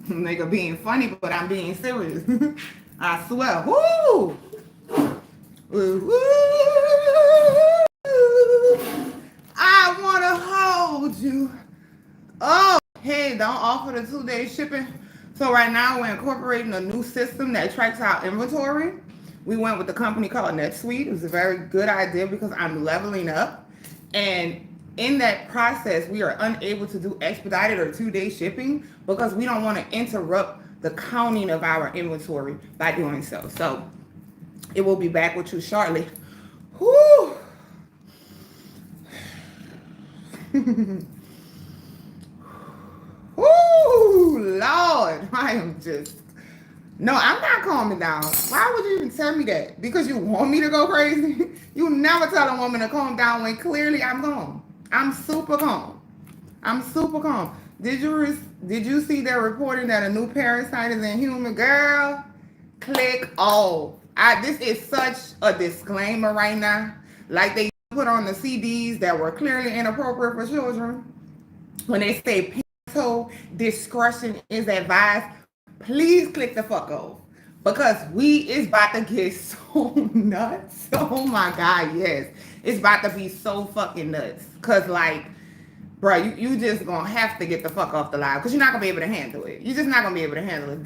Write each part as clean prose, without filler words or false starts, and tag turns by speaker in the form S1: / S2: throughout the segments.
S1: Nigga being funny, but I'm being serious. I swear. Woo! Woo! I want to hold you. Oh, hey, don't offer the 2-day shipping. So right now we're incorporating a new system that tracks our inventory. We went with a company called NetSuite. It was a very good idea because I'm leveling up. And in that process, we are unable to do expedited or 2-day shipping because we don't want to interrupt the counting of our inventory by doing so. So it will be back with you shortly. Whew. Ooh, Lord, I am just... No, I'm not calming down. Why would you even tell me that? Because you want me to go crazy? You never tell a woman to calm down when clearly I'm calm. I'm super calm. I'm super calm. Did you see that reporting that a new parasite is in human? Girl, click off. This is such a disclaimer right now. Like they put on the CDs that were clearly inappropriate for children. When they say parental discretion is advised, please click the fuck off. Because it's about to get so nuts. Oh my God, yes. It's about to be so fucking nuts. Because like, bro, you just gonna have to get the fuck off the live. Because you're not gonna be able to handle it. You're just not gonna be able to handle it.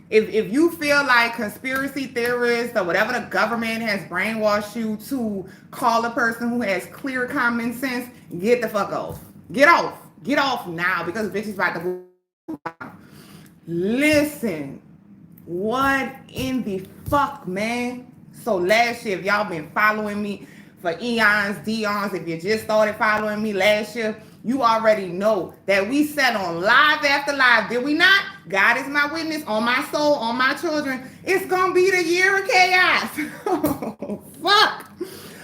S1: If you feel like conspiracy theorists or whatever the government has brainwashed you to call a person who has clear common sense, get the fuck off. Get off. Get off now because bitch is about to go. Listen, what in the fuck, man? So last year, if y'all been following me for eons, deons, if you just started following me last year, you already know that we sat on live after live, did we not? God is my witness, on my soul, on my children. It's gonna be the year of chaos. Oh, fuck.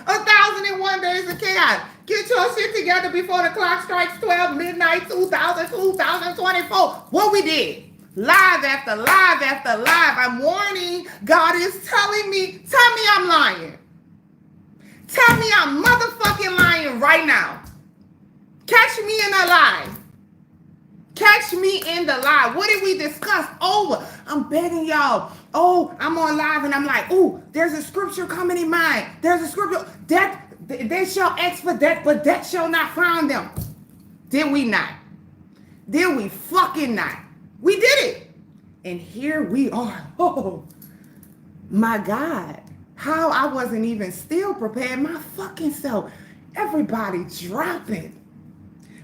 S1: 1,001 days of chaos. Get your shit together before the clock strikes 12 midnight 2024. What we did. Live after live after live. I'm warning. God is telling me. Tell me I'm lying. Tell me I'm motherfucking lying right now. Catch me in a lie. Catch me in the lie. What did we discuss? Oh, I'm begging y'all. Oh, I'm on live and I'm like, oh, there's a scripture coming in mind. There's a scripture that they shall ask for that, but that shall not find them. Did we not? Did we fucking not? We did it. And here we are. Oh, my God. How I wasn't even still prepared my fucking self. Everybody dropping,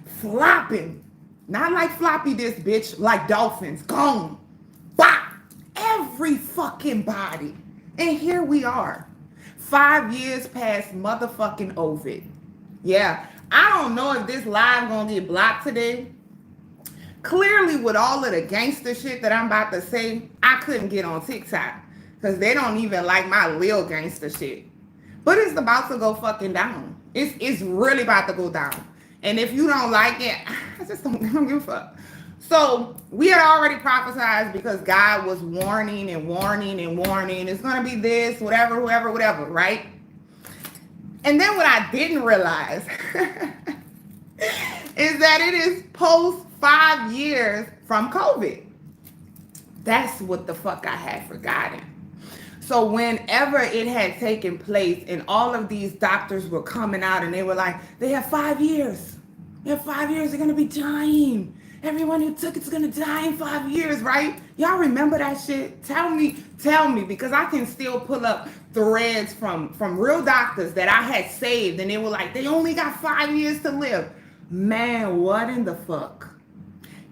S1: flopping. Not like floppy this bitch, like dolphins. Gone. Bop. Every fucking body. And here we are. 5 years past motherfucking Ovid. Yeah. I don't know if this live gonna get blocked today. Clearly, with all of the gangster shit that I'm about to say, I couldn't get on TikTok. Because they don't even like my real gangster shit. But it's about to go fucking down. It's really about to go down. And if you don't like it, I just don't give a fuck. So we had already prophesied because God was warning and warning and warning. It's going to be this, whatever, right? And then what I didn't realize is that it is post 5 years from COVID. That's what the fuck I had forgotten. So whenever it had taken place and all of these doctors were coming out and they were like, they have 5 years. They have 5 years, they're going to be dying. Everyone who took it's going to die in 5 years, right? Y'all remember that shit? Tell me, because I can still pull up threads from real doctors that I had saved and they were like, they only got 5 years to live. Man, what in the fuck?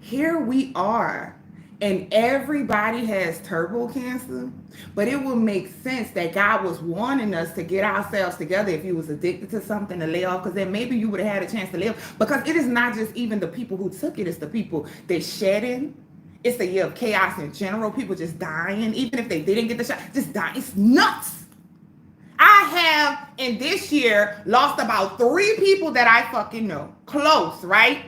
S1: Here we are. And everybody has turbo cancer, but it would make sense that God was wanting us to get ourselves together if you was addicted to something to lay off, because then maybe you would have had a chance to live. Because it is not just even the people who took it, it's the people they shedding. It's the year of chaos in general. People just dying, even if they didn't get the shot, just dying. It's nuts. I have, in this year, lost about 3 people that I fucking know. Close, right?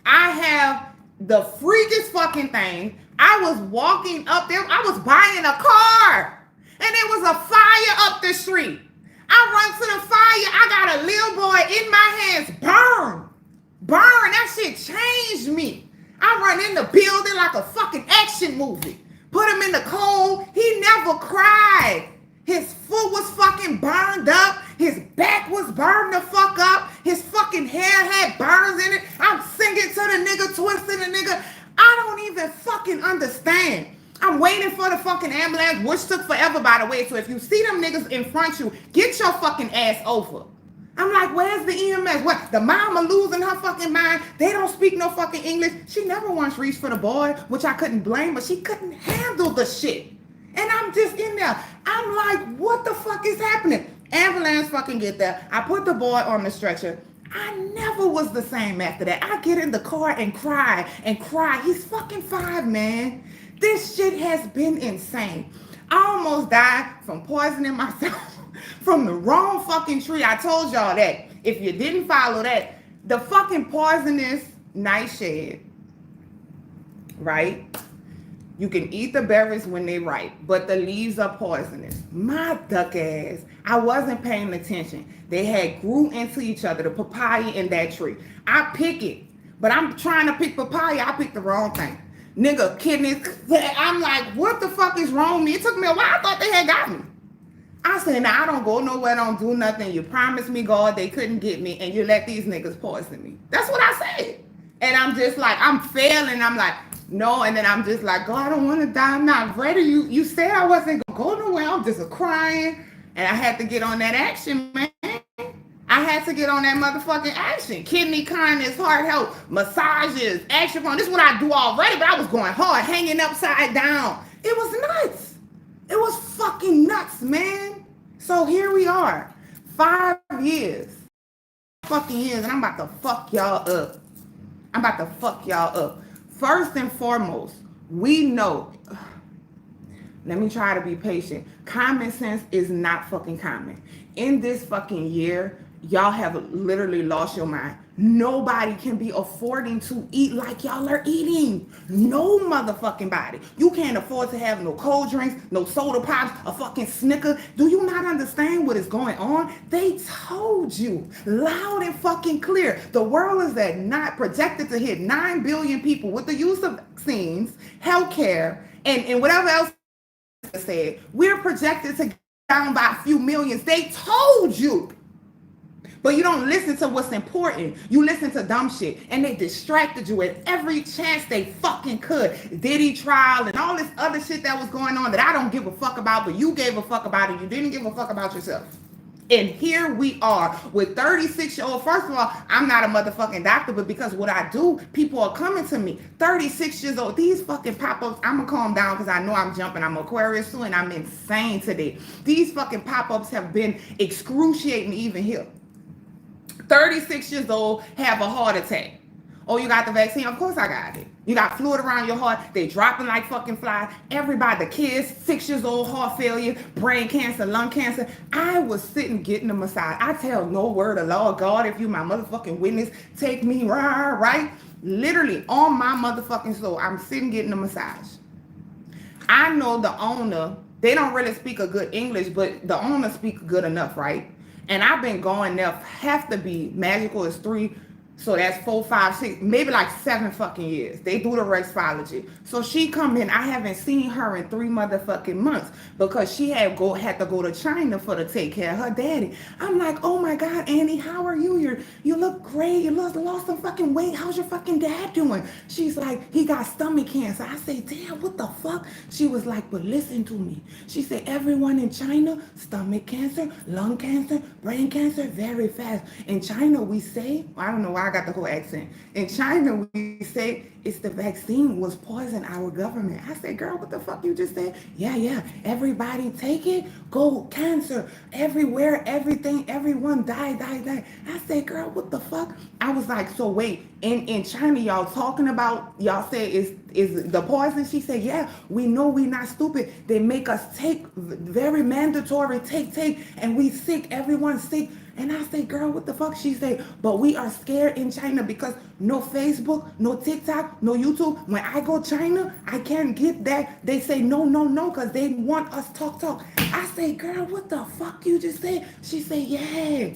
S1: I have the freakiest fucking thing. I was walking up there. I was buying a car. And there was a fire up the street. I run to the fire. I got a little boy in my hands. Burn. Burn. shit changed me. I run in the building like a fucking action movie. Put him in the cold. He never cried. His foot was fucking burned up. His back was burned the fuck up. His fucking hair had burns in it. I'm singing to the nigga, twisting the nigga. I don't even fucking understand. I'm waiting for the fucking ambulance, which took forever, by the way. So if you see them niggas in front of you, get your fucking ass over. I'm like, where's the EMS? What? The mama losing her fucking mind. They don't speak no fucking English. She never once reached for the boy, which I couldn't blame, but she couldn't handle the shit. And I'm just in there. I'm like, what the fuck is happening? Ambulance fucking get there. I put the boy on the stretcher. I never was the same after that. I get in the car and cry and cry. He's fucking 5, man. This shit has been insane. I almost died from poisoning myself from the wrong fucking tree. I told y'all that. If you didn't follow that, the fucking poisonous nightshade, right? You can eat the berries when they ripe, but the leaves are poisonous. My duck ass, I wasn't paying attention. They had grew into each other, the papaya in that tree. I pick it, but I'm trying to pick papaya. I picked the wrong thing. Nigga, kidneys. I'm like, what the fuck is wrong with me? It took me a while. I thought they had got me. I said, nah, I don't go nowhere, don't do nothing. You promised me, God, they couldn't get me, and you let these niggas poison me. That's what I said. And I'm just like, I'm failing. I'm like, no, and then I'm just like, God, I don't want to die. I'm not ready. You said I wasn't going to go nowhere. I'm just crying. And I had to get on that action, man. I had to get on that motherfucking action. Kidney kindness, heart health, massages, action phone. This is what I do already, but I was going hard, hanging upside down. It was nuts. It was fucking nuts, man. So here we are. 5 years. Fucking years, and I'm about to fuck y'all up. I'm about to fuck y'all up. First and foremost, we know, let me try to be patient. Common sense is not fucking common. In this fucking year, y'all have literally lost your mind. Nobody can be affording to eat like y'all are eating. No motherfucking body. You can't afford to have no cold drinks, no soda pops, a fucking Snicker. Do you not understand what is going on? They told you loud and fucking clear. The world is not projected to hit 9 billion people with the use of vaccines, healthcare, and whatever else I said. We're projected to get down by a few millions. They told you. But you don't listen to what's important. You listen to dumb shit. And they distracted you at every chance they fucking could. Diddy trial and all this other shit that was going on that I don't give a fuck about, but you gave a fuck about it. You didn't give a fuck about yourself. And here we are with 36-year-old. First of all, I'm not a motherfucking doctor, but because what I do, people are coming to me. 36 years old. These fucking pop-ups, I'm going to calm down because I know I'm jumping. I'm Aquarius too, and I'm insane today. These fucking pop-ups have been excruciating even here. 36 years old, have a heart attack. Oh, you got the vaccine? Of course I got it. You got fluid around your heart. They dropping like fucking flies. Everybody, the kids, 6 years old, heart failure, brain cancer, lung cancer. I was sitting getting a massage. I tell no word of law. God, if you my motherfucking witness, take me right? Literally on my motherfucking soul, I'm sitting getting a massage. I know the owner, they don't really speak a good English, but the owner speaks good enough, right? And I've been going there, have to be, magical is 3, so that's 4, 5, 6, maybe like 7 fucking years. They do the rexology. So she come in, I haven't seen her in 3 motherfucking months because she had to go to China for to take care of her daddy. I'm like, oh my God, Annie, how are you? You look great. You lost some fucking weight. How's your fucking dad doing? She's like, he got stomach cancer. I say, damn, what the fuck? She was like, but listen to me. She said, everyone in China, stomach cancer, lung cancer, brain cancer, very fast. In China, we say, I don't know why I got the whole accent. In China, we say it's the vaccine was poison our government. I said, girl, what the fuck you just said? Yeah. Everybody take it. Go cancer everywhere. Everything. Everyone die. I said, girl, what the fuck? I was like, so wait. In China, y'all talking about, y'all say is the poison? She said, yeah, we know we not stupid. They make us take, very mandatory, take, and we sick. Everyone's sick. And I say, girl, what the fuck? She say, but we are scared in China because no Facebook, no TikTok, no YouTube. When I go China, I can't get that. They say no, because they want us talk. I say, girl, what the fuck you just said? She say, yeah.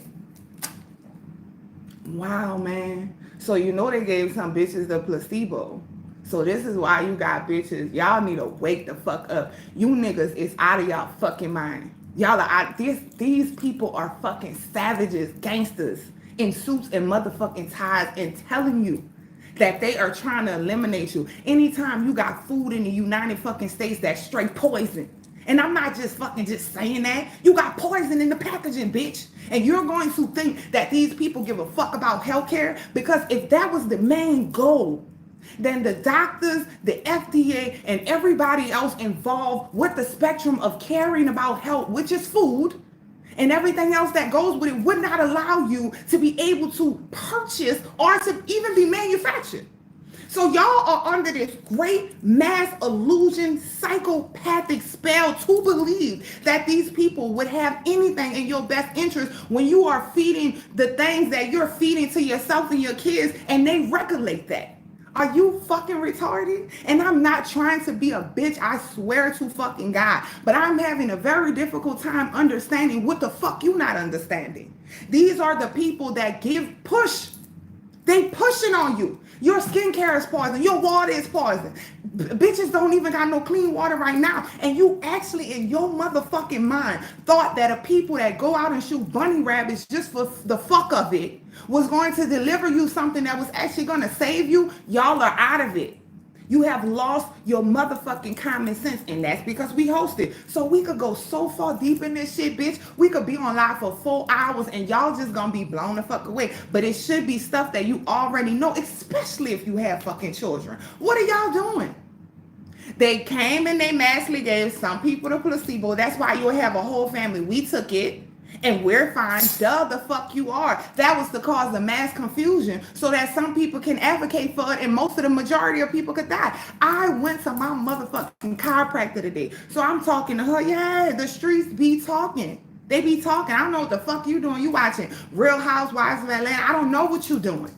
S1: Wow, man. So you know they gave some bitches the placebo. So this is why you got bitches. Y'all need to wake the fuck up. You niggas is out of y'all fucking mind. Y'all are out. These people are fucking savages, gangsters in suits and motherfucking ties, and telling you that they are trying to eliminate you. Anytime you got food in the United fucking States that's straight poison. And I'm not just saying that. You got poison in the packaging, bitch. And you're going to think that these people give a fuck about healthcare? Because if that was the main goal, then the doctors, the FDA, and everybody else involved with the spectrum of caring about health, which is food, and everything else that goes with it, would not allow you to be able to purchase or to even be manufactured. So y'all are under this great mass illusion, psychopathic spell to believe that these people would have anything in your best interest when you are feeding the things that you're feeding to yourself and your kids, and they regulate that. Are you fucking retarded? And I'm not trying to be a bitch, I swear to fucking God. But I'm having a very difficult time understanding what the fuck you not understanding. These are the people that push. They pushing on you. Your skincare is poison. Your water is poison. Bitches don't even got no clean water right now. And you actually, in your motherfucking mind, thought that a people that go out and shoot bunny rabbits just for the fuck of it was going to deliver you something that was actually going to save you. Y'all are out of it. You have lost your motherfucking common sense, and that's because we host it. So we could go so far deep in this shit, bitch. We could be on live for 4 hours, and y'all just gonna be blown the fuck away. But it should be stuff that you already know, especially if you have fucking children. What are y'all doing? They came and they massively gave some people the placebo. That's why you'll have a whole family. We took it. And we're fine. Duh, the fuck you are. That was to cause the mass confusion so that some people can advocate for it and most of the majority of people could die. I went to my motherfucking chiropractor today. So I'm talking to her. Yeah, the streets be talking. They be talking. I don't know what the fuck you doing. You watching Real Housewives of Atlanta. I don't know what you doing.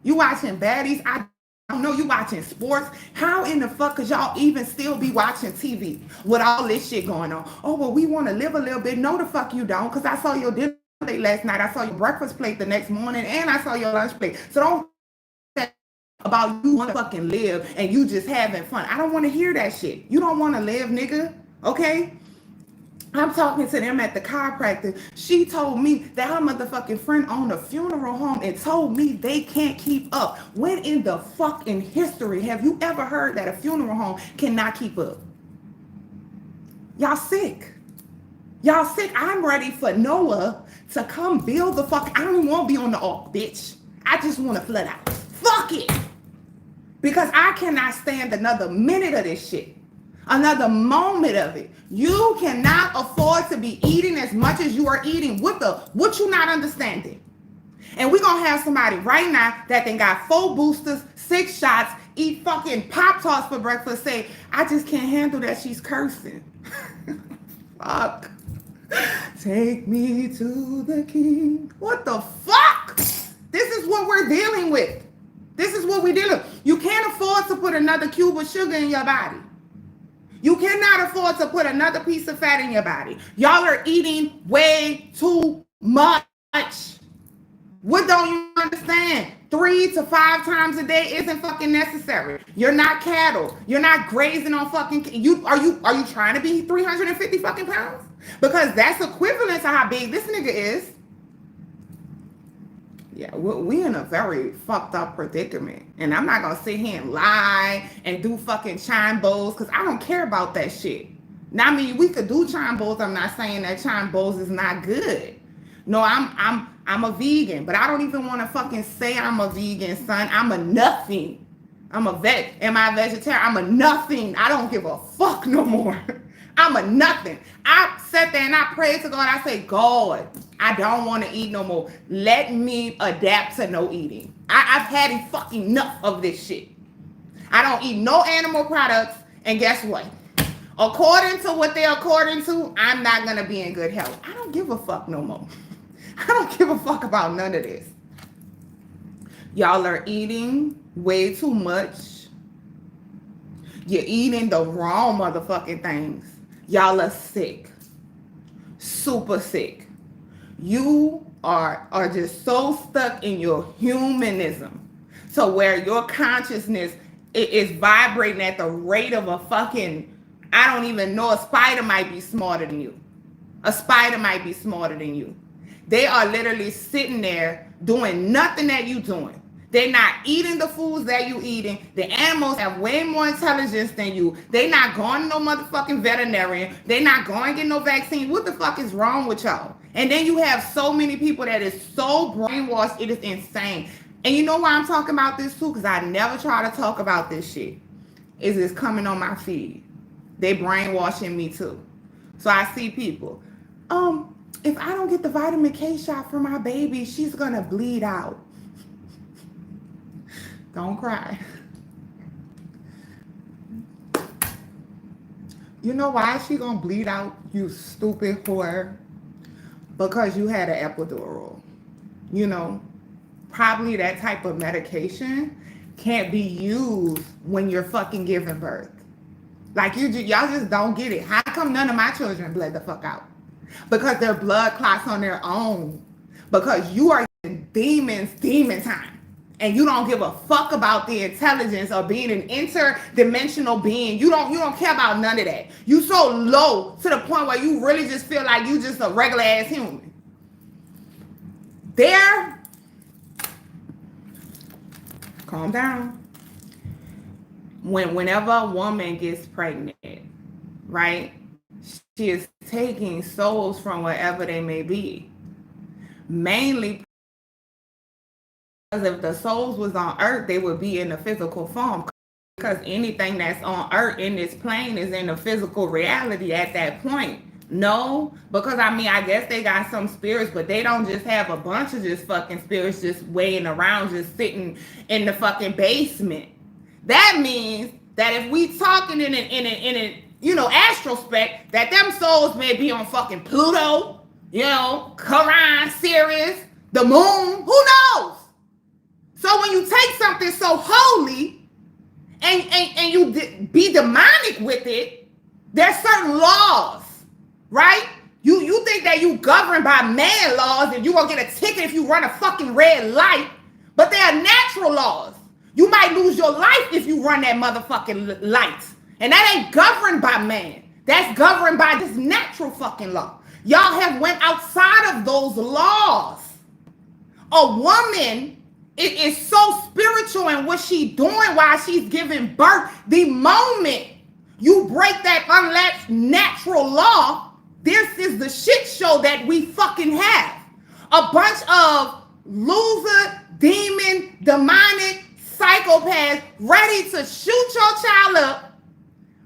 S1: You watching Baddies. I don't know, you watching sports. How in the fuck could y'all even still be watching TV with all this shit going on? Oh, well, we want to live a little bit. No, the fuck you don't, because I saw your dinner plate last night. I saw your breakfast plate the next morning, and I saw your lunch plate. So don't say about you want to fucking live and you just having fun. I don't want to hear that shit. You don't want to live, nigga, okay? I'm talking to them at the chiropractor. She told me that her motherfucking friend owned a funeral home and told me they can't keep up. When in the fucking history have you ever heard that a funeral home cannot keep up? Y'all sick. Y'all sick. I'm ready for Noah to come build the fuck. I don't even want to be on the ark, bitch. I just want to flood out. Fuck it. Because I cannot stand another minute of this shit. Another moment of it. You cannot afford to be eating as much as you are eating. What you not understanding? And we're going to have somebody right now that then got 4 boosters, 6 shots, eat fucking Pop-Tarts for breakfast, say, I just can't handle that she's cursing. Fuck. Take me to the king. What the fuck? This is what we're dealing with. This is what we're dealing with. You can't afford to put another cube of sugar in your body. You cannot afford to put another piece of fat in your body. Y'all are eating way too much. What don't you understand? 3 to 5 times a day isn't fucking necessary. You're not cattle. You're not grazing on fucking. Are you trying to be 350 fucking pounds? Because that's equivalent to how big this nigga is. Yeah, we in a very fucked up predicament. And I'm not going to sit here and lie and do fucking chime bowls because I don't care about that shit. Now, I mean, we could do chime bowls. I'm not saying that chime bowls is not good. No, I'm a vegan, but I don't even want to fucking say I'm a vegan, son. I'm a nothing. I'm a vet. Am I a vegetarian? I'm a nothing. I don't give a fuck no more. I'm a nothing. I sat there and I prayed to God. I say, God, I don't want to eat no more. Let me adapt to no eating. I've had fucking enough of this shit. I don't eat no animal products. And guess what? According to what they're according to, I'm not going to be in good health. I don't give a fuck no more. I don't give a fuck about none of this. Y'all are eating way too much. You're eating the wrong motherfucking things. Y'all are sick. Super sick. You are just so stuck in your humanism to where your consciousness is vibrating at the rate of a fucking, I don't even know, a spider might be smarter than you. A spider might be smarter than you. They are literally sitting there doing nothing that you doing. They're not eating the foods that you eating. The animals have way more intelligence than you. They not going to no motherfucking veterinarian. They not going to get no vaccine. What the fuck is wrong with y'all? And then you have so many people that is so brainwashed, it is insane. And you know why I'm talking about this too? Because I never try to talk about this shit. Is it's coming on my feed. They brainwashing me too. So I see people, if I don't get the vitamin K shot for my baby, she's going to bleed out. Don't cry. You know why she gonna bleed out, you stupid whore? Because you had an epidural. You know, probably that type of medication can't be used when you're fucking giving birth. Like y'all just don't get it. How come none of my children bled the fuck out? Because their blood clots on their own. Because you are in demon time. And you don't give a fuck about the intelligence or being an interdimensional being. You don't care about none of that. You so low to the point where you really just feel like you just a regular ass human. There, calm down. Whenever a woman gets pregnant, right, she is taking souls from wherever they may be. Mainly because if the souls was on earth, they would be in a physical form. Because anything that's on earth in this plane is in a physical reality at that point. No, because I mean, I guess they got some spirits, but they don't just have a bunch of just fucking spirits just weighing around, just sitting in the fucking basement. That means that if we talking in an you know, astral spec, that them souls may be on fucking Pluto, you know, Quran, Sirius, the moon, who knows? So when you take something so holy and you be demonic with it, there's certain laws, right? You think that you governed by man laws and you gonna get a ticket if you run a fucking red light, but they are natural laws. You might lose your life if you run that motherfucking light. And that ain't governed by man. That's governed by this natural fucking law. Y'all have went outside of those laws. A woman is so spiritual in what she's doing while she's giving birth. The moment you break that unnatural law, this is the shit show that we fucking have. A bunch of loser, demon, demonic psychopaths ready to shoot your child up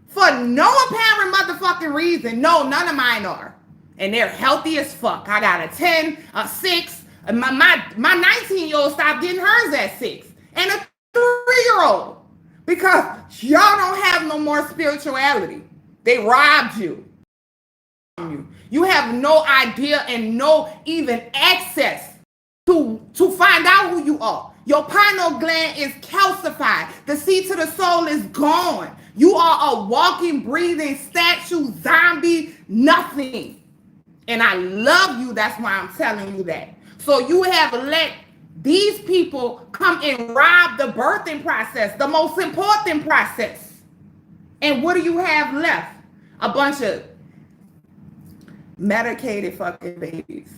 S1: for no apparent motherfucking reason. No, none of mine are. And they're healthy as fuck. I got a 10, a 6. My 19-year-old stopped getting hers at 6. And a 3-year-old. Because y'all don't have no more spirituality. They robbed you. You have no idea and no even access to find out who you are. Your pineal gland is calcified. The seed to the soul is gone. You are a walking, breathing statue, zombie, nothing. And I love you. That's why I'm telling you that. So you have let these people come and rob the birthing process, the most important process. And what do you have left? A bunch of medicated fucking babies.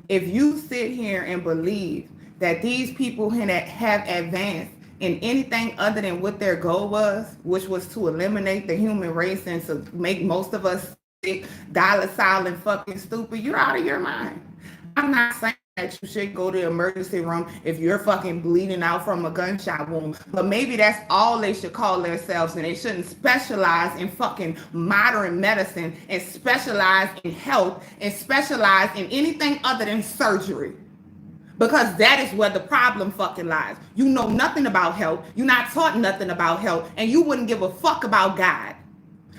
S1: If you sit here and believe that these people have advanced in anything other than what their goal was, which was to eliminate the human race and to make most of us sick, docile, and fucking stupid, you're out of your mind. I'm not saying that you should go to the emergency room if you're fucking bleeding out from a gunshot wound, but maybe that's all they should call themselves, and they shouldn't specialize in fucking modern medicine and specialize in health and specialize in anything other than surgery. Because that is where the problem fucking lies. You know nothing about health. You're not taught nothing about health, and you wouldn't give a fuck about God.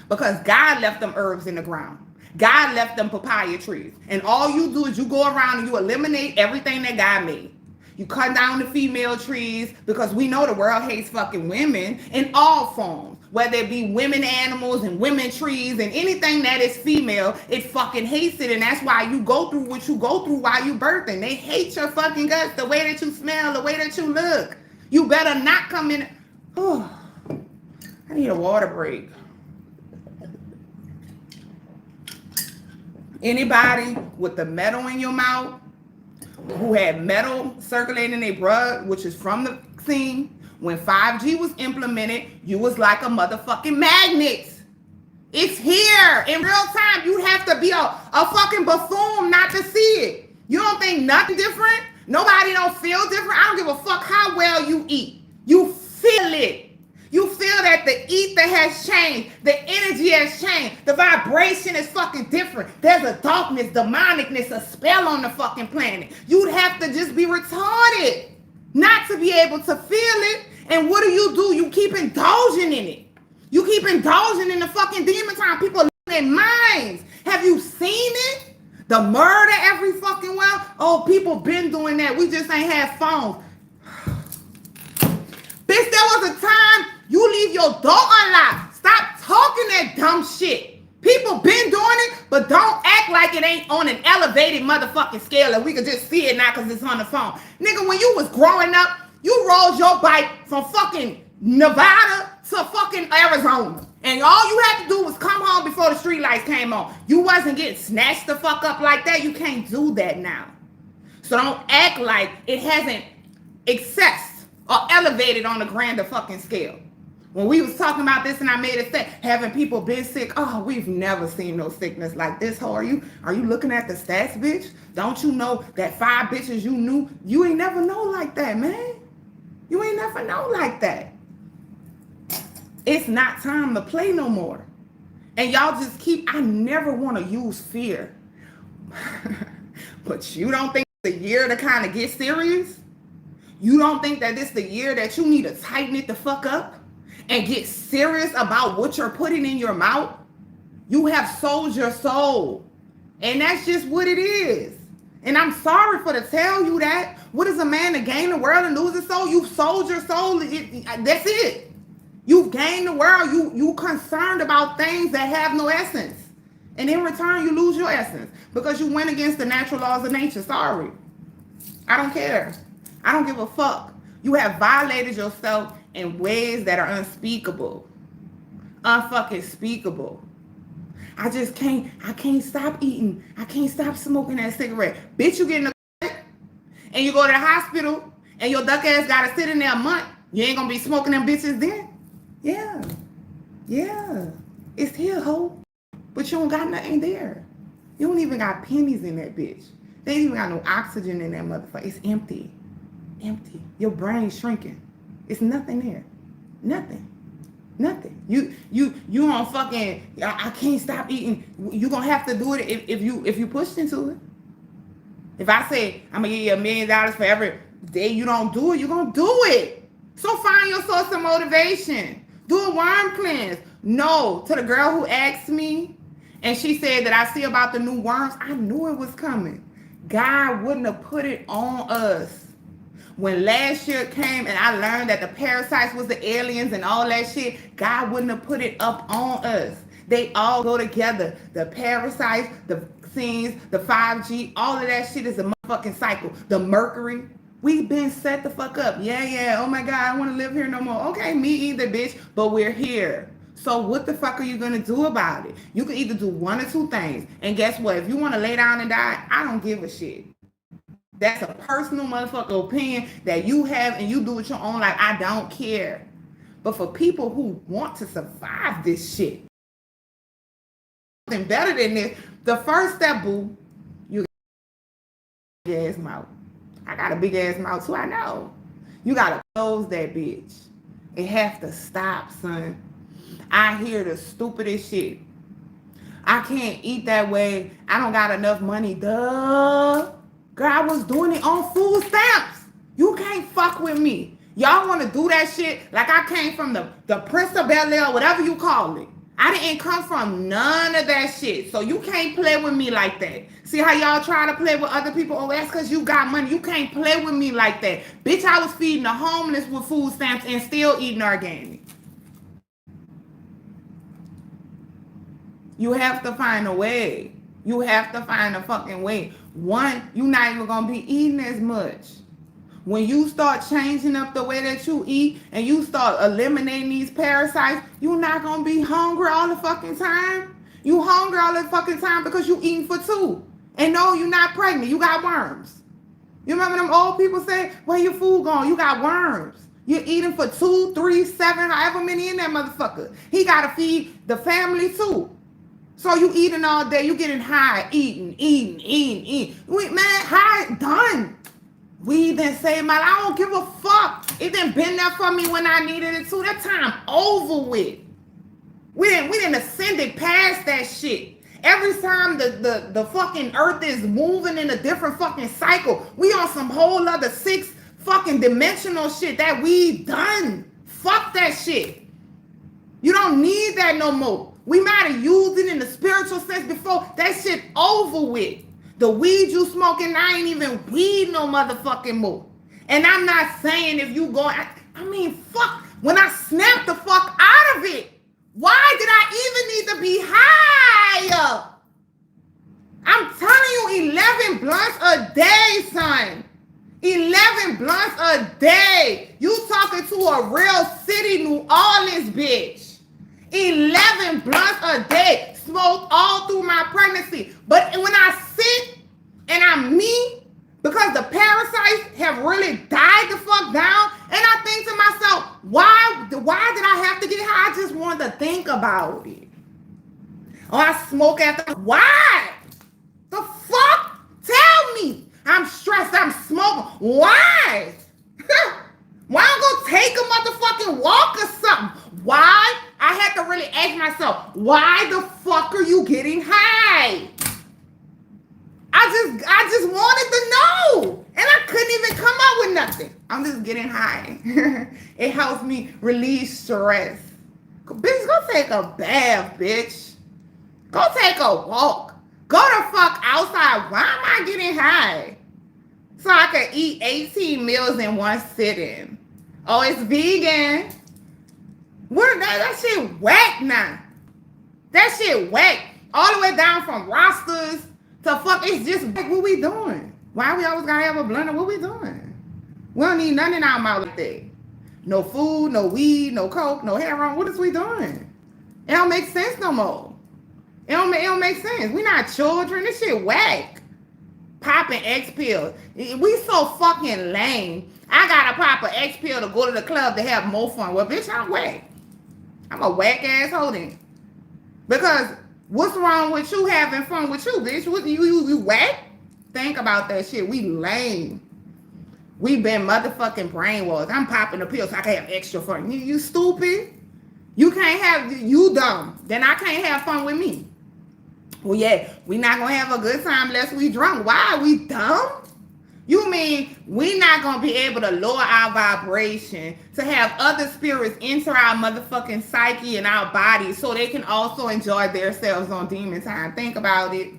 S1: Because God left them herbs in the ground. God left them papaya trees. And all you do is you go around and you eliminate everything that God made. You cut down the female trees because we know the world hates fucking women in all forms. Whether it be women animals and women trees and anything that is female, it fucking hates it. And that's why you go through what you go through while you birthing. They hate your fucking guts, the way that you smell, the way that you look. You better not come in. Oh, I need a water break. Anybody with the metal in your mouth, who had metal circulating in their blood, which is from the vaccine, when 5G was implemented, you was like a motherfucking magnet. It's here in real time. You have to be a fucking buffoon not to see it. You don't think nothing different? Nobody don't feel different? I don't give a fuck how well you eat. You feel it. You feel that the ether has changed. The energy has changed. The vibration is fucking different. There's a darkness, demonicness, a spell on the fucking planet. You'd have to just be retarded not to be able to feel it. And what do? You keep indulging in it. You keep indulging in the fucking demon time. People losing their minds. Have you seen it? The murder every fucking well. Oh, people been doing that. We just ain't had phones. Bitch, there was a time you leave your door unlocked. Stop talking that dumb shit. People been doing it, but don't act like it ain't on an elevated motherfucking scale and we could just see it now because it's on the phone. Nigga, when you was growing up, you rolled your bike from fucking Nevada to fucking Arizona. And all you had to do was come home before the street lights came on. You wasn't getting snatched the fuck up like that. You can't do that now. So don't act like it hasn't accessed or elevated on a grander fucking scale. When we was talking about this and I made it say, having people been sick, oh, we've never seen no sickness like this. How are you looking at the stats, bitch? Don't you know that 5 bitches you knew, you ain't never know like that, man. You ain't never know like that. It's not time to play no more. And y'all just I never want to use fear. But you don't think it's the year to kind of get serious? You don't think that this the year that you need to tighten it the fuck up and get serious about what you're putting in your mouth? You have sold your soul. And that's just what it is. And I'm sorry for to tell you that. What is a man to gain the world and lose his soul? You've sold your soul. That's it. You've gained the world. You concerned about things that have no essence. And in return, you lose your essence because you went against the natural laws of nature. Sorry. I don't care. I don't give a fuck. You have violated yourself in ways that are unspeakable. Unfucking speakable. I can't stop eating. I can't stop smoking that cigarette. Bitch, you get in the and you go to the hospital and your duck ass gotta sit in there a month. You ain't gonna be smoking them bitches then? Yeah. It's here, ho. But you don't got nothing there. You don't even got pennies in that bitch. They ain't even got no oxygen in that motherfucker. It's empty. Empty. Your brain's shrinking. It's nothing there. Nothing. You on fucking, I can't stop eating. You gonna have to do it if you pushed into it. If I say I'm gonna give you $1 million for every day you don't do it, you're gonna do it. So find your source of motivation. Do a worm cleanse. No, to the girl who asked me and she said that I see about the new worms, I knew it was coming. God wouldn't have put it on us. When last year came and I learned that the parasites was the aliens and all that shit, God wouldn't have put it up on us. They all go together. The parasites, the vaccines, the 5G, all of that shit is a motherfucking cycle. The mercury, we've been set the fuck up. Yeah. Oh my God, I don't want to live here no more. Okay, me either, bitch, but we're here. So what the fuck are you going to do about it? You can either do one or two things. And guess what? If you want to lay down and die, I don't give a shit. That's a personal motherfucker opinion that you have and you do with your own life. I don't care. But for people who want to survive this shit, something better than this, the first step, boo, you got a big ass mouth. I got a big ass mouth too, I know. You got to close that bitch. It has to stop, son. I hear the stupidest shit. I can't eat that way. I don't got enough money. Duh. Girl, I was doing it on food stamps. You can't fuck with me. Y'all want to do that shit like I came from the Prince of Bel-Air, whatever you call it. I didn't come from none of that shit. So you can't play with me like that. See how y'all try to play with other people? Oh, that's because you got money. You can't play with me like that. Bitch, I was feeding the homeless with food stamps and still eating organic. You have to find a way. You have to find a fucking way. One, you're not even going to be eating as much. When you start changing up the way that you eat and you start eliminating these parasites, you're not going to be hungry all the fucking time. You hungry all the fucking time because you eating for two. And no, you're not pregnant. You got worms. You remember them old people say, where your food going? You got worms. You're eating for 2, 3, 7, however many in that motherfucker. He got to feed the family too. So you eating all day. You getting high, eating. Man, high, done. Weed done saved my life. I don't give a fuck. It done been there for me when I needed it too. That time over with. We didn't ascended past that shit. Every time the fucking earth is moving in a different fucking cycle, we on some whole other 6 fucking dimensional shit that we done. Fuck that shit. You don't need that no more. We might have used it in the spiritual sense before. That shit over with. The weed you smoking, I ain't even weed no motherfucking more. And I'm not saying if you go, I mean, fuck. When I snap the fuck out of it, why did I even need to be high? I'm telling you, 11 blunts a day, son. 11 blunts a day. You talking to a real city, New Orleans, bitch. 11 blunts a day. Smoked all through my pregnancy. But when I sit and I'm me, because the parasites have really died the fuck down, and I think to myself, why did I have to get high? I just wanted to think about it. Or I smoke after. Why? The fuck? Tell me. I'm stressed. I'm smoking. Why? Why I'm gonna take a motherfucking walk or something? Why? I had to really ask myself, why the fuck are you getting high? I just wanted to know. And I couldn't even come up with nothing. I'm just getting high. It helps me release stress. Bitch, go take a bath, bitch. Go take a walk. Go the fuck outside. Why am I getting high? So I can eat 18 meals in one sitting. Oh, it's vegan. What? That shit whack now. That shit whack. All the way down from rosters to fuck. It's just like, what we doing? Why we always gotta have a blender? What we doing? We don't need nothing in our mouth like that. No food, no weed, no coke, no heroin. What is we doing? It don't make sense no more. It don't make sense. We not children. This shit whack. Popping X pill. We so fucking lame. I gotta pop an X pill to go to the club to have more fun. Well, bitch, I'm whack. I'm a whack ass holding. Because what's wrong with you having fun with you, bitch? What you whack? Think about that shit. We lame. We been motherfucking brainwashed. I'm popping the pill so I can have extra fun. You stupid. You can't have, you dumb. Then I can't have fun with me. Well, yeah, we not going to have a good time unless we drunk. Why? Are we dumb? You mean we not going to be able to lower our vibration to have other spirits enter our motherfucking psyche and our bodies so they can also enjoy themselves on demon time? Think about it.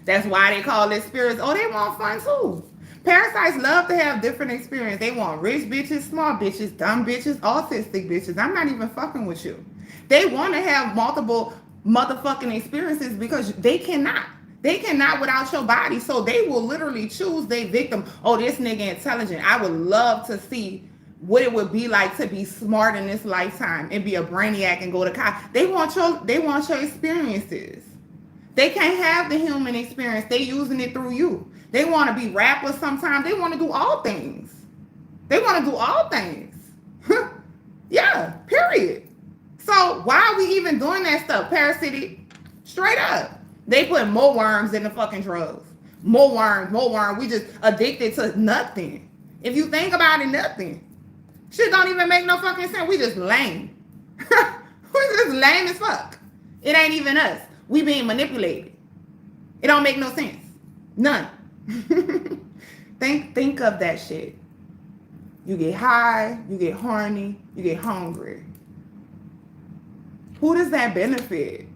S1: That's why they call it spirits. Oh, they want fun too. Parasites love to have different experience. They want rich bitches, small bitches, dumb bitches, autistic bitches. I'm not even fucking with you. They want to have multiple motherfucking experiences because they cannot. They cannot without your body. So they will literally choose their victim. Oh, this nigga intelligent. I would love to see what it would be like to be smart in this lifetime and be a brainiac and go to college. They want your experiences. They can't have the human experience. They using it through you. They want to be rappers sometimes. They want to do all things. They want to do all things. Yeah, period. So why are we even doing that stuff? Parasitic, straight up. They put more worms in the fucking drugs. More worms, more worms. We just addicted to nothing. If you think about it, nothing. Shit don't even make no fucking sense. We just lame. We just lame as fuck. It ain't even us. We being manipulated. It don't make no sense. None. Think of that shit. You get high, you get horny, you get hungry. Who does that benefit?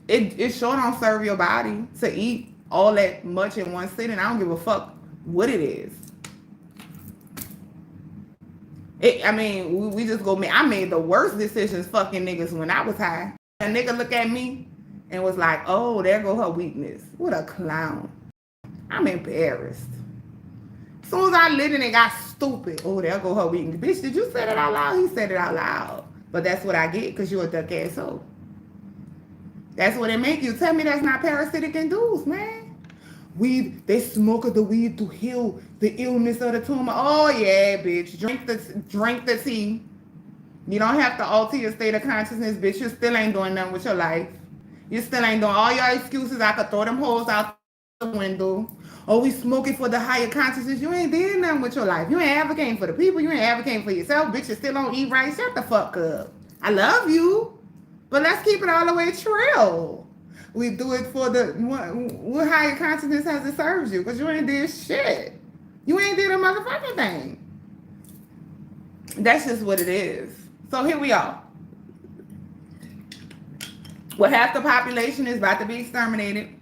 S1: It sure don't serve your body to eat all that much in one sitting. I don't give a fuck what it is. We just go. I made the worst decisions fucking niggas when I was high. A nigga look at me and was like, oh, there go her weakness. What a clown. I'm embarrassed. Soon as I lit and it got stupid. Oh, there go her weakness. Bitch, did you say that out loud? He said it out loud. But that's what I get because you're a duck asshole. That's what it make you. Tell me that's not parasitic induced, man. Weed, they smoke the weed to heal the illness of the tumor. Oh yeah, bitch. Drink the tea. You don't have to alter your state of consciousness, bitch. You still ain't doing nothing with your life. You still ain't doing all your excuses. I could throw them hoes out the window. Oh, we smoking for the higher consciousness. You ain't doing nothing with your life. You ain't advocating for the people. You ain't advocating for yourself. Bitch, you still don't eat right. Shut the fuck up. I love you. But let's keep it all the way trill. We do it for the what higher consciousness has it serves you, because you ain't did shit. You ain't did a motherfucking thing. That's just what it is. So here we are. Well, half the population is about to be exterminated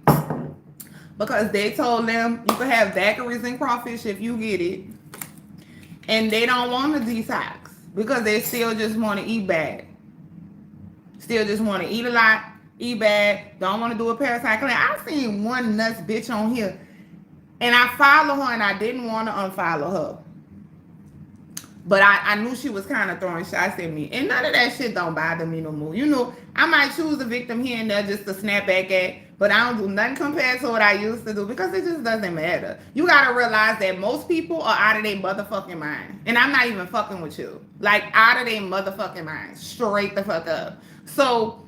S1: because they told them you could have daiquiris and crawfish if you get it. And they don't want to detox because they still just want to eat bad. Still just want to eat a lot, eat bad, don't want to do a parasite cleanse. I seen one nuts bitch on here, and I follow her, and I didn't want to unfollow her. But I knew she was kind of throwing shots at me. And none of that shit don't bother me no more. You know, I might choose a victim here and there just to snap back at, but I don't do nothing compared to what I used to do because it just doesn't matter. You got to realize that most people are out of their motherfucking mind. And I'm not even fucking with you. Like, out of their motherfucking mind. Straight the fuck up. So,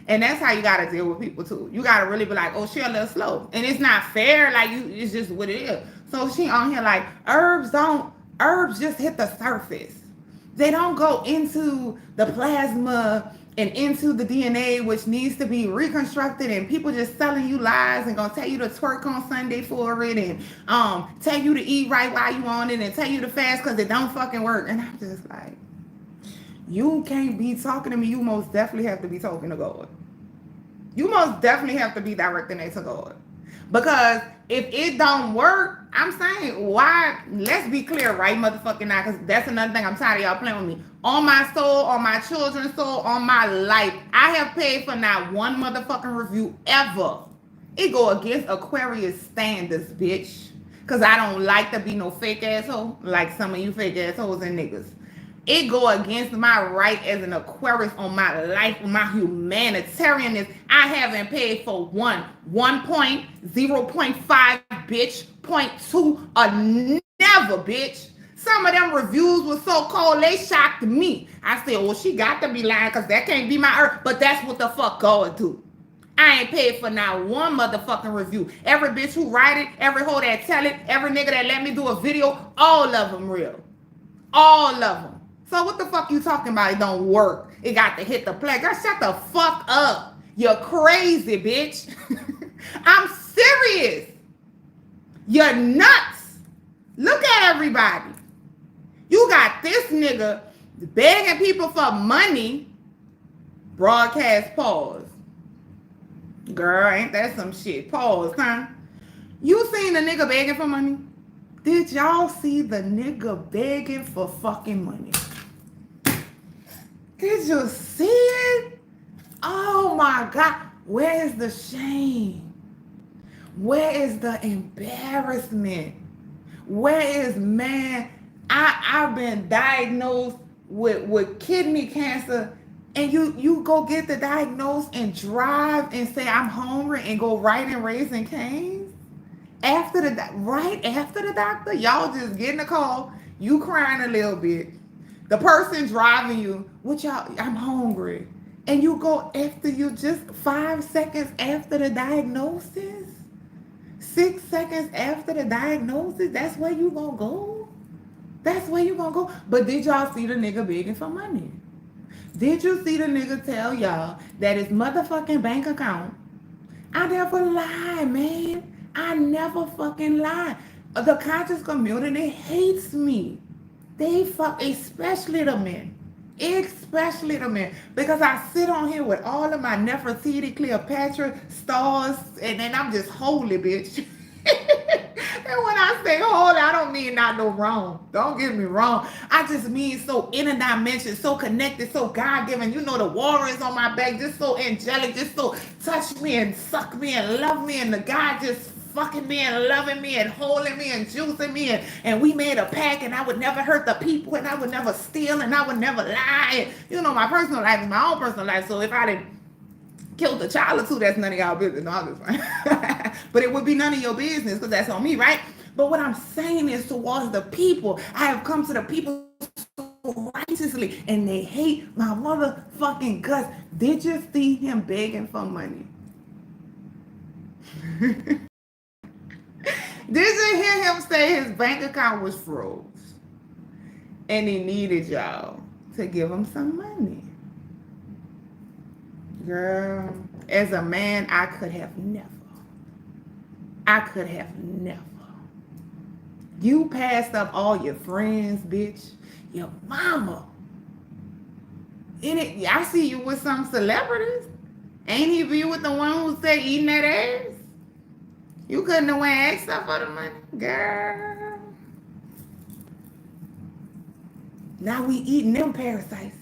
S1: and that's how you got to deal with people too. You got to really be like, oh, she a little slow. And it's not fair. Like, it's just what it is. So she on here like, herbs just hit the surface. They don't go into the plasma and into the DNA, which needs to be reconstructed, and people just selling you lies and gonna tell you to twerk on Sunday for it, and tell you to eat right while you on it, and tell you to fast because it don't fucking work. And I'm just like, you can't be talking to me. You most definitely have to be talking to God. You most definitely have to be directing it to God. Because if it don't work, I'm saying, why? Let's be clear right motherfucking now, because that's another thing I'm tired of y'all playing with me. On my soul, on my children's soul, on my life, I have paid for not one motherfucking review ever. It go against Aquarius standards, bitch. Because I don't like to be no fake asshole like some of you fake assholes and niggas. It go against my right as an Aquarius on my life, my humanitarianness. I haven't paid for 1 point, 0.5, bitch, 0.2, or never, bitch. Some of them reviews were so cold, they shocked me. I said, well, she got to be lying because that can't be my earth. But that's what the fuck God do. I ain't paid for not one motherfucking review. Every bitch who write it, every hoe that tell it, every nigga that let me do a video, all of them real. All of them. So what the fuck you talking about? It don't work. It got to hit the play. Girl, shut the fuck up. You're crazy, bitch. I'm serious. You're nuts. Look at everybody. You got this nigga begging people for money. Broadcast pause. Girl, ain't that some shit? Pause, huh? You seen the nigga begging for money? Did y'all see the nigga begging for fucking money? Did you see it? Oh my God. Where is the shame? Where is the embarrassment? Where is, man, I've been diagnosed with kidney cancer, and you go get the diagnosis and drive and say I'm hungry and go right in Raising Cane's? Right after the doctor, y'all just getting a call, you crying a little bit. The person driving you, I'm hungry. And you go after you just 5 seconds after the diagnosis? 6 seconds after the diagnosis, that's where you gonna go? That's where you gonna go? But did y'all see the nigga begging for money? Did you see the nigga tell y'all that his motherfucking bank account? I never lie, man. I never fucking lie. The conscious community hates me. They especially the men. Especially the men. Because I sit on here with all of my Nefertiti, Cleopatra stars, and then I'm just holy, bitch. And when I say holy, I don't mean not no wrong. Don't get me wrong. I just mean so interdimensional, so connected, so God-given. You know, the warriors on my back, just so angelic, just so touch me and suck me and love me, and the God just fucking me and loving me and holding me and juicing me, and we made a pact, and I would never hurt the people, and I would never steal, and I would never lie. And, my personal life is my own personal life. So if I didn't kill a child or two, that's none of y'all business. No, I'm just fine. But it would be none of your business because that's on me, right? But what I'm saying is towards the people, I have come to the people so righteously, and they hate my motherfucking guts. Did you see him begging for money? Did you hear him say his bank account was froze and he needed y'all to give him some money? Girl, as a man, I could have never. You passed up all your friends, bitch. Your mama. I see you with some celebrities. Ain't he be with the one who said eating that ass? You couldn't have went extra for the money, girl. Now we eating them parasites.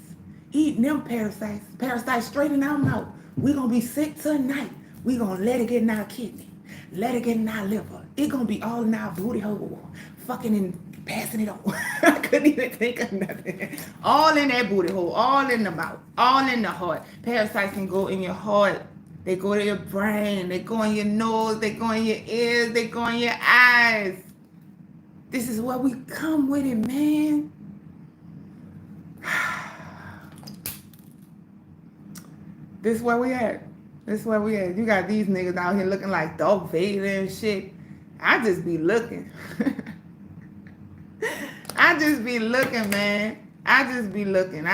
S1: Parasites straight in our mouth. We gonna be sick tonight. We gonna let it get in our kidney. Let it get in our liver. It gonna be all in our booty hole. Fucking and passing it on. I couldn't even think of nothing. All in that booty hole. All in the mouth. All in the heart. Parasites can go in your heart. They go to your brain. They go in your nose. They go in your ears. They go in your eyes. This is where we come with it, man. This is where we at. You got these niggas out here looking like Darth Vader and shit. I just be looking. I just be looking, man. I just be looking.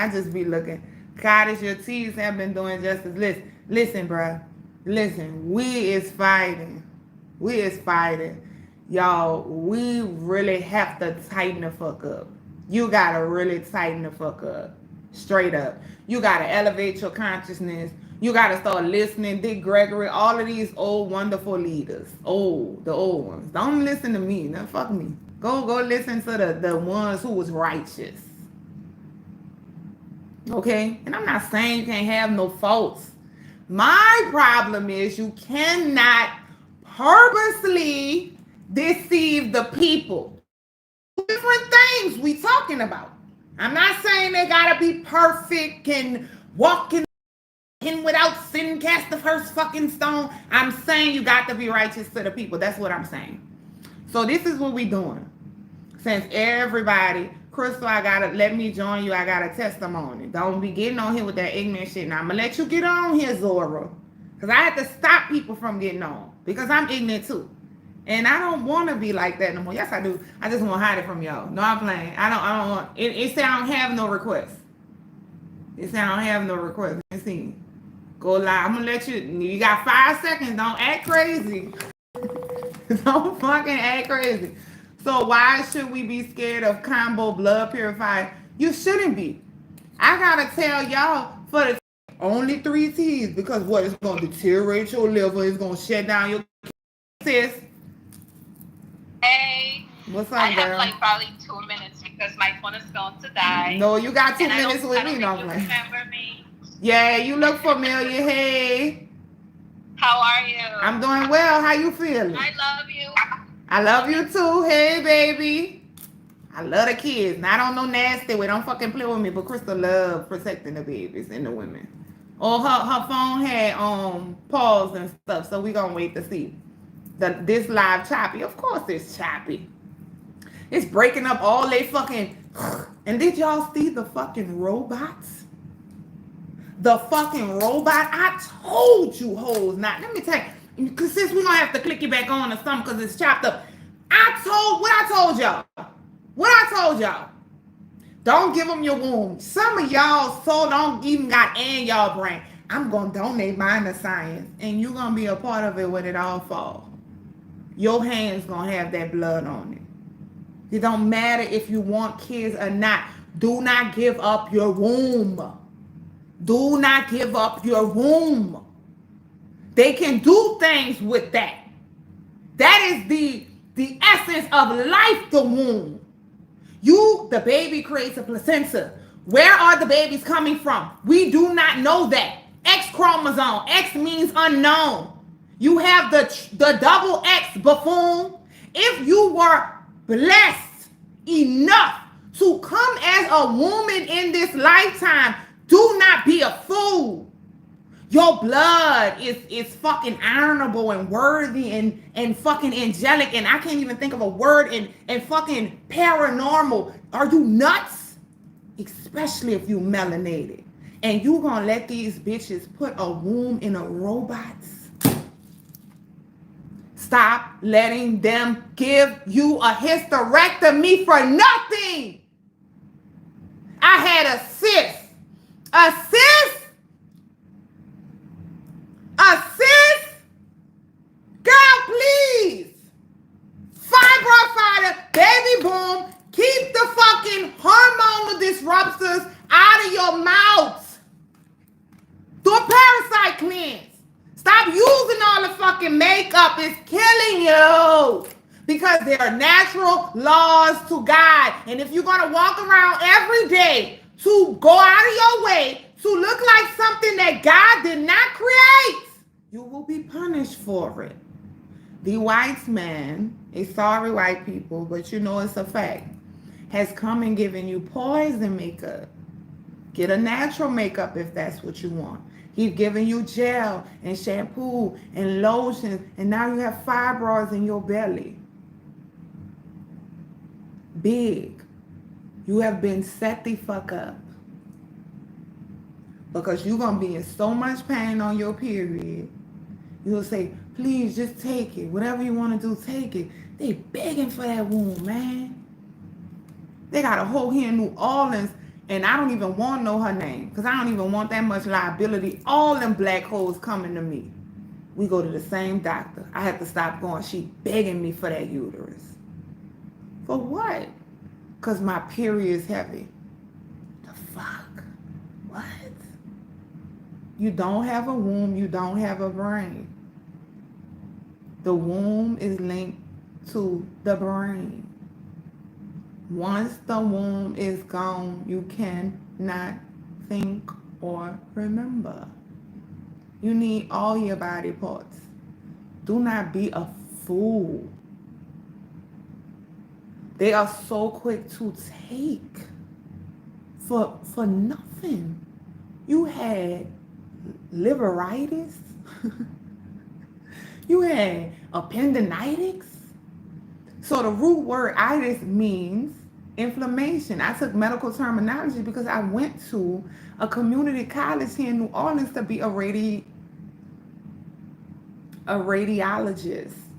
S1: Goddess, your teas have been doing justice. Listen, bruh. Listen, we is fighting. Y'all, we really have to tighten the fuck up. You gotta really tighten the fuck up. Straight up. You gotta elevate your consciousness. You gotta start listening. Dick Gregory, all of these old wonderful leaders. The old ones. Don't listen to me. No, fuck me. Go listen to the ones who was righteous. Okay? And I'm not saying you can't have no faults. My problem is you cannot purposely deceive the people. Different things we talking about. I'm not saying they gotta be perfect and walking in without sin, cast the first fucking stone. I'm saying you got to be righteous to the people. That's what I'm saying. So this is what we doing. Since everybody, Crystal, let me join you. I got a testimony. Don't be getting on here with that ignorant shit. Now I'm gonna let you get on here, Zora. Because I had to stop people from getting on. Because I'm ignorant too. And I don't want to be like that no more. Yes, I do. I just want to hide it from y'all. No, I'm playing. I don't want it say I don't have no requests. It say I don't have no requests. Let's see. Go live. I'm gonna let you got 5 seconds. Don't act crazy. Don't fucking act crazy. So why should we be scared of combo blood purifier? You shouldn't be. I gotta tell y'all for the only 3 T's, because what, it's gonna deteriorate your liver, it's gonna shut down your sis.
S2: Hey,
S1: what's up,
S2: I
S1: girl?
S2: have like probably 2 minutes because my phone is going to die.
S1: No, you got 2 minutes with me. No,
S2: remember me.
S1: Yeah, you look familiar. Hey.
S2: How are you?
S1: I'm doing well. How you feeling?
S2: I love you.
S1: I love you too. Hey, baby. I love the kids. Not on no nasty way. Don't fucking play with me. But Crystal love protecting the babies and the women. Or her phone had pause and stuff. So we gonna wait to see. This live choppy. Of course it's choppy. It's breaking up all they fucking. And did y'all see the fucking robots? The fucking robot. I told you hoes not. Let me tell you. Because since we're gonna have to click you back on or something because it's chopped up. What I told y'all. Don't give them your womb. Some of y'all soul don't even got in y'all brain. I'm gonna donate mine to science. And you're gonna be a part of it when it all falls. Your hands gonna have that blood on it. It don't matter if you want kids or not. Do not give up your womb. Do not give up your womb. They can do things with that. That is the essence of life, the womb. The baby creates a placenta. Where are the babies coming from? We do not know that. X chromosome. X means unknown. You have the double X, buffoon. If you were blessed enough to come as a woman in this lifetime, do not be a fool. Your blood is fucking honorable and worthy and fucking angelic, and I can't even think of a word, and fucking paranormal. Are you nuts? Especially if you melanated. And you gonna let these bitches put a womb in a robot? Stop letting them give you a hysterectomy for nothing. I had a cyst. A cyst? A cyst? Girl, please. Fibroid fighter, baby boom. Keep the fucking hormonal disruptors out of your mouth. Do a parasite cleanse. Stop using all the fucking makeup. It's killing you. Because there are natural laws to God. And if you're going to walk around every day to go out of your way to look like something that God did not create, you will be punished for it. The white man, sorry white people, but you know it's a fact, has come and given you poison makeup. Get a natural makeup if that's what you want. He's giving you gel and shampoo and lotions, and now you have fibroids in your belly. Big. You have been set the fuck up. Because you're going to be in so much pain on your period. You'll say, please just take it. Whatever you want to do, take it. They begging for that womb, man. They got a hoe here in New Orleans, and I don't even want to know her name because I don't even want that much liability. All them black hoes coming to me. We go to the same doctor. I have to stop going. She begging me for that uterus. For what? Because my period is heavy. The fuck? What? You don't have a womb. You don't have a brain. The womb is linked to the brain. Once the womb is gone, you cannot think or remember. You need all your body parts. Do not be a fool. They are so quick to take for nothing. You had liveritis. You had appendicitis. So the root word itis means inflammation. I took medical terminology because I went to a community college here in New Orleans to be a radiologist,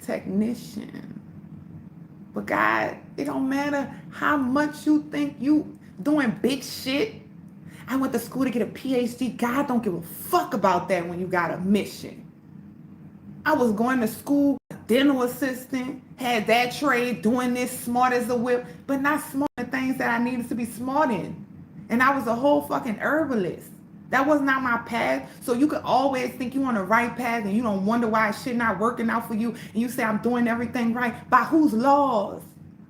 S1: technician. But God, it don't matter how much you think you doing big shit. I went to school to get a PhD. God don't give a fuck about that when you got a mission. I was going to school, dental assistant, had that trade, doing this, smart as a whip, but not smart in things that I needed to be smart in. And I was a whole fucking herbalist. That was not my path. So you could always think you on the right path and you don't wonder why shit not working out for you. And you say, I'm doing everything right. By whose laws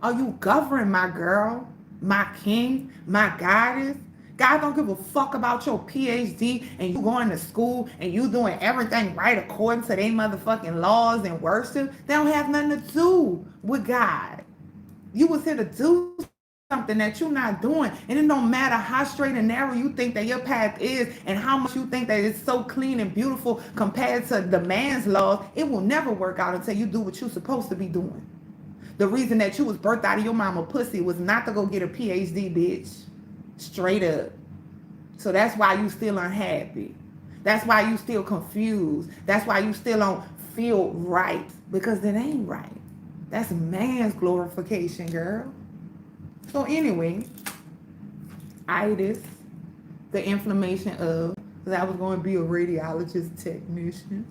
S1: are you governing, my girl, my king, my goddess? God don't give a fuck about your PhD and you going to school and you doing everything right according to their motherfucking laws and worship. They don't have nothing to do with God. You was here to do something that you're not doing. And it don't matter how straight and narrow you think that your path is and how much you think that it's so clean and beautiful compared to the man's laws. It will never work out until you do what you're supposed to be doing. The reason that you was birthed out of your mama pussy was not to go get a PhD, bitch. Straight up. So that's why you still unhappy. That's why you still confused. That's why you still don't feel right. Because it ain't right. That's man's glorification, girl. So anyway, itis, the inflammation of, because I was going to be a radiologist technician.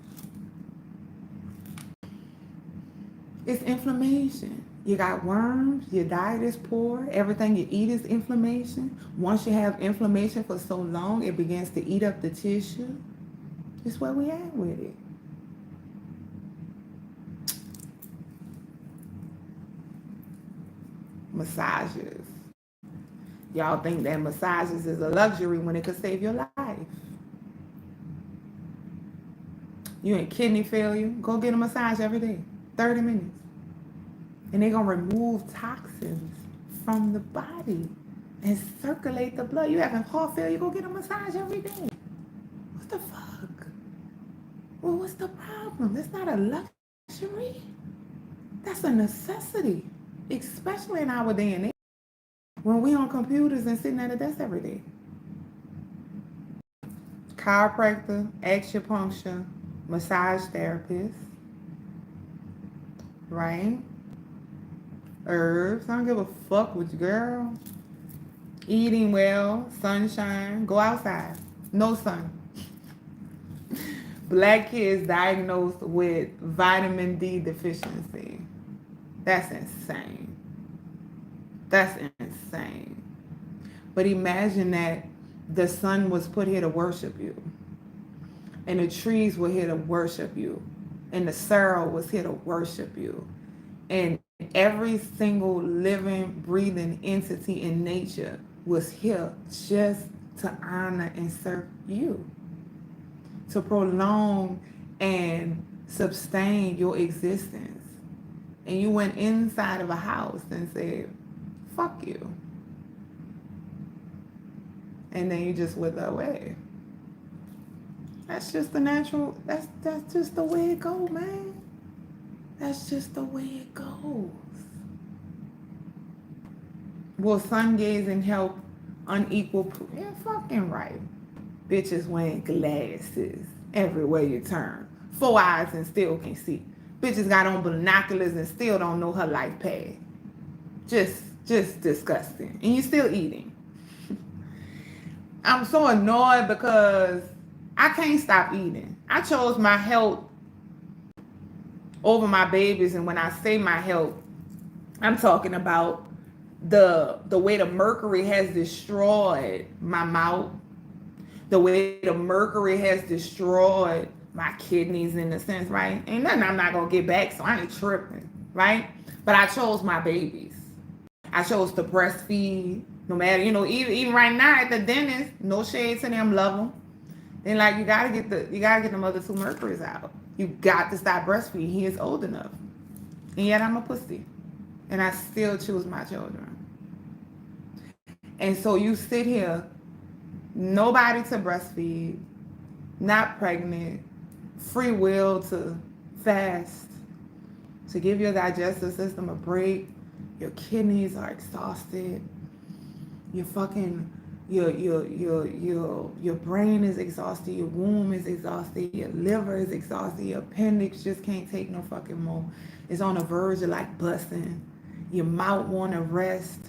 S1: It's inflammation. You got worms, your diet is poor, everything you eat is inflammation. Once you have inflammation for so long, it begins to eat up the tissue. It's where we at with it. Massages. Y'all think that massages is a luxury when it could save your life. You in kidney failure, go get a massage every day, 30 minutes. And they're going to remove toxins from the body and circulate the blood. You having heart failure, go get a massage every day. What the fuck? Well, what's the problem? That's not a luxury. That's a necessity, especially in our day and age when we on computers and sitting at a desk every day. Chiropractor, acupuncture, massage therapist, right? Herbs, I don't give a fuck with you, girl. Eating well, sunshine, go outside, no sun. Black kids diagnosed with vitamin D deficiency. That's insane. That's insane. But imagine that the sun was put here to worship you. And the trees were here to worship you. And the sorrow was here to worship you. And every single living, breathing entity in nature was here just to honor and serve you. To prolong and sustain your existence. And you went inside of a house and said, fuck you. And then you just wither away. That's just the natural, that's just the way it goes, man. That's just the way it goes. Will sun gazing help unequal? Yeah, fucking right. Bitches wearing glasses everywhere you turn. 4 eyes and still can see. Bitches got on binoculars and still don't know her life path. Just disgusting. And you still eating. I'm so annoyed because I can't stop eating. I chose my health over my babies, and when I say my health, I'm talking about the way the mercury has destroyed my mouth, the way the mercury has destroyed my kidneys in a sense, right? Ain't nothing I'm not gonna get back, so I ain't tripping, right? But I chose my babies. I chose to breastfeed, no matter, even right now at the dentist, no shade to them, love them. Then like you gotta get the other 2 mercuries out. You got to stop breastfeeding. He is old enough. And yet I'm a pussy. And I still choose my children. And so you sit here, nobody to breastfeed, not pregnant, free will to fast, to give your digestive system a break. Your kidneys are exhausted. Your fucking your brain is exhausted, your womb is exhausted, your liver is exhausted, your appendix just can't take no fucking more. It's on the verge of like busting. Your mouth wanna rest.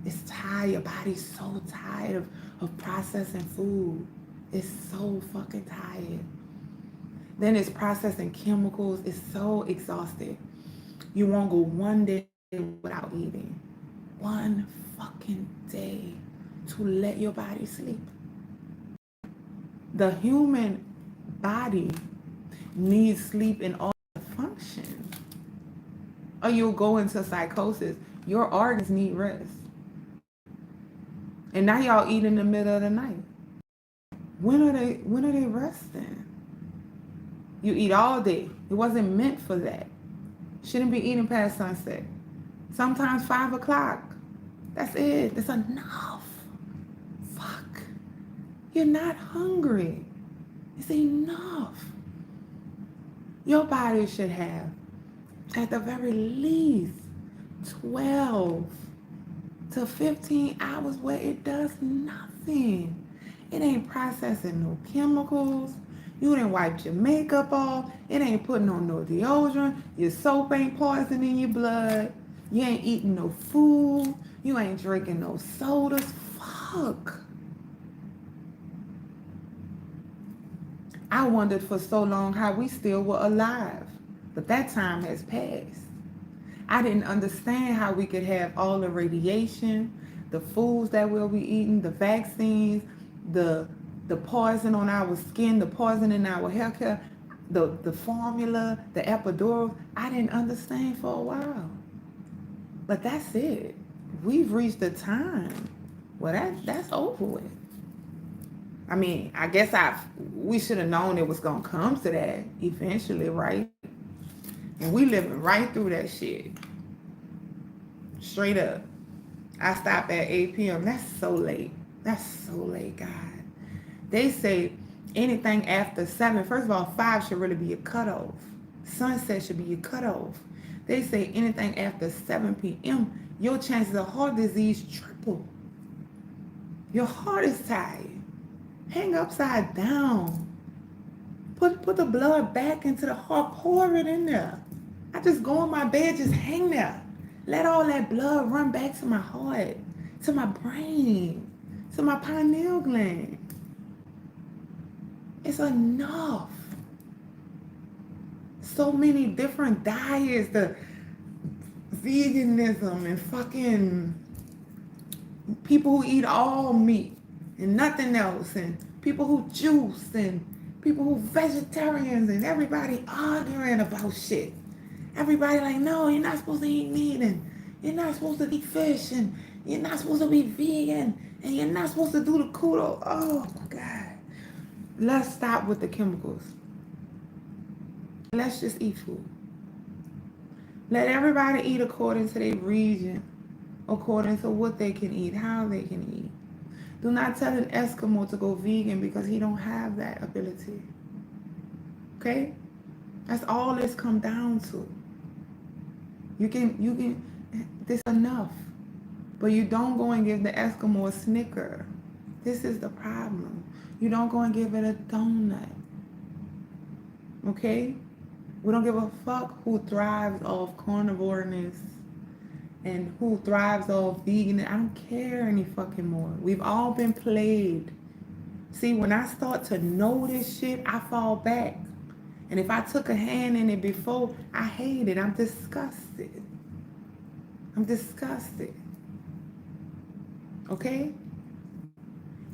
S1: It's tired. Your body's so tired of processing food. It's so fucking tired. Then it's processing chemicals. It's so exhausted. You won't go one day without eating. One fucking day to let your body sleep. The human body needs sleep in all function, or you'll go into psychosis. Your organs need rest. And now y'all eat in the middle of the night. When are they resting? You eat all day. It wasn't meant for that. Shouldn't be eating past sunset. Sometimes 5 o'clock. That's it. That's enough. Fuck. You're not hungry. It's enough. Your body should have, at the very least, 12 to 15 hours where it does nothing. It ain't processing no chemicals. You didn't wipe your makeup off. It ain't putting on no deodorant. Your soap ain't poisoning your blood. You ain't eating no food. You ain't drinking no sodas. Fuck. I wondered for so long how we still were alive. But that time has passed. I didn't understand how we could have all the radiation, the foods that we'll be eating, the vaccines, the poison on our skin, the poison in our healthcare, the formula, the epidural. I didn't understand for a while. But that's it. We've reached a time. Well, that's over with. I mean, I guess we should have known it was gonna come to that eventually, right? And we living right through that shit. Straight up. I stopped at 8 p.m. That's so late. That's so late, God. They say anything after 7, first of all, 5 should really be a cutoff. Sunset should be your cutoff. They say anything after 7 p.m., your chances of heart disease triple. Your heart is tired. Hang upside down. Put the blood back into the heart. Pour it in there. I just go in my bed, just hang there. Let all that blood run back to my heart, to my brain, to my pineal gland. It's enough. So many different diets, the veganism and fucking people who eat all meat and nothing else, and people who juice, and people who vegetarians, and everybody arguing about shit. Everybody like, no, you're not supposed to eat meat, and you're not supposed to eat fish, and you're not supposed to be vegan, and you're not supposed to do the keto. Oh my God. Let's stop with the chemicals. Let's just eat food. Let everybody eat according to their region, according to what they can eat, how they can eat. Do not tell an Eskimo to go vegan because he don't have that ability. Okay? That's all it's come down to. You can, this enough. But you don't go and give the Eskimo a Snicker. This is the problem. You don't go and give it a donut. Okay? We don't give a fuck who thrives off carnivoreness and who thrives off vegan. I don't care any fucking more. We've all been played. See, when I start to know this shit, I fall back. And if I took a hand in it before, I hate it. I'm disgusted. I'm disgusted. Okay?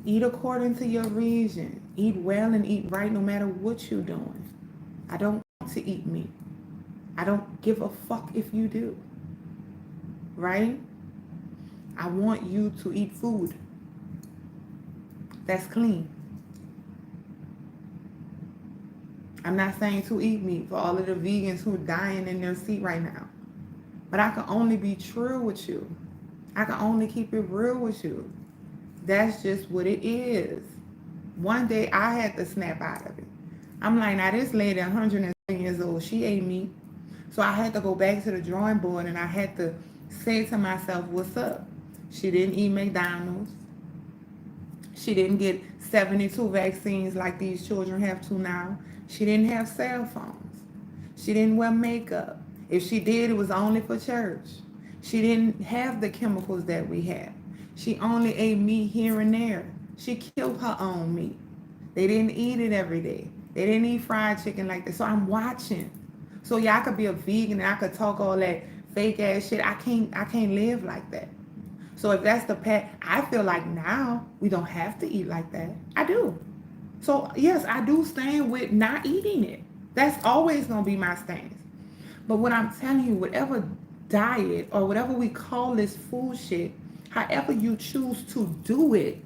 S1: Eat according to your region. Eat well and eat right no matter what you're doing. I don't want to eat meat. I don't give a fuck if you do. Right? I want you to eat food that's clean. I'm not saying to eat meat for all of the vegans who are dying in their seat right now. But I can only be true with you. I can only keep it real with you. That's just what it is. One day I had to snap out of it. I'm like, now this lady, 107 years old, she ate meat. So I had to go back to the drawing board and I had to say to myself, what's up? She didn't eat McDonald's. She didn't get 72 vaccines like these children have to now. She didn't have cell phones. She didn't wear makeup. If she did, it was only for church. She didn't have the chemicals that we have. She only ate meat here and there. She killed her own meat. They didn't eat it every day. They didn't eat fried chicken like that. So I'm watching. So yeah, I could be a vegan and I could talk all that fake ass shit. I can't live like that. So if that's the path, I feel like now we don't have to eat like that. I do. So yes, I do stand with not eating it. That's always gonna be my stance. But what I'm telling you, whatever diet or whatever we call this food shit, however you choose to do it,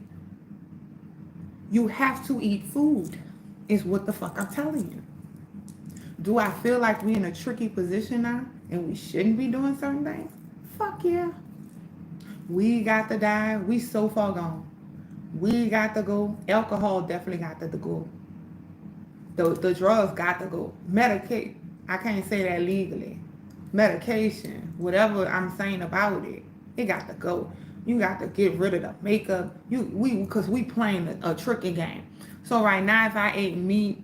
S1: you have to eat food, is what the fuck I'm telling you. Do I feel like we're in a tricky position now and we shouldn't be doing certain things? Fuck yeah. We got to die. We so far gone. We got to go. Alcohol definitely got to go. The drugs got to go. Medicate. I can't say that legally. Medication, whatever I'm saying about it, it got to go. You got to get rid of the makeup. Because we playing a tricky game. So right now, if I ate meat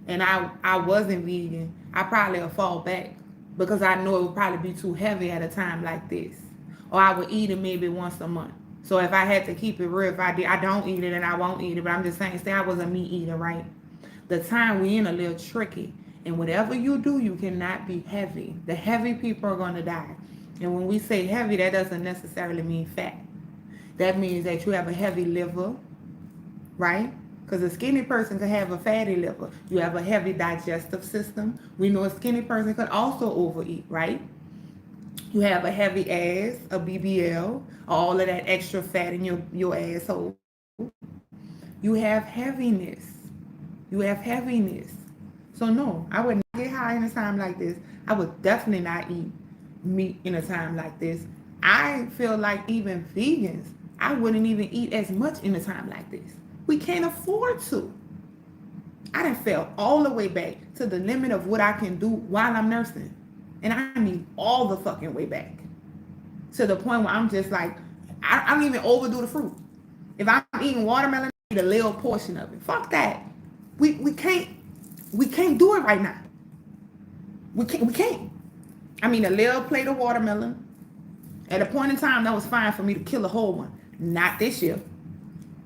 S1: and I wasn't vegan, I probably would fall back because I know it would probably be too heavy at a time like this. Or I would eat it maybe once a month. So if I had to keep it real, if I did, I don't eat it and I won't eat it. But I'm just saying, say I was a meat eater, right? The time we in a little tricky. And whatever you do, you cannot be heavy. The heavy people are going to die. And when we say heavy, that doesn't necessarily mean fat. That means that you have a heavy liver, right? Because a skinny person could have a fatty liver. You have a heavy digestive system. We know a skinny person could also overeat, right? You have a heavy ass, a BBL, all of that extra fat in your asshole. You have heaviness. You have heaviness. So no, I would not get high in a time like this. I would definitely not eat meat in a time like this. I feel like even vegans, I wouldn't even eat as much in a time like this. We can't afford to. I done fell all the way back to the limit of what I can do while I'm nursing. And I mean all the fucking way back. To the point where I'm just like, I don't even overdo the fruit. If I'm eating watermelon, I eat a little portion of it. Fuck that. We can't do it right now. We can't. I mean, a little plate of watermelon. At a point in time, that was fine for me to kill a whole one. Not this year.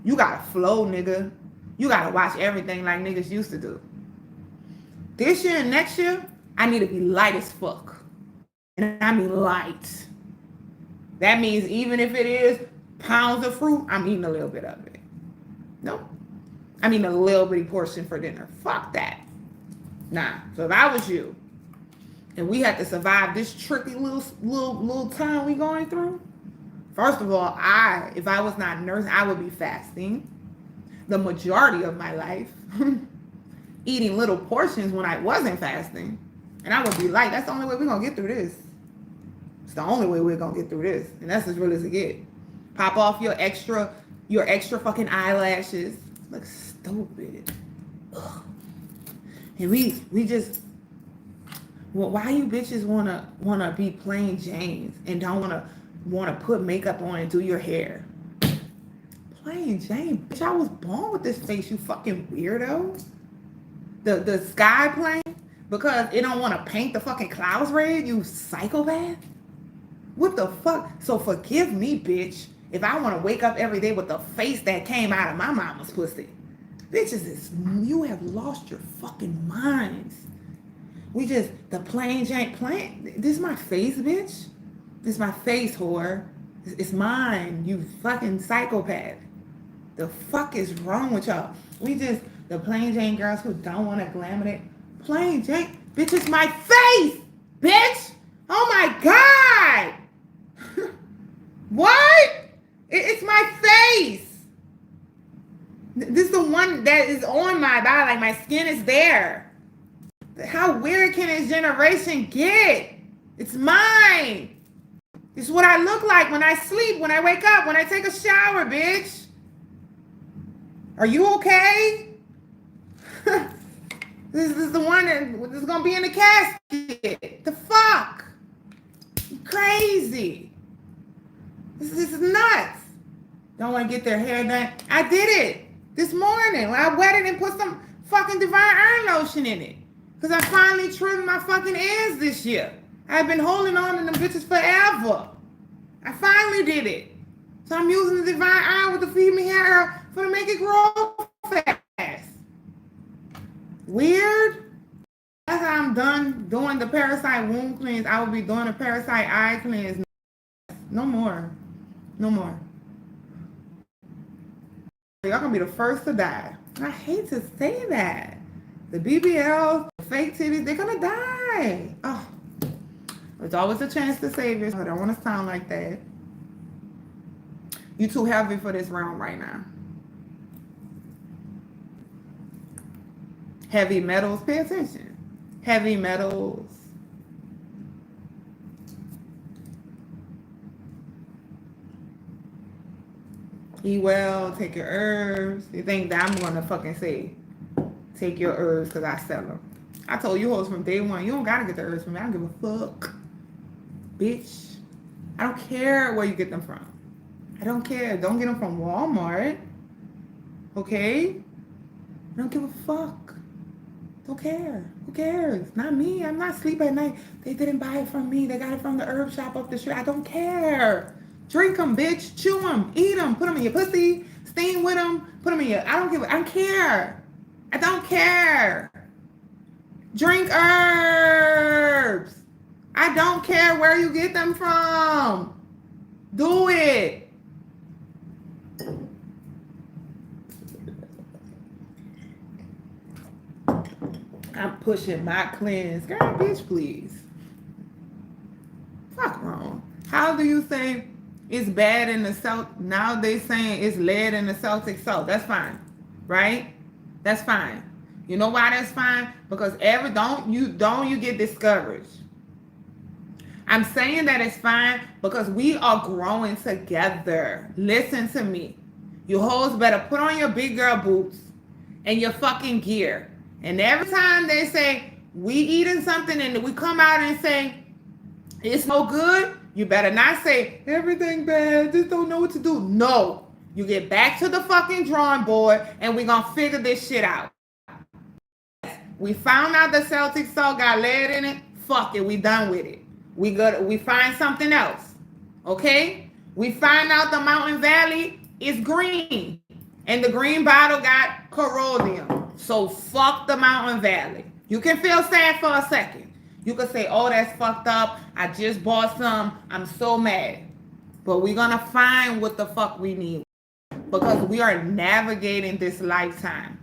S1: You gotta flow, nigga. You gotta watch everything like niggas used to do. This year and next year, I need to be light as fuck. And I mean light. That means even if it is pounds of fruit, I'm eating a little bit of it. No. I mean a little bitty portion for dinner. Fuck that. Nah. So if I was you, and we had to survive this tricky little time we going through, first of all, if I was not nursing, I would be fasting the majority of my life, eating little portions when I wasn't fasting, and I would be like, that's the only way we're gonna get through this. It's the only way we're gonna get through this, and that's as real as it get. Pop off your extra fucking eyelashes. Look stupid. Ugh. And we just, well, why you bitches wanna be plain Janes and don't wanna put makeup on and do your hair? Plain Jane, bitch, I was born with this face, you fucking weirdo. The sky plane, because it don't want to paint the fucking clouds red, you psychopath. What the fuck? So forgive me, bitch, if I want to wake up every day with the face that came out of my mama's pussy. Bitches, you have lost your fucking minds. The plain Jane, this is my face, bitch. This is my face, whore. It's mine, you fucking psychopath. The fuck is wrong with y'all? The plain Jane girls who don't want to glaminate. Plain Jane, bitch, it's my face, bitch. Oh my God. What? It's my face. This is the one that is on my body, like my skin is there. How weird can this generation get? It's mine. It's what I look like when I sleep, when I wake up, when I take a shower, bitch. Are you okay? This is the one that is gonna be in the casket. The fuck? You crazy. This is nuts. Don't want to get their hair done. I did it this morning when I wet it and put some fucking Divine Iron Lotion in it. Because I finally trimmed my fucking ends this year. I've been holding on to them bitches forever. I finally did it. So I'm using the Divine Iron with the Feed Me hair for to make it grow fast. Weird. After I'm done doing the Parasite wound cleanse, I will be doing a Parasite eye cleanse. No more. No more. Y'all gonna be the first to die. I hate to say that. The BBL, the fake titties, they're gonna die. Oh, there's always a chance to save yourself. I don't want to sound like that. You too heavy for this round right now. Heavy metals, pay attention. Heavy metals. Eat well, take your herbs. You think that I'm gonna fucking say, take your herbs because I sell them. I told you hoes from day one, you don't gotta get the herbs from me. I don't give a fuck. Bitch. I don't care where you get them from. I don't care. Don't get them from Walmart. Okay? I don't give a fuck. Don't care. Who cares? Not me. I'm not sleep at night. They didn't buy it from me. They got it from the herb shop up the street. I don't care. Drink them, bitch. Chew them. Eat them. Put them in your pussy. Steam with them. Put them in your... I don't care. I don't care. Drink herbs. I don't care where you get them from. Do it. I'm pushing my cleanse. Girl, bitch, please. Fuck wrong. How do you say it's bad in the South? Now they saying it's lead in the Celtic salt. That's fine. right? That's fine. You know why that's fine? Because don't you get discouraged. I'm saying that it's fine because we are growing together. Listen to me. You hoes better put on your big girl boots and your fucking gear. And every time they say we eating something and we come out and say it's no good, you better not say everything bad, just don't know what to do. No. You get back to the fucking drawing board and we're gonna figure this shit out. We found out the Celtic salt got lead in it. Fuck it, we done with it. We find something else. Okay? We find out the Mountain Valley is green. And the green bottle got corrodium. So fuck the Mountain Valley. You can feel sad for a second. You can say, oh, that's fucked up. I just bought some. I'm so mad. But we're going to find what the fuck we need. Because we are navigating this lifetime.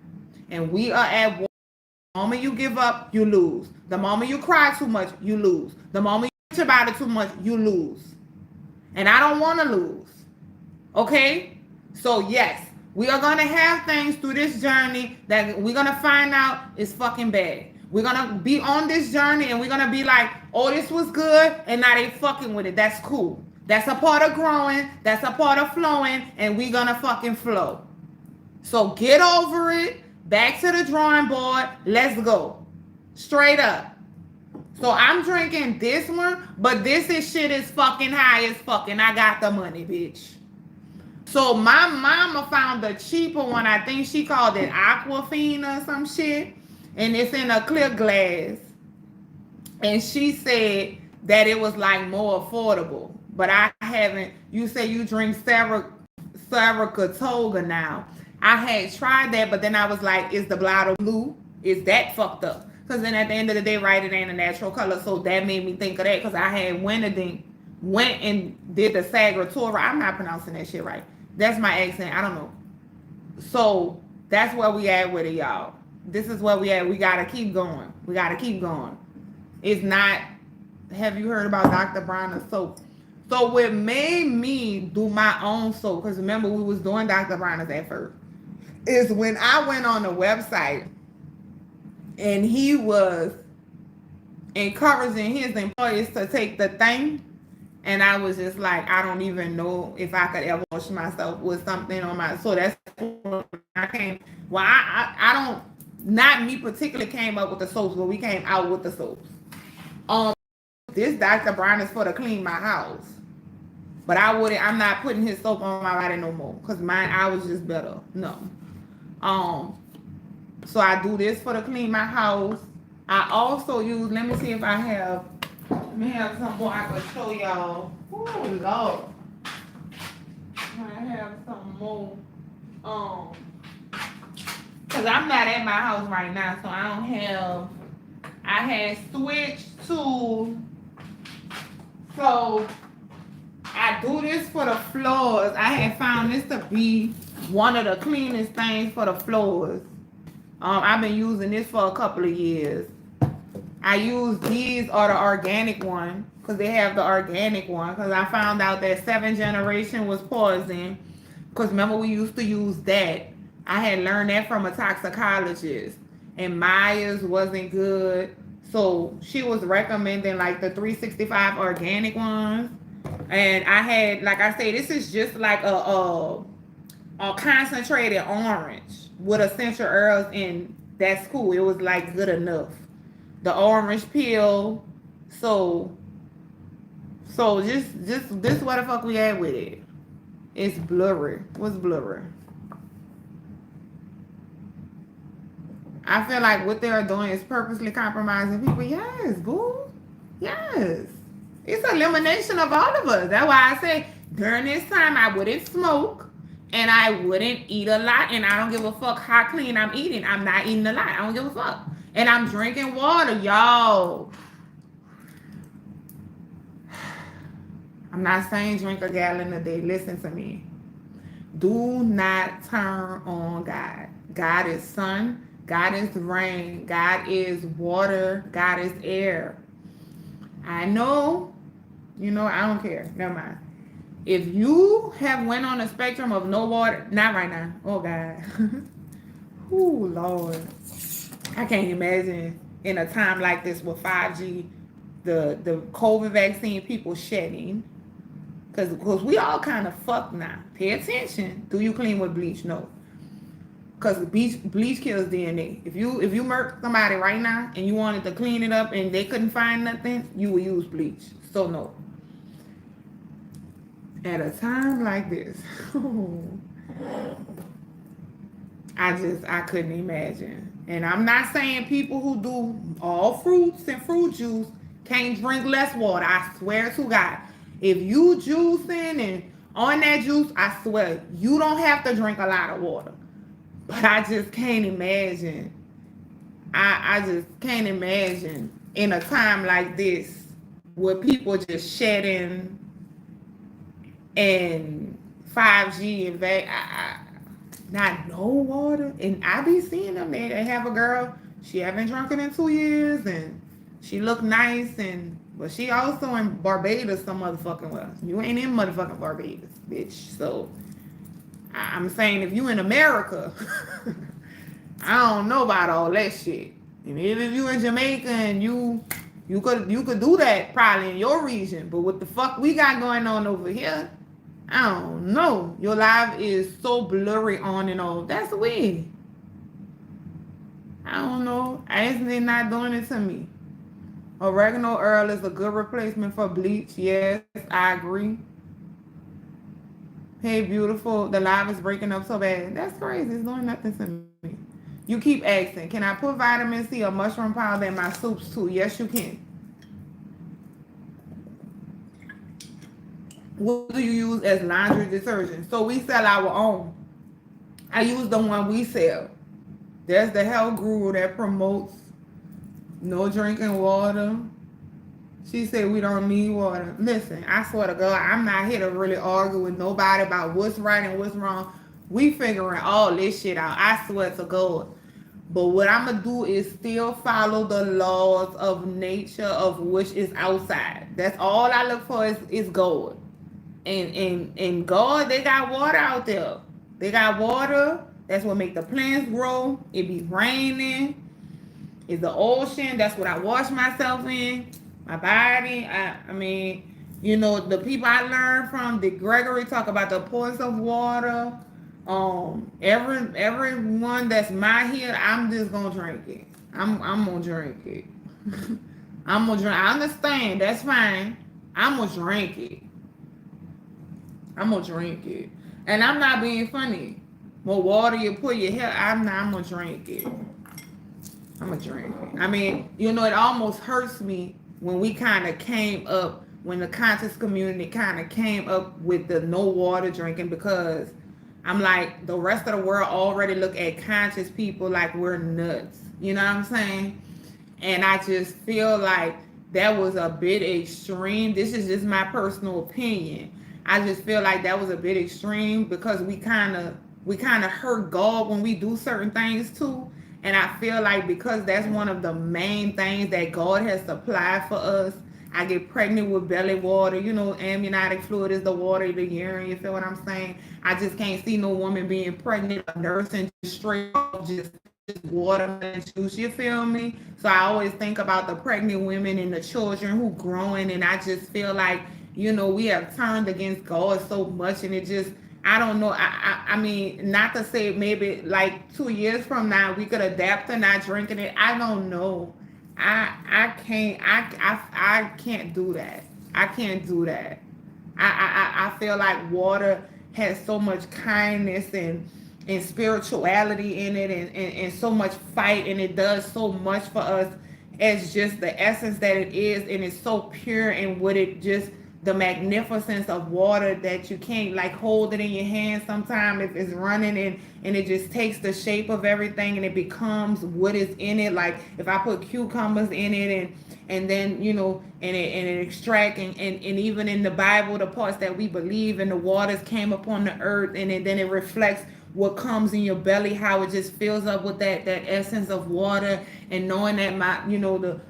S1: And we are at war. The moment you give up, you lose. The moment you cry too much, you lose. The moment you bitch about it too much, you lose. And I don't want to lose. Okay? So yes, we are going to have things through this journey that we're going to find out is fucking bad. We're going to be on this journey and we're going to be like, oh, this was good. And now they fucking with it. That's cool. That's a part of growing. That's a part of flowing. And we're going to fucking flow. So get over it. Back to the drawing board. Let's go. Straight up. So I'm drinking this one, but this shit is fucking high as fucking. I got the money, bitch. So my mama found a cheaper one. I think she called it Aquafina or some shit. And it's in a clear glass. And she said that it was like more affordable. But I haven't. You say you drink Saratoga now. I had tried that, but then I was like, is the bottle blue? Is that fucked up? Because then at the end of the day, right, it ain't a natural color. So that made me think of that because I had went and did the Saratoga. I'm not pronouncing that shit right. That's my accent. I don't know. So that's where we at with it, y'all. This is where we at. We got to keep going. We got to keep going. It's not, have you heard about Dr. Bronner's soap? So what made me do my own soap, because remember we was doing Dr. Bronner's at first, is when I went on the website and he was encouraging his employees to take the thing. And I was just like, I don't even know if I could ever wash myself with something on my, so that's when I came, well, I don't, not me particularly came up with the soaps, but we came out with the soaps. This Dr. Brown is for to clean my house. But I'm not putting his soap on my body no more. Because I was just better. No. So I do this for to clean my house. I also use, let me see if I have, let me have some more I can show y'all. Oh, Lord. I have some more. Because I'm not at my house right now, so I don't have, I had switched to, so I do this for the floors. I had found this to be one of the cleanest things for the floors. I've been using this for a couple of years. I use these or the organic one because they have the organic one because I found out that 7th generation was poison because remember we used to use that. I had learned that from a toxicologist and Myers wasn't good. So she was recommending like the 365 organic ones. And I had, like I say, this is just like a concentrated orange with essential herbs and that's cool. It was like good enough. The orange peel. So just this what the fuck we had with it. It's blurry. What's blurry? I feel like what they are doing is purposely compromising people. Yes, boo. Yes. It's elimination of all of us. That's why I say during this time I wouldn't smoke and I wouldn't eat a lot and I don't give a fuck how clean I'm eating. I'm not eating a lot. I don't give a fuck. And I'm drinking water, y'all. I'm not saying drink a gallon a day. Listen to me. Do not turn on God. God is sun. God is rain. God is water. God is air. I know, I don't care. Never mind. If you have went on a spectrum of no water, not right now. Oh, God. Oh Lord, I can't imagine in a time like this with 5G, the COVID vaccine people shedding. Cause we all kind of fucked now. Pay attention. Do you clean with bleach? No. Cause bleach kills DNA. If you murk somebody right now and you wanted to clean it up and they couldn't find nothing, you would use bleach. So no. At a time like this, I couldn't imagine. And I'm not saying people who do all fruits and fruit juice can't drink less water. I swear to God. If you juicing and on that juice, I swear, you don't have to drink a lot of water. But I just can't imagine. I just can't imagine in a time like this where people just shedding and 5G and not no water. And I be seeing them. They have a girl. She haven't drunk it in 2 years, and she look nice, but she also in Barbados some motherfucking well. You ain't in motherfucking Barbados, bitch. So I'm saying if you in America, I don't know about all that shit. And if you in Jamaica and you could do that probably in your region, but what the fuck we got going on over here? I don't know. Your life is so blurry on and off. That's weird. I don't know. They not doing it to me. Oregano oil is a good replacement for bleach. Yes, I agree. Hey, beautiful. The live is breaking up so bad. That's crazy. It's doing nothing to me. You keep asking, can I put vitamin C or mushroom powder in my soups too? Yes, you can. What do you use as laundry detergent? So we sell our own. I use the one we sell. There's the health guru that promotes no drinking water. She said we don't need water. Listen, I swear to God, I'm not here to really argue with nobody about what's right and what's wrong. We figuring all this shit out. I swear to God. But what I'm going to do is still follow the laws of nature of which is outside. That's all I look for is God. And God, they got water out there. They got water. That's what make the plants grow. It be raining. It's the ocean. That's what I wash myself in. My body. I mean, the people I learned from, the Gregory talk about the importance of water. Everyone that's my here, I'm just gonna drink it. I'm gonna drink it. I'm gonna drink. I understand. That's fine. I'm gonna drink it. I'm gonna drink it. And I'm not being funny. More water you put your hair, I'm gonna drink it. I'm gonna drink it. I mean, it almost hurts me when we kind of came up, when the conscious community kind of came up with the no water drinking, because I'm like, the rest of the world already look at conscious people like we're nuts. You know what I'm saying? And I just feel like that was a bit extreme. This is just my personal opinion. I just feel like that was a bit extreme because we kind of hurt God when we do certain things too. And I feel like because that's one of the main things that God has supplied for us. I get pregnant with belly water. Amniotic fluid is the water, the urine. You feel what I'm saying? I just can't see no woman being pregnant, a nursing straight up just watermelon juice. You feel me? So I always think about the pregnant women and the children who growing, and I just feel like we have turned against God so much, and it just, I don't know. I mean, not to say maybe like 2 years from now we could adapt to not drinking it. I don't know. I can't do that. I can't do that. I feel like water has so much kindness and spirituality in it, and so much fight, and it does so much for us as just the essence that it is, and it's so pure, and what it just, the magnificence of water that you can't like hold it in your hand sometimes if it's running, and it just takes the shape of everything, and it becomes what is in it. Like if I put cucumbers in it, and then and it extract, and even in the Bible, the parts that we believe in, the waters came upon the earth, and then it reflects what comes in your belly, how it just fills up with that essence of water, and knowing that my,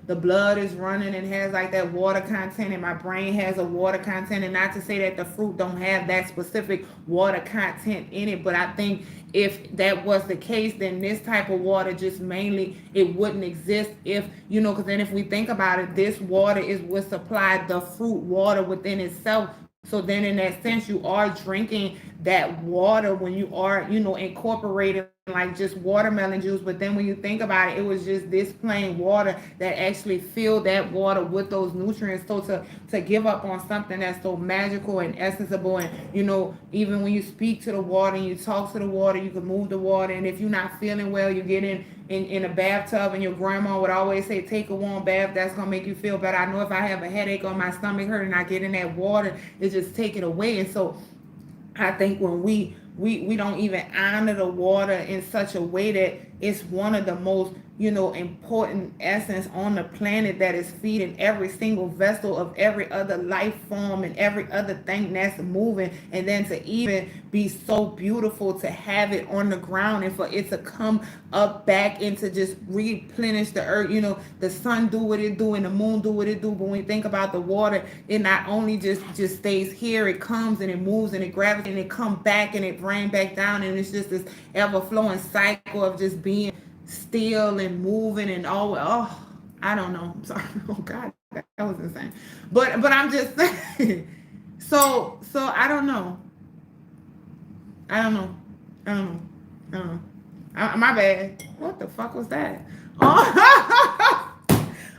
S1: the blood is running and has like that water content, and my brain has a water content. And not to say that the fruit don't have that specific water content in it, but I think if that was the case, then this type of water just mainly, it wouldn't exist. If because then if we think about it, this water is what supplied the fruit water within itself. So then in that sense, you are drinking that water when you are, incorporating like just watermelon juice. But then when you think about it, it was just this plain water that actually filled that water with those nutrients. So to give up on something that's so magical and essenceable, and even when you speak to the water and you talk to the water, you can move the water. And if you're not feeling well, you get in a bathtub, and your grandma would always say, take a warm bath, that's gonna make you feel better. I know if I have a headache or my stomach hurt and I get in that water, it just take it away. And so I think when we don't even honor the water in such a way that it's one of the most important essence on the planet, that is feeding every single vessel of every other life form and every other thing that's moving. And then to even be so beautiful to have it on the ground, and for it to come up back and to just replenish the earth. The sun do what it do and the moon do what it do, but when we think about the water, it not only just stays here, it comes and it moves and it gravitates and it comes back and it rains back down, and it's just this ever flowing cycle of just being still and moving and all. Oh, I don't know. I'm sorry. Oh God, that was insane. But I'm just saying. So I don't know. My bad. What the fuck was that? Oh,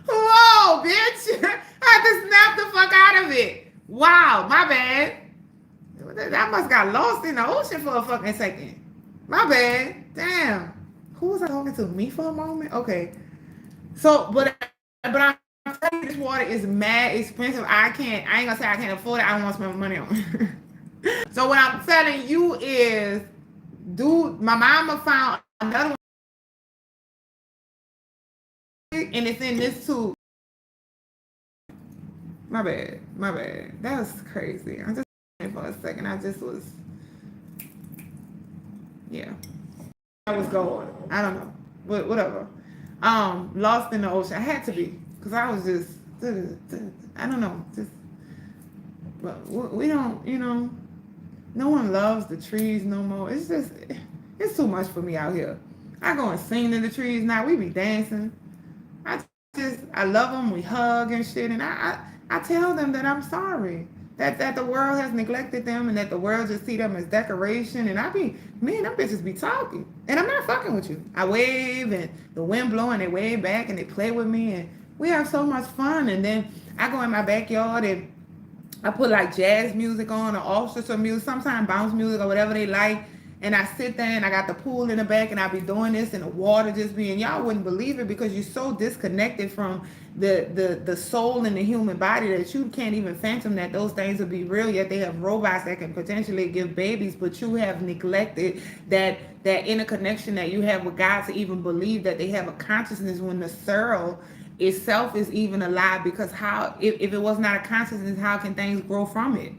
S1: whoa, bitch! I had to snap the fuck out of it. Wow, my bad. I must got lost in the ocean for a fucking second. My bad. Damn. Who was I talking to? Me for a moment? Okay. So, but I'm telling you, this water is mad expensive. I ain't gonna say I can't afford it. I don't want to spend money on it. So what I'm telling you is, dude, my mama found another one, and it's in this tube. My bad. That was crazy. I'm just for a second. I just was, yeah. I was going. I don't know. But whatever. Lost in the ocean. I had to be, because I was just, I don't know. Just, but we don't, no one loves the trees no more. It's just, it's too much for me out here. I go and sing in the trees now. We be dancing. I love them. We hug and shit. And I tell them that I'm sorry. That the world has neglected them, and that the world just see them as decoration. And me and them bitches be talking. And I'm not fucking with you. I wave, and the wind blowing, they wave back, and they play with me, and we have so much fun. And then I go in my backyard and I put like jazz music on, or orchestra music, sometimes bounce music or whatever they like. And I sit there and I got the pool in the back, and I be doing this, and the water just being, y'all wouldn't believe it, because you're so disconnected from the soul in the human body that you can't even phantom that those things will be real. Yet they have robots that can potentially give babies, but you have neglected that interconnection that you have with God to even believe that they have a consciousness, when the soul itself is even alive. Because how, if it was not a consciousness, how can things grow from it?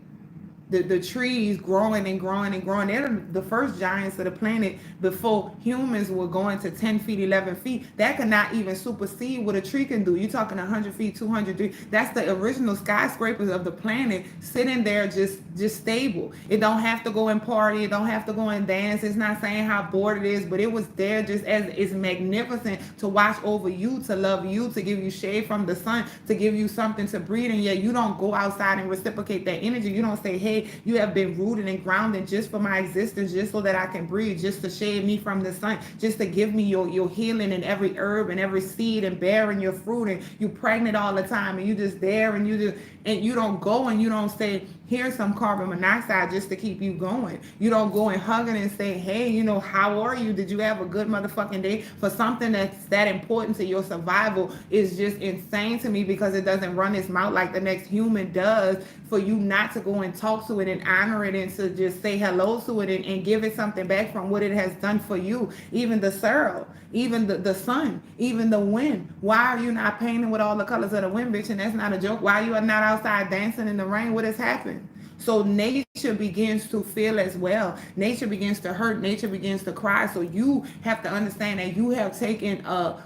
S1: The trees growing and growing and growing. They're the first giants of the planet before humans were going to 10 feet, 11 feet. That could not even supersede what a tree can do. You're talking 100 feet, 200 feet. That's the original skyscrapers of the planet, sitting there just stable. It don't have to go and party. It don't have to go and dance. It's not saying how bored it is, but it was there just as it's magnificent to watch over you, to love you, to give you shade from the sun, to give you something to breathe. And yet you don't go outside and reciprocate that energy. You don't say, hey, you have been rooted and grounded just for my existence, just so that I can breathe, just to shade me from the sun, just to give me your healing in every herb and every seed, and bearing your fruit, and you pregnant all the time, and you just there, and you don't go and you don't say, here's some carbon monoxide just to keep you going. You don't go and hug it and say, hey, how are you? Did you have a good motherfucking day? For something that's that important to your survival is just insane to me, because it doesn't run its mouth like the next human does, for you not to go and talk to it and honor it, and to just say hello to it, and give it something back from what it has done for you. Even the soil, even the sun, even the wind. Why are you not painting with all the colors of the wind, bitch? And that's not a joke. Why you are not outside dancing in the rain? What has happened? So nature begins to feel as well. Nature begins to hurt. Nature begins to cry. So you have to understand that you have taken a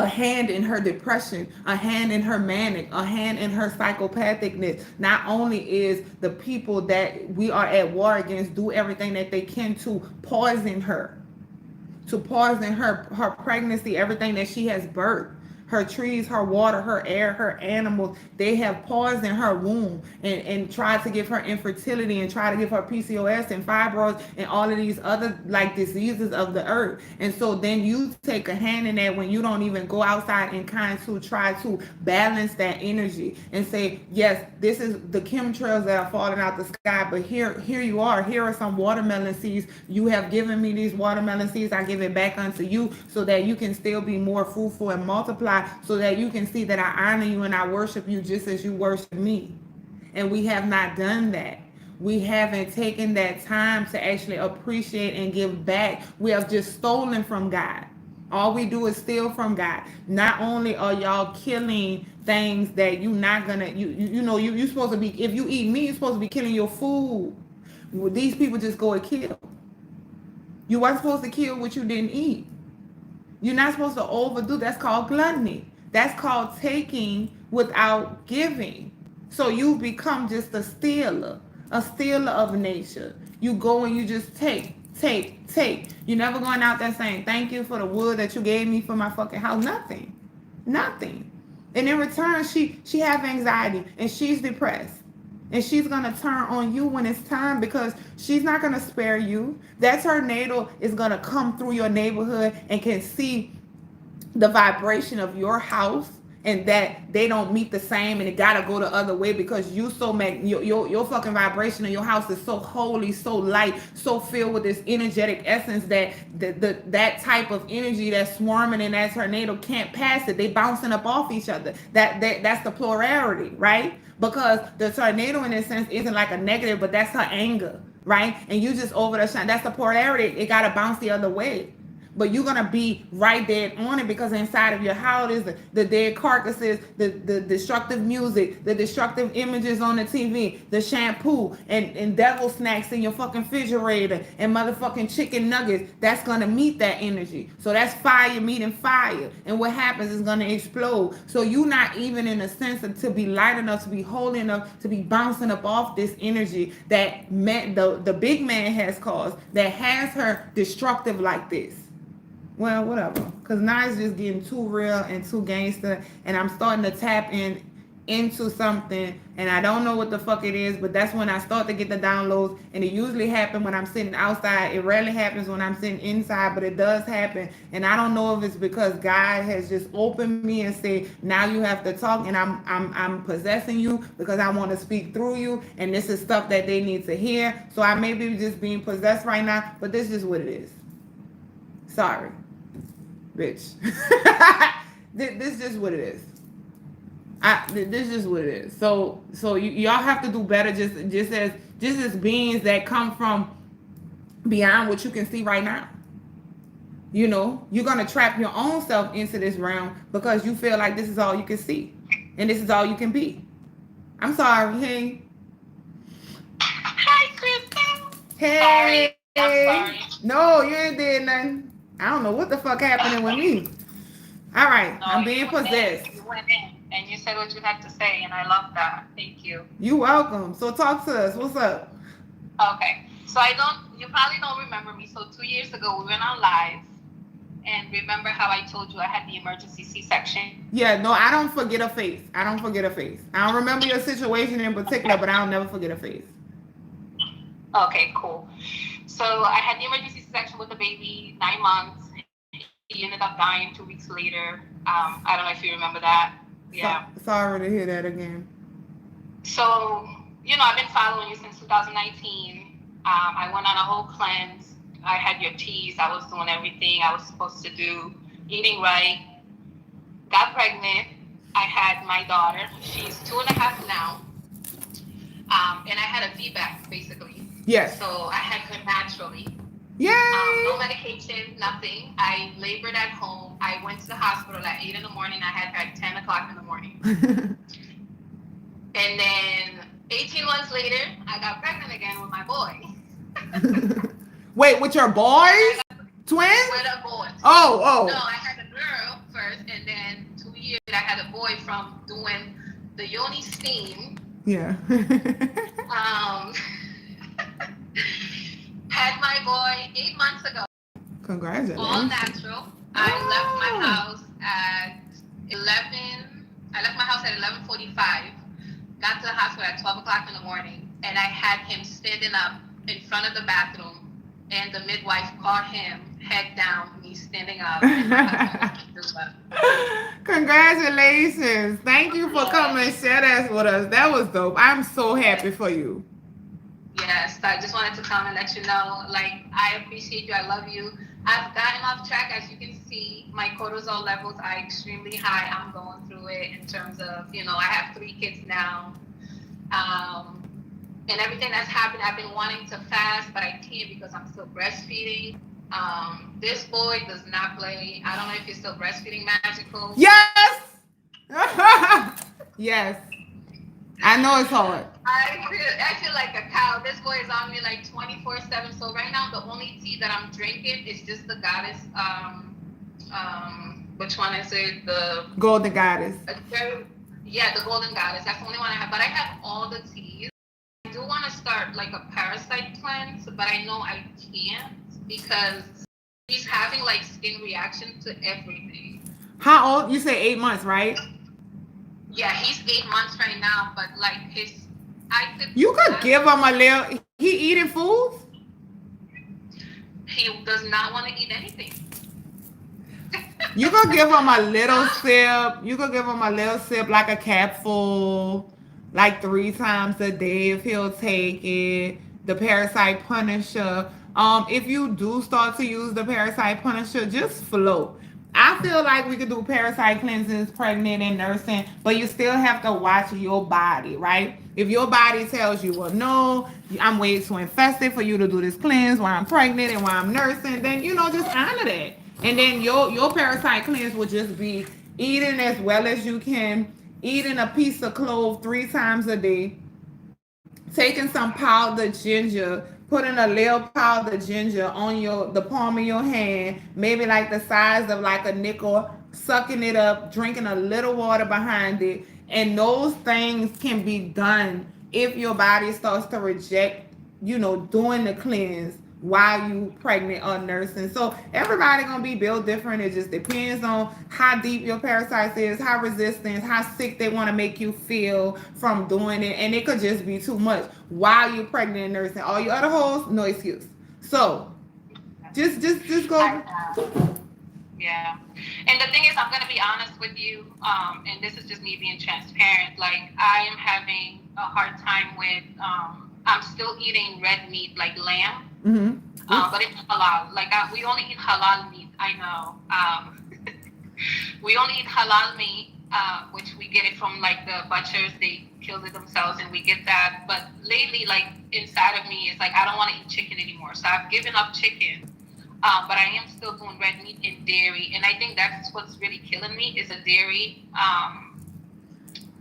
S1: hand in her depression, a hand in her manic, a hand in her psychopathicness. Not only is the people that we are at war against do everything that they can to poison her, her pregnancy, everything that she has birthed, her trees, her water, her air, her animals. They have poisoned her womb and tried to give her infertility and try to give her PCOS and fibroids and all of these other like diseases of the earth. And so then you take a hand in that when you don't even go outside and kind to try to balance that energy and say, yes, this is the chemtrails that are falling out the sky, but here you are. Here are some watermelon seeds. You have given me these watermelon seeds. I give it back unto you so that you can still be more fruitful and multiply, so that you can see that I honor you and I worship you just as you worship me. And we have not done that. We haven't taken that time to actually appreciate and give back. We have just stolen from God. All we do is steal from God. Not only are y'all killing things that you're not gonna, you're supposed to be, if you eat meat, you're supposed to be killing your food. Well, these people just go and kill. You weren't supposed to kill what you didn't eat. You're not supposed to overdo. That's called gluttony. That's called taking without giving. So you become just a stealer of nature. You go and you just take. You're never going out there saying, thank you for the wood that you gave me for my fucking house. Nothing. And in return, she have anxiety and she's depressed. And she's going to turn on you when it's time because she's not going to spare you. That tornado is going to come through your neighborhood and can see the vibration of your house and that they don't meet the same and it got to go the other way because you your fucking vibration of your house is so holy, so light, so filled with this energetic essence that that type of energy that's swarming in that tornado can't pass it. They bouncing up off each other. That's the plurality, right? Because the tornado in a sense isn't like a negative, but that's her anger, right? And you just over the shine. That's the polarity. It got to bounce the other way. But you're going to be right there on it because inside of your house is the dead carcasses, the destructive music, the destructive images on the TV, the shampoo, and devil snacks in your fucking refrigerator, and motherfucking chicken nuggets. That's going to meet that energy. So that's fire meeting fire. And what happens is going to explode. So you're not even in a sense of to be light enough, to be holy enough, to be bouncing up off this energy that the big man has caused, that has her destructive like this. Well, whatever. Because now it's just getting too real and too gangster. And I'm starting to tap into something. And I don't know what the fuck it is. But that's when I start to get the downloads. And it usually happens when I'm sitting outside. It rarely happens when I'm sitting inside. But it does happen. And I don't know if it's because God has just opened me and said, now you have to talk. And I'm possessing you because I want to speak through you. And this is stuff that they need to hear. So I may be just being possessed right now. But this is what it is. Sorry. Bitch. This is just what it is. This is just what it is. So y'all have to do better just as beings that come from beyond what you can see right now. You know, you're gonna trap your own self into this realm because you feel like this is all you can see and this is all you can be. I'm sorry. Hey.
S2: Hi, Crystal.
S1: Hey.
S2: Sorry. I'm sorry.
S1: No, you ain't did nothing. I don't know what the fuck happening with me. All right, no, I'm being possessed.
S2: You went in and you said what you had to say, and I love that. Thank you.
S1: You're welcome. So talk to us. What's up?
S2: Okay. So you probably don't remember me. So 2 years ago, we went on live. And remember how I told you I had the emergency C-section?
S1: Yeah, no, I don't forget a face. I don't remember your situation in particular, but I'll never forget a face.
S2: Okay, cool. So I had the emergency C-section with the baby, 9 months. He ended up dying 2 weeks later. I don't know if you remember that. Yeah.
S1: Sorry to hear that again.
S2: So, I've been following you since 2019. I went on a whole cleanse. I had your teas. I was doing everything I was supposed to do, eating right. Got pregnant. I had my daughter. She's 2.5 now. And I had a VBAC, basically.
S1: Yes.
S2: So I had her naturally.
S1: Yay!
S2: No medication, nothing. I labored at home. I went to the hospital at 8 in the morning. I had her at 10 o'clock in the morning. And then 18 months later, I got pregnant again with my boy.
S1: Wait, with your boys? Twins?
S2: With a boy.
S1: Oh,
S2: No,
S1: oh.
S2: I had a girl first, and then 2 years I had a boy from doing the yoni steam.
S1: Yeah.
S2: Um, had my boy 8 months ago. All
S1: Congratulations.
S2: natural. I left my
S1: Oh.
S2: house at 11. I left my house at 11:45. Got to the hospital at 12 o'clock in the morning, and I had him standing up in front of the bathroom, and the midwife caught him head down, me standing up, and my husband was
S1: Congratulations. Thank you for coming and share that with us. That was dope. I'm so happy for you.
S2: Yes, I just wanted to come and let you know, like, I appreciate you. I love you. I've gotten off track, as you can see. My cortisol levels are extremely high. I'm going through it in terms of, I have 3 kids now. And everything that's happened, I've been wanting to fast, but I can't because I'm still breastfeeding. This boy does not play. I don't know if you're still breastfeeding, Magical.
S1: Yes. Yes. I know it's hard.
S2: I feel like a cow. This boy is on me like 24/7. So right now, the only tea that I'm drinking is just the goddess. Which one is it? The
S1: Golden Goddess.
S2: Yeah, the golden goddess. That's the only one I have. But I have all the teas. I do want to start like a parasite cleanse, but I know I can't because he's having like skin reaction to everything.
S1: How old? You say 8 months, right?
S2: Yeah, he's 8 months right now, but like
S1: You could give him a little. He eating foods?
S2: He does not want to eat anything.
S1: You could give him a little sip. You could give him a little sip, like a capful, like 3 times a day if he'll take it. The Parasite Punisher. If you do start to use the Parasite Punisher, just float. I feel like we could do parasite cleanses, pregnant and nursing, but you still have to watch your body, right? If your body tells you, well, no, I'm way too infested for you to do this cleanse while I'm pregnant and while I'm nursing, then just honor that. And then your parasite cleanse will just be eating as well as you can, eating a piece of clove 3 times a day, taking some powdered ginger, putting a little powdered ginger on the palm of your hand, maybe like the size of like a nickel, sucking it up, drinking a little water behind it. And those things can be done if your body starts to reject, doing the cleanse while you pregnant or nursing. So everybody gonna be built different. It just depends on how deep your parasites is, how resistant, how sick they want to make you feel from doing it. And it could just be too much while you're pregnant and nursing. All you other hoes, no excuse. So just go.
S2: Yeah. And the thing is, I'm gonna be honest with you, and this is just me being transparent. Like, I am having a hard time with I'm still eating red meat like lamb.
S1: Mm-hmm.
S2: But it's halal. Like, we only eat halal meat. I know. We only eat halal meat, which we get it from like the butchers. They kill it themselves, and we get that. But lately, like, inside of me, it's like I don't want to eat chicken anymore. So I've given up chicken. But I am still doing red meat and dairy, and I think that's what's really killing me is the dairy.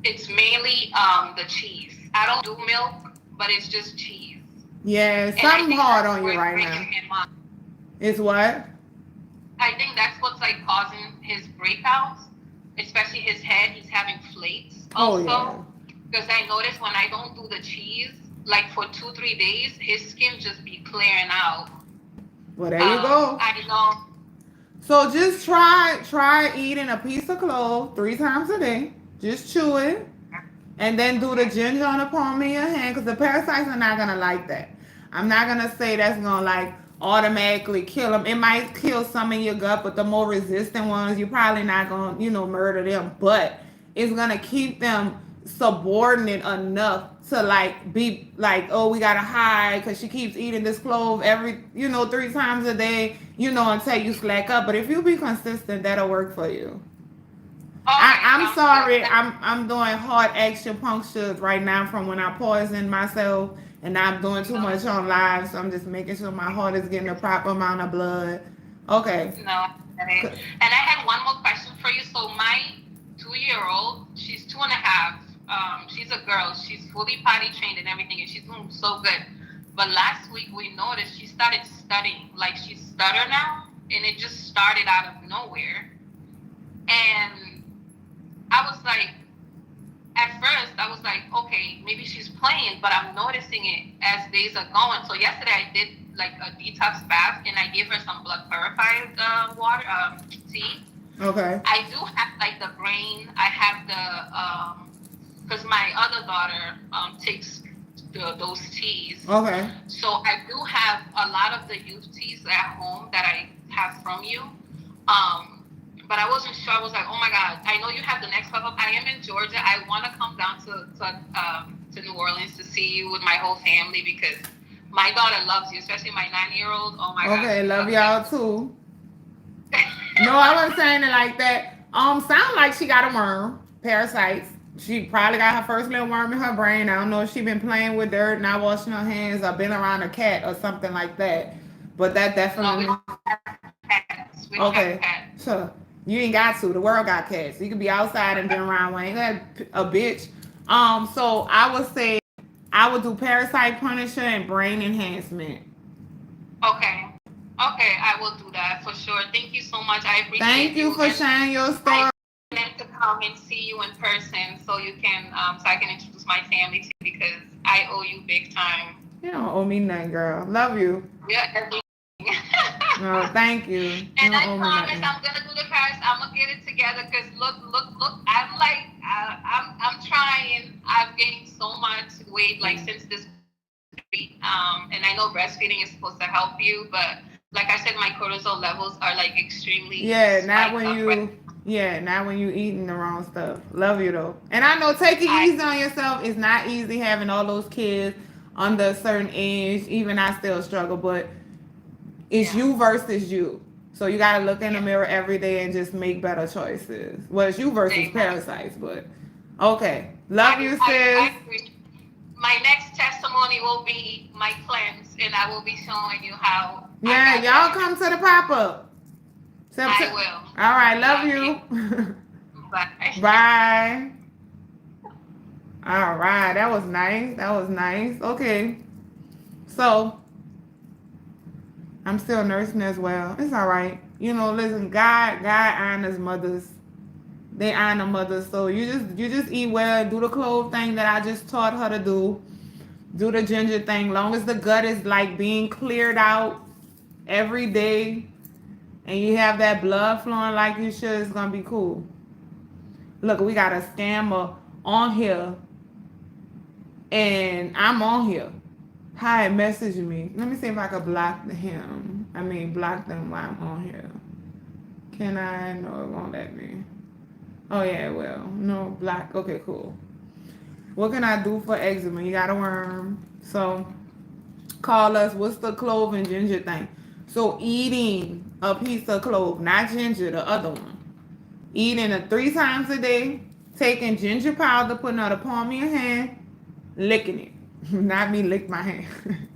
S2: It's mainly the cheese. I don't do milk, but it's just cheese.
S1: Yeah, something hard on you right now. It's what?
S2: I think that's what's like causing his breakouts, especially his head. He's having flakes also.
S1: Oh, yeah.
S2: Because I noticed when I don't do the cheese, like for 2-3 days, his skin just be clearing out.
S1: Well, there you go.
S2: I know.
S1: So just try eating a piece of clove 3 times a day. Just chew it. And then do the ginger on the palm of your hand, because the parasites are not going to like that. I'm not going to say that's going to like automatically kill them. It might kill some in your gut, but the more resistant ones, you're probably not going to, murder them. But it's going to keep them subordinate enough to like be like, oh, we got to hide because she keeps eating this clove every, 3 times a day, until you slack up. But if you be consistent, that'll work for you.
S2: Okay,
S1: I'm sorry. I'm doing heart acupuncture right now from when I poisoned myself, and I'm doing too much on live, so I'm just making sure my heart is getting the proper amount of blood. Okay.
S2: No, and I had one more question for you. So my 2-year-old, she's 2.5. She's a girl. She's fully potty trained and everything, and she's doing so good. But last week we noticed she started stuttering. Like she stutter now, and it just started out of nowhere. And I was like, at first I was like, okay, maybe she's playing, but I'm noticing it as days are going. So yesterday I did like a detox bath, and I gave her some blood purified water, tea.
S1: Okay.
S2: I do have like the brain. I have the because my other daughter takes those teas.
S1: Okay.
S2: So I do have a lot of the youth teas at home that I have from you. But I wasn't sure. I was like, oh my God, I know you have the next pop-up. I am in Georgia. I want to come down to New Orleans to see you with my whole family because my daughter loves you, especially my 9-year-old. Oh my God.
S1: Okay, love y'all too. No, I wasn't saying it like that. Sound like she got a worm. Parasites. She probably got her first little worm in her brain. I don't know if she been playing with dirt, not washing her hands, or been around a cat or something like that. But that definitely.
S2: No, we don't have cats. We don't have cats.
S1: So you ain't got to. The world got cats. You could be outside and been around one. Ain't that a bitch? So I would say I would do Parasite Punisher and Brain Enhancement.
S2: Okay. Okay, I will do that for sure. Thank you so much. I appreciate
S1: Thank you for sharing your story.
S2: I want to come and see you in person so you can, so I can introduce my family to you because I owe you big time.
S1: You don't owe me nothing, girl. Love you.
S2: Yeah, everything.
S1: No, thank you.
S2: And I promise I'm gonna do the Paris. I'm gonna get it together because look. I'm like, I'm trying. I've gained so much weight like since this week. And I know breastfeeding is supposed to help you, but like I said, my cortisol levels are like extremely.
S1: Not when you eating the wrong stuff. Love you though. And I know taking easy on yourself is not easy having all those kids under a certain age. Even I still struggle, but it's you versus you. So you gotta look in the mirror every day and just make better choices. Well, it's you versus parasites, but okay. Love you, sis.
S2: I agree. My next testimony will be my cleanse, and I will be showing you how.
S1: Yeah, y'all come to the pop-up.
S2: I will.
S1: All right, love you.
S2: Bye.
S1: Bye. All right, that was nice. Okay. So, I'm still nursing as well. It's all right. Listen, God honors mothers. They honor mothers. So you just eat well, do the clove thing that I just taught her to do. Do the ginger thing. Long as the gut is like being cleared out every day and you have that blood flowing like you should, it's gonna be cool. Look, we got a scammer on here and I'm on here. Hi, message me. Let me see if I can block him. Block them while I'm on here. Can I? No, it won't let me. Oh, yeah, it will. No, block. Okay, cool. What can I do for eczema? You got a worm. So, call us. What's the clove and ginger thing? So, eating a piece of clove, not ginger, the other one. Eating it 3 times a day. Taking ginger powder, putting it on the palm of your hand, licking it. Not me lick my hand.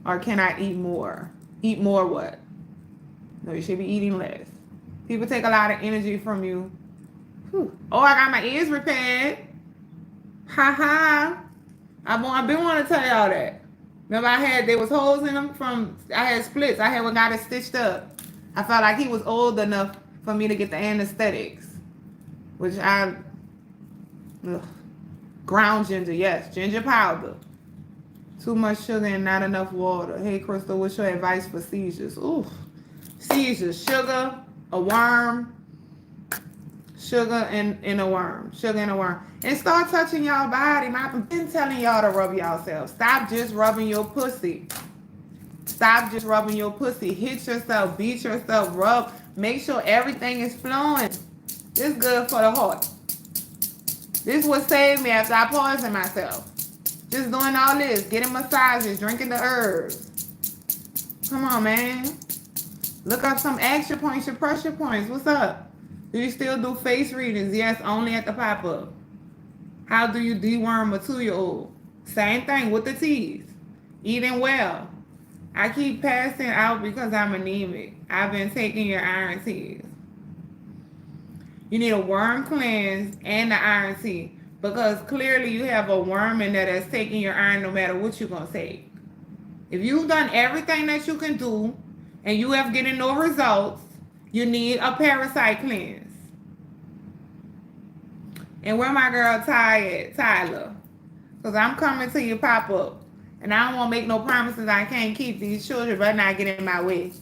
S1: Or can I eat more? Eat more what? No, you should be eating less. People take a lot of energy from you. Whew. Oh, I got my ears repaired. Ha ha. I've been wanting to tell y'all that. Remember there was holes in them I had splits. I had one got it stitched up. I felt like he was old enough for me to get the anesthetics. Ground ginger, yes. Ginger powder. Too much sugar and not enough water. Hey, Crystal, what's your advice for seizures? Ooh. Seizures. Sugar, a worm. Sugar and a worm. Sugar and a worm. And start touching y'all body. I've been telling y'all to rub y'allself. Stop just rubbing your pussy. Stop just rubbing your pussy. Hit yourself. Beat yourself. Rub. Make sure everything is flowing. This is good for the heart. This is what saved me after I poisoned myself. Just doing all this. Getting massages. Drinking the herbs. Come on, man. Look up some action points, your pressure points. What's up? Do you still do face readings? Yes, only at the pop-up. How do you deworm a 2-year-old? Same thing with the teas. Eating well. I keep passing out because I'm anemic. I've been taking your iron teas. You need a worm cleanse and the iron tea. Because clearly you have a worm in there that's taking your iron no matter what you're going to take. If you've done everything that you can do and you have getting no results, you need a parasite cleanse. And where my girl Ty at, Tyler? Because I'm coming to you pop up. And I don't want to make no promises I can't keep. These children better not get in my way.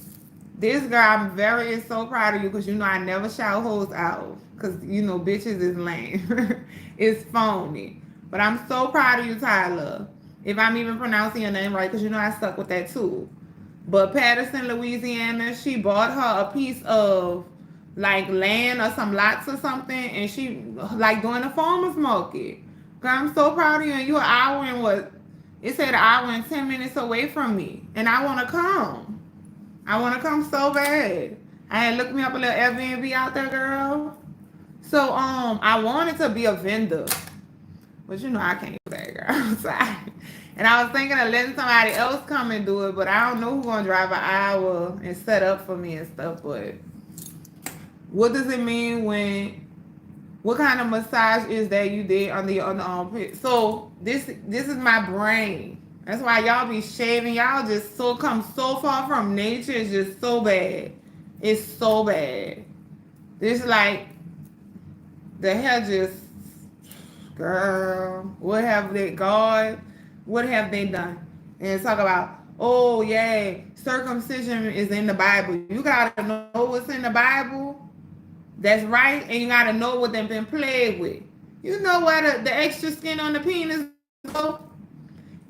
S1: This girl, I'm very so proud of you because you know I never shout hoes out. Because, you know, bitches is lame. It's phony. But I'm so proud of you, Tyler. If I'm even pronouncing your name right, because you know I stuck with that too. But Patterson, Louisiana, she bought her a piece of like land or some lots or something, and she like doing a farmer's market. Girl, I'm so proud of you. And you're an hour and what? It said an hour and 10 minutes away from me, and I want to come. I want to come so bad. I had looked me up a little Airbnb out there, girl. So I wanted to be a vendor, but you know I can't do that, girl. I'm sorry. And I was thinking of letting somebody else come and do it, but I don't know who's gonna drive an hour and set up for me and stuff. But what does it mean when? What kind of massage is that you did on the armpit? So this is my brain. That's why y'all be shaving. Y'all just so come so far from nature. It's just so bad. It's so bad. This like the hair just, girl. What have they God? What have they done? And talk about, oh yeah, circumcision is in the Bible. You gotta know what's in the Bible. That's right, and you gotta know what they've been played with. You know what the extra skin on the penis go?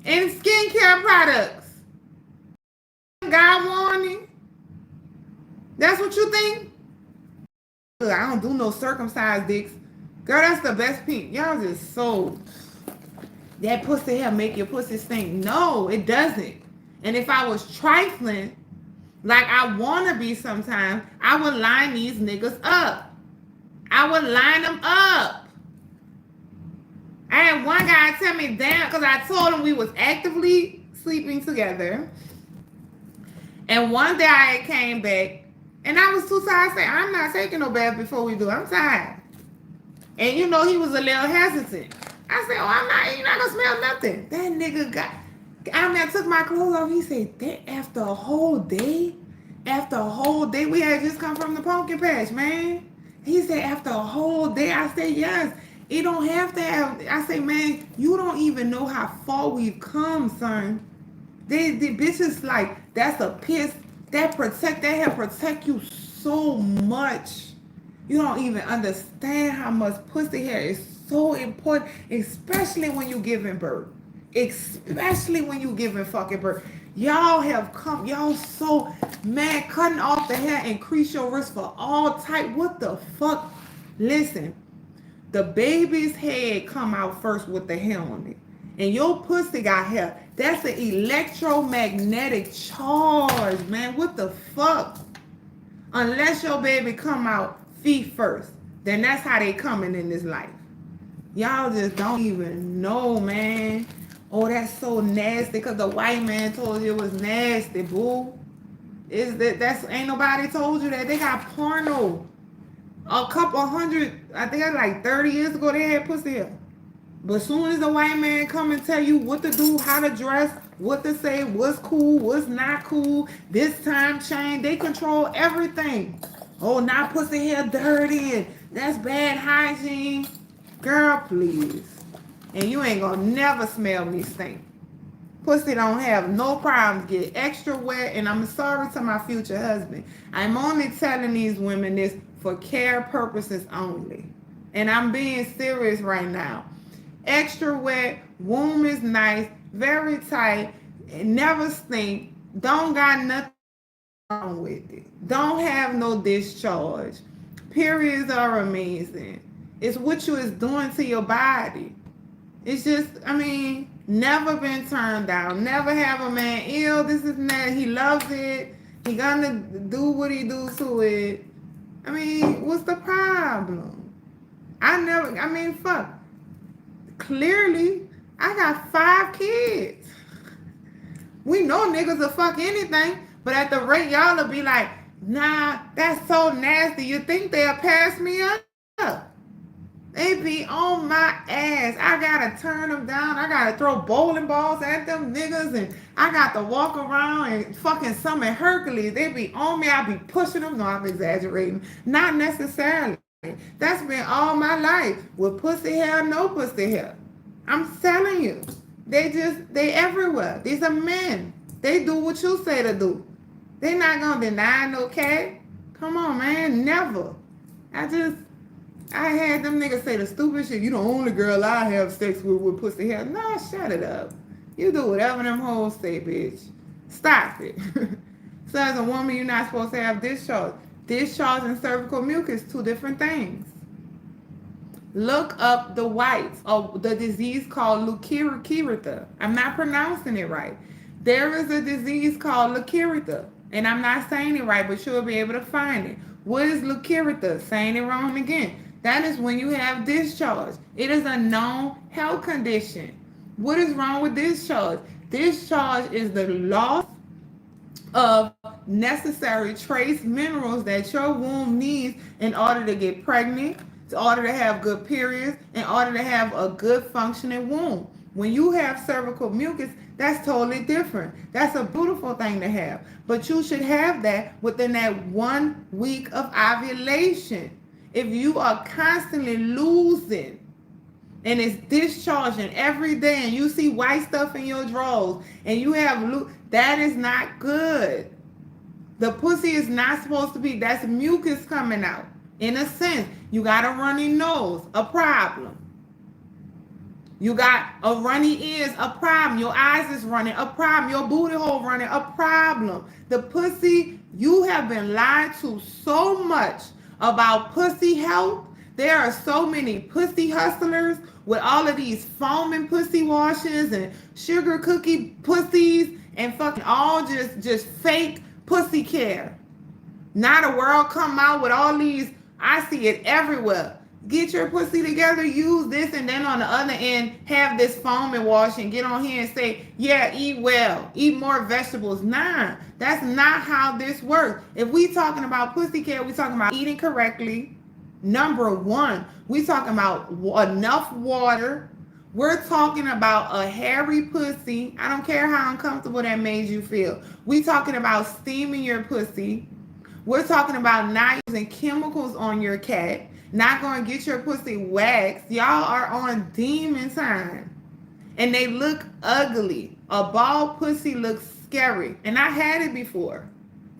S1: And skincare products. God warning. That's what you think? I don't do no circumcised dicks. Girl, that's the best peak. Y'all just so that pussy hair make your pussy stink. No, it doesn't. And if I was trifling, like I want to be sometimes, I would line these niggas up. I would line them up. I had one guy tell me, damn, because I told him we was actively sleeping together. And one day I came back, and I was too tired to say, I'm not taking no bath before we do. I'm tired. And you know, he was a little hesitant. I said, oh, you're not going to smell nothing. That nigga I took my clothes off. He said, that after a whole day, we had just come from the pumpkin patch, man. He said, after a whole day. I said, yes. It don't have to have. I say, man, you don't even know how far we've come, son. The bitches like, that's a piss. That hair protect you so much. You don't even understand how much pussy hair is so important, especially when you giving birth. Especially when you giving fucking birth. Y'all have come, y'all so mad, cutting off the hair increase your risk for all type. What the fuck? Listen, the baby's head come out first with the hair on it. And your pussy got hair. That's an electromagnetic charge, man. What the fuck? Unless your baby come out feet first, then that's how they coming in this life. Y'all just don't even know, man. Oh, that's so nasty because the white man told you it was nasty, boo. Ain't nobody told you that. They got porno. A couple hundred, I think like 30 years ago, they had pussy hair. But as soon as the white man come and tell you what to do, how to dress, what to say, what's cool, what's not cool, this time change, they control everything. Oh, now pussy hair dirty, that's bad hygiene. Girl, please. And you ain't gonna never smell me stink. Pussy don't have no problems get extra wet, and I'm sorry to my future husband. I'm only telling these women this for care purposes only. And I'm being serious right now. Extra wet, womb is nice, very tight, it never stink, don't got nothing wrong with it. Don't have no discharge. Periods are amazing. It's what you is doing to your body. It's just, never been turned down. Never have a man ill, this is that. He loves it. He gonna do what he do to it. What's the problem? Fuck. Clearly, I got 5 kids. We know niggas will fuck anything, but at the rate y'all will be like, nah, that's so nasty. You think they'll pass me up? They be on my ass. I gotta turn them down. I gotta throw bowling balls at them niggas, and I got to walk around and fucking summon Hercules. They be on me. I be pushing them. No, I'm exaggerating. Not necessarily. That's been all my life with pussy hair, no pussy hair. I'm telling you, they everywhere. These are men. They do what you say to do. They not gonna deny no cat. Come on, man, never. I had them niggas say the stupid shit. You the only girl I have sex with pussy hair. Nah, shut it up. You do whatever them hoes say, bitch. Stop it. So as a woman, you're not supposed to have discharge. Discharge and cervical mucus, two different things. Look up the whites of the disease called leukemia. I'm not pronouncing it right. There is a disease called leukemia, and I'm not saying it right, but you'll be able to find it. What is leukemia? Saying it wrong again. That is when you have discharge. It is a known health condition. What is wrong with discharge? Discharge is the loss of necessary trace minerals that your womb needs in order to get pregnant, in order to have good periods, in order to have a good functioning womb. When you have cervical mucus, that's totally different. That's a beautiful thing to have. But you should have that within that 1 week of ovulation. If you are constantly losing and it's discharging every day and you see white stuff in your drawers and you have that is not good. The pussy is not supposed to be, that's mucus coming out. In a sense, you got a runny nose, a problem. You got a runny ears, a problem. Your eyes is running, a problem. Your booty hole running, a problem. The pussy, you have been lied to so much about pussy health. There are so many pussy hustlers with all of these foaming pussy washes and sugar cookie pussies and fucking all just fake pussy care. Now the world come out with all these, I see it everywhere. Get your pussy together, use this, and then on the other end, have this foaming wash and get on here and say, yeah, eat well, eat more vegetables. Nah, that's not how this works. If we talking about pussy care, we talking about eating correctly. Number one, we talking about enough water. We're talking about a hairy pussy. I don't care how uncomfortable that made you feel. We talking about steaming your pussy. We're talking about not using chemicals on your cat. Not going to get your pussy waxed. Y'all are on demon time. And they look ugly. A bald pussy looks scary. And I had it before.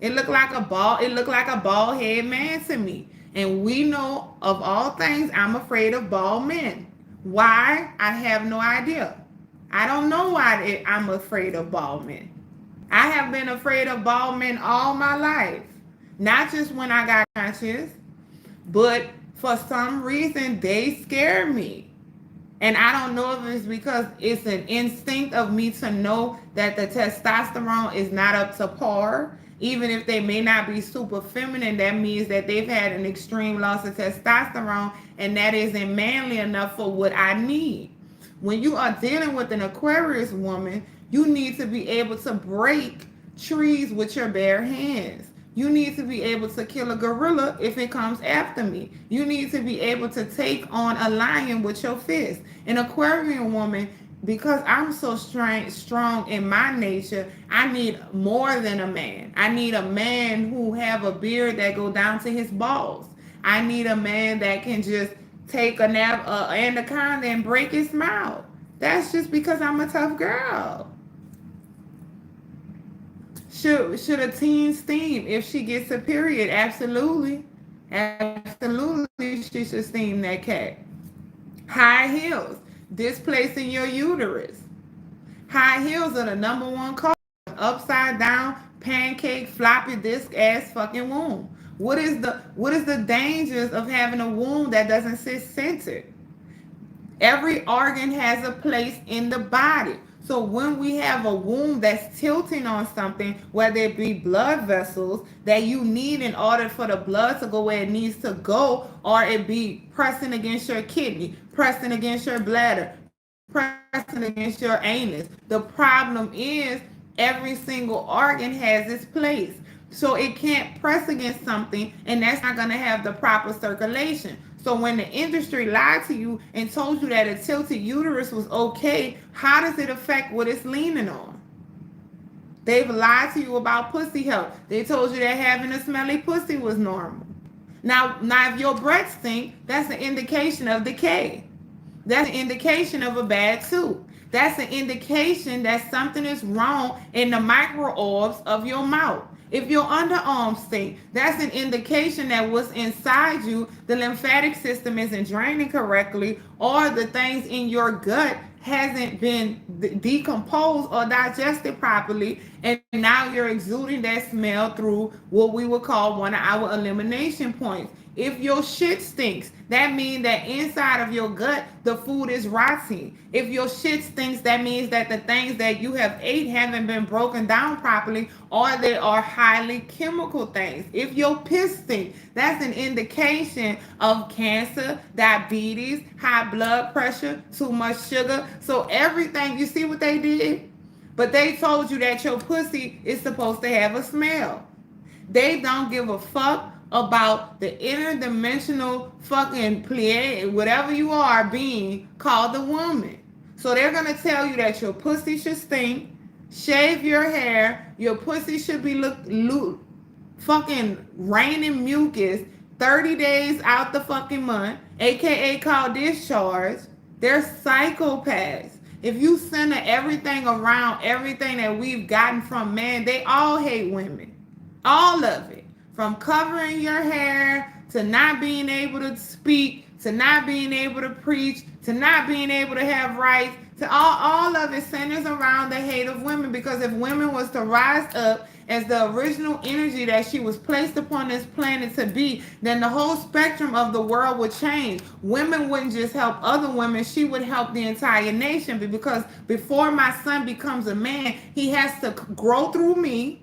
S1: It looked like a bald head man to me. And we know of all things, I'm afraid of bald men. Why? I have no idea. I don't know why I'm afraid of bald men. I have been afraid of bald men all my life. Not just when I got conscious, but for some reason they scare me. And I don't know if it's because it's an instinct of me to know that the testosterone is not up to par. Even if they may not be super feminine, that means that they've had an extreme loss of testosterone, and that isn't manly enough for what I need. When you are dealing with an Aquarius woman, you need to be able to break trees with your bare hands. You need to be able to kill a gorilla if it comes after me. You need to be able to take on a lion with your fist. An Aquarian woman, because I'm so strong in my nature, I need more than a man. I need a man who have a beard that go down to his balls. I need a man that can just take a anaconda and break its mouth. That's just because I'm a tough girl. Should a teen steam if she gets a period? Absolutely. Absolutely, she should steam that cat. High heels, displacing your uterus. High heels are the number one cause. Upside down, pancake, floppy disc ass fucking womb. What is the dangers of having a womb that doesn't sit centered? Every organ has a place in the body. So when we have a womb that's tilting on something, whether it be blood vessels that you need in order for the blood to go where it needs to go, or it be pressing against your kidney, pressing against your bladder, pressing against your anus. The problem is every single organ has its place. So it can't press against something, and that's not going to have the proper circulation. So when the industry lied to you and told you that a tilted uterus was okay, how does it affect what it's leaning on? They've lied to you about pussy health. They told you that having a smelly pussy was normal. Now if your breath stink, that's an indication of decay. That's an indication of a bad tooth. That's an indication that something is wrong in the microorbs of your mouth. If your underarms stink, that's an indication that what's inside you, the lymphatic system isn't draining correctly, or the things in your gut hasn't been decomposed or digested properly, and now you're exuding that smell through what we would call one of our elimination points. If your shit stinks, that means that inside of your gut, the food is rotting. If your shit stinks, that means that the things that you have ate haven't been broken down properly, or they are highly chemical things. If your piss stinks, that's an indication of cancer, diabetes, high blood pressure, too much sugar. So everything, you see what they did? But they told you that your pussy is supposed to have a smell. They don't give a fuck about the interdimensional fucking plie, whatever you are being called a woman. So they're gonna tell you that your pussy should stink, shave your hair, your pussy should be fucking raining mucus 30 days out the fucking month, aka called discharge. They're psychopaths. If you center everything around everything that we've gotten from man, they all hate women. All of it. From covering your hair, to not being able to speak, to not being able to preach, to not being able to have rights, to all of it centers around the hate of women. Because if women was to rise up as the original energy that she was placed upon this planet to be, then the whole spectrum of the world would change. Women wouldn't just help other women, she would help the entire nation. Because before my son becomes a man, he has to grow through me.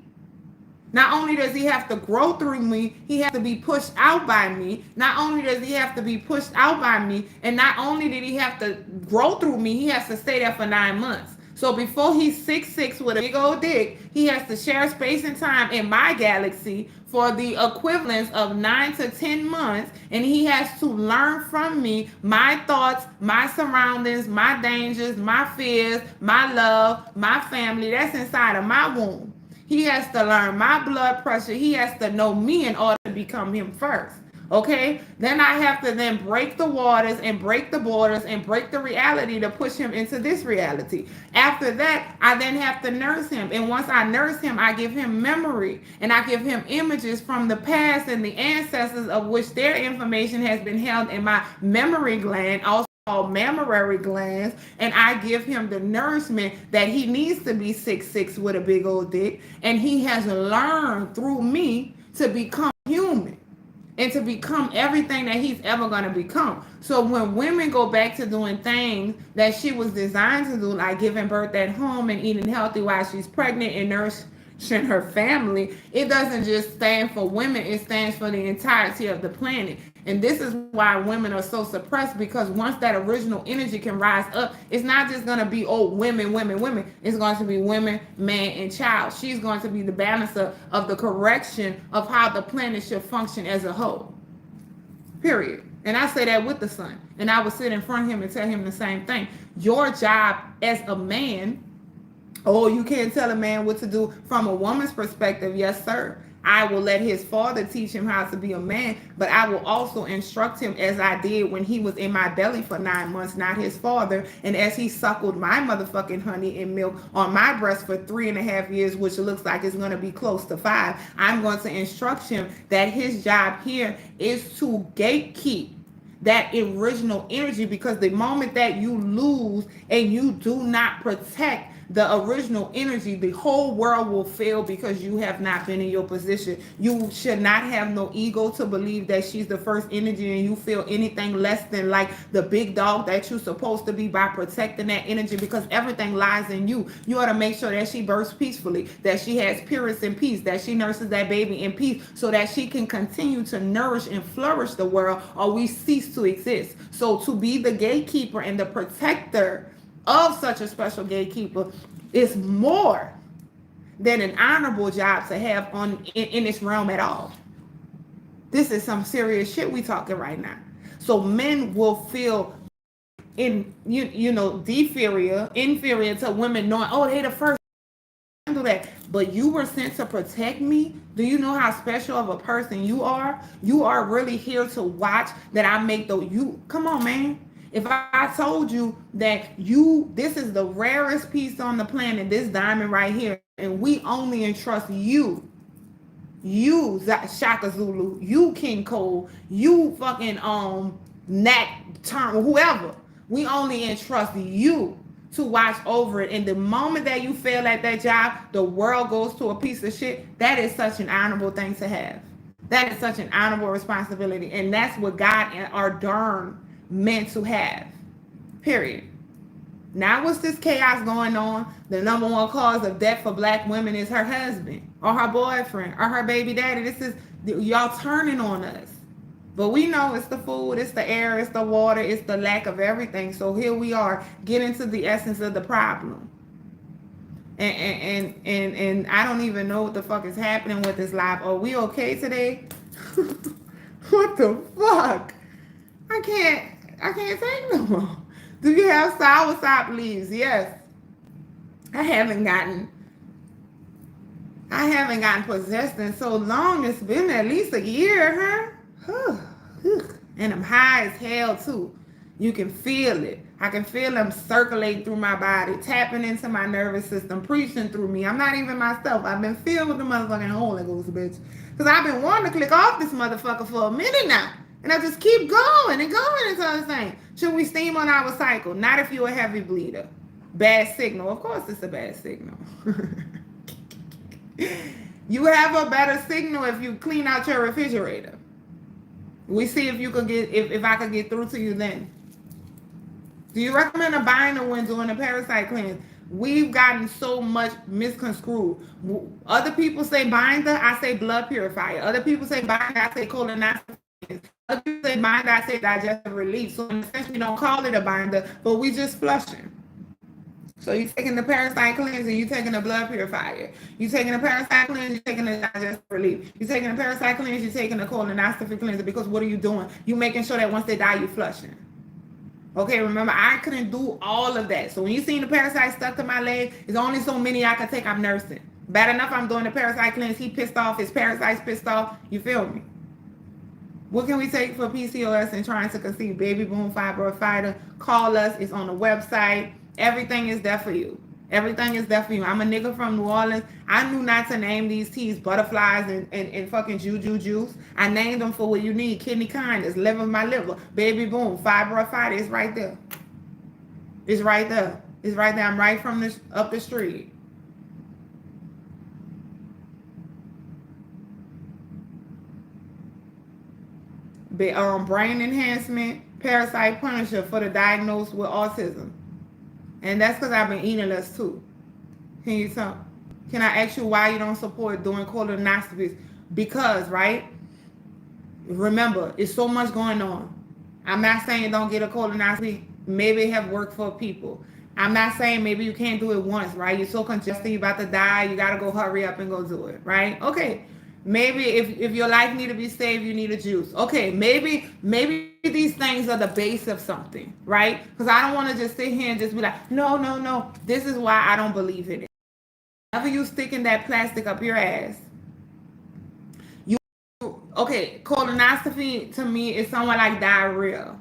S1: Not only does he have to grow through me, he has to be pushed out by me. Not only does he have to be pushed out by me, and not only did he have to grow through me, he has to stay there for 9 months. So before he's 6'6" with a big old dick, he has to share space and time in my galaxy for the equivalence of 9 to 10 months. And he has to learn from me my thoughts, my surroundings, my dangers, my fears, my love, my family. That's inside of my womb. He has to learn my blood pressure. He has to know me in order to become him first. Okay? Then I have to then break the waters and break the borders and break the reality to push him into this reality. After that, I then have to nurse him. And once I nurse him, I give him memory. And I give him images from the past and the ancestors of which their information has been held in my memory gland, also called mammary glands, and I give him the nourishment that he needs to be 6'6" with a big old dick, and he has learned through me to become human and to become everything that he's ever going to become. So when women go back to doing things that she was designed to do, like giving birth at home and eating healthy while she's pregnant and nourishing her family, it doesn't just stand for women, it stands for the entirety of the planet. And this is why women are so suppressed, because once that original energy can rise up, it's not just going to be, oh, women. It's going to be women, man, and child. She's going to be the balancer of the correction of how the planet should function as a whole. Period. And I say that with the son. And I would sit in front of him and tell him the same thing. Your job as a man, oh, you can't tell a man what to do from a woman's perspective. Yes, sir. I will let his father teach him how to be a man, but I will also instruct him as I did when he was in my belly for 9 months, not his father. And as he suckled my motherfucking honey and milk on my breast for 3.5 years, which looks like it's going to be close to 5, I'm going to instruct him that his job here is to gatekeep that original energy, because the moment that you lose and you do not protect the original energy, the whole world will fail, because you have not been in your position. You should not have no ego to believe that she's the first energy and you feel anything less than like the big dog that you're supposed to be by protecting that energy, because everything lies in you. You ought to make sure that she births peacefully, that she has periods in peace, that she nurses that baby in peace, so that she can continue to nourish and flourish the world, or we cease to exist. So to be the gatekeeper and the protector of such a special gatekeeper is more than an honorable job to have in this realm at all. This is some serious shit we talking right now. So men will feel inferior to women knowing, oh, they the first to do that. But you were sent to protect me. Do you know how special of a person you are? You are really here to watch that I make come on, man. If I told you that this is the rarest piece on the planet, this diamond right here, and we only entrust you Shaka Zulu, you King Cole, you fucking Nat Turner, whoever. We only entrust you to watch over it. And the moment that you fail at that job, the world goes to a piece of shit. That is such an honorable thing to have. That is such an honorable responsibility. And that's what God and our darn meant to have. Period. Now, what's this chaos going on? The number one cause of death for black women is her husband or her boyfriend or her baby daddy. This is y'all turning on us. But we know it's the food, it's the air, it's the water, it's the lack of everything. So here we are, getting to the essence of the problem. And I don't even know what the fuck is happening with this live. Are we okay today? What the fuck? I can't take no more. Do you have soursop leaves? Yes. I haven't gotten possessed in so long. It's been at least a year, huh? And I'm high as hell too. You can feel it. I can feel them circulating through my body, tapping into my nervous system, preaching through me. I'm not even myself. I've been filled with the motherfucking Holy Ghost, bitch. Because I've been wanting to click off this motherfucker for a minute now. And I just keep going and going until it's saying, should we steam on our cycle? Not if you're a heavy bleeder. Bad signal. Of course it's a bad signal. You have a better signal if you clean out your refrigerator. We see if you could if I could get through to you then. Do you recommend a binder when doing a parasite cleanse? We've gotten so much misconstrued. Other people say binder, I say blood purifier. Other people say binder, I say colonoscopy. Other people say binder, I say digestive relief. So in a sense, we don't call it a binder, but we just flushing. So you're taking the parasite cleanse and you're taking the blood purifier. You're taking the parasite cleanse, you're taking the digestive relief. You're taking the parasite cleanse, you're taking the colonoscopy cleanser, because what are you doing? You're making sure that once they die, you're flushing. Okay, remember, I couldn't do all of that. So when you see the parasite stuck to my leg, there's only so many I can take. I'm nursing. Bad enough I'm doing the parasite cleanse. He pissed off. His parasite's pissed off. You feel me? What can we take for PCOS and trying to conceive? Baby Boom Fibroid Fighter. Call us. It's on the website. Everything is there for you. Everything is there for you. I'm a nigga from New Orleans. I knew not to name these teas butterflies and fucking juju juice. I named them for what you need. Kidney kindness, liver my liver, baby boom, fibroid fighter. It's right there. It's right there. It's right there. I'm right from up the street. Brain enhancement, parasite punisher for the diagnosed with autism. And that's because I've been eating less too. Can I ask you why you don't support doing colonoscopies? Because, right? Remember, it's so much going on. I'm not saying don't get a colonoscopy. Maybe it have worked for people. I'm not saying maybe you can't do it once, right? You're so congested, you're about to die, you got to go hurry up and go do it, right? Okay. Maybe if your life need to be saved, you need a juice. Okay, maybe these things are the base of something, right? Because I don't want to just sit here and just be like, no. This is why I don't believe in it. Whenever you sticking that plastic up your ass, colonoscopy to me is somewhat like diarrhea.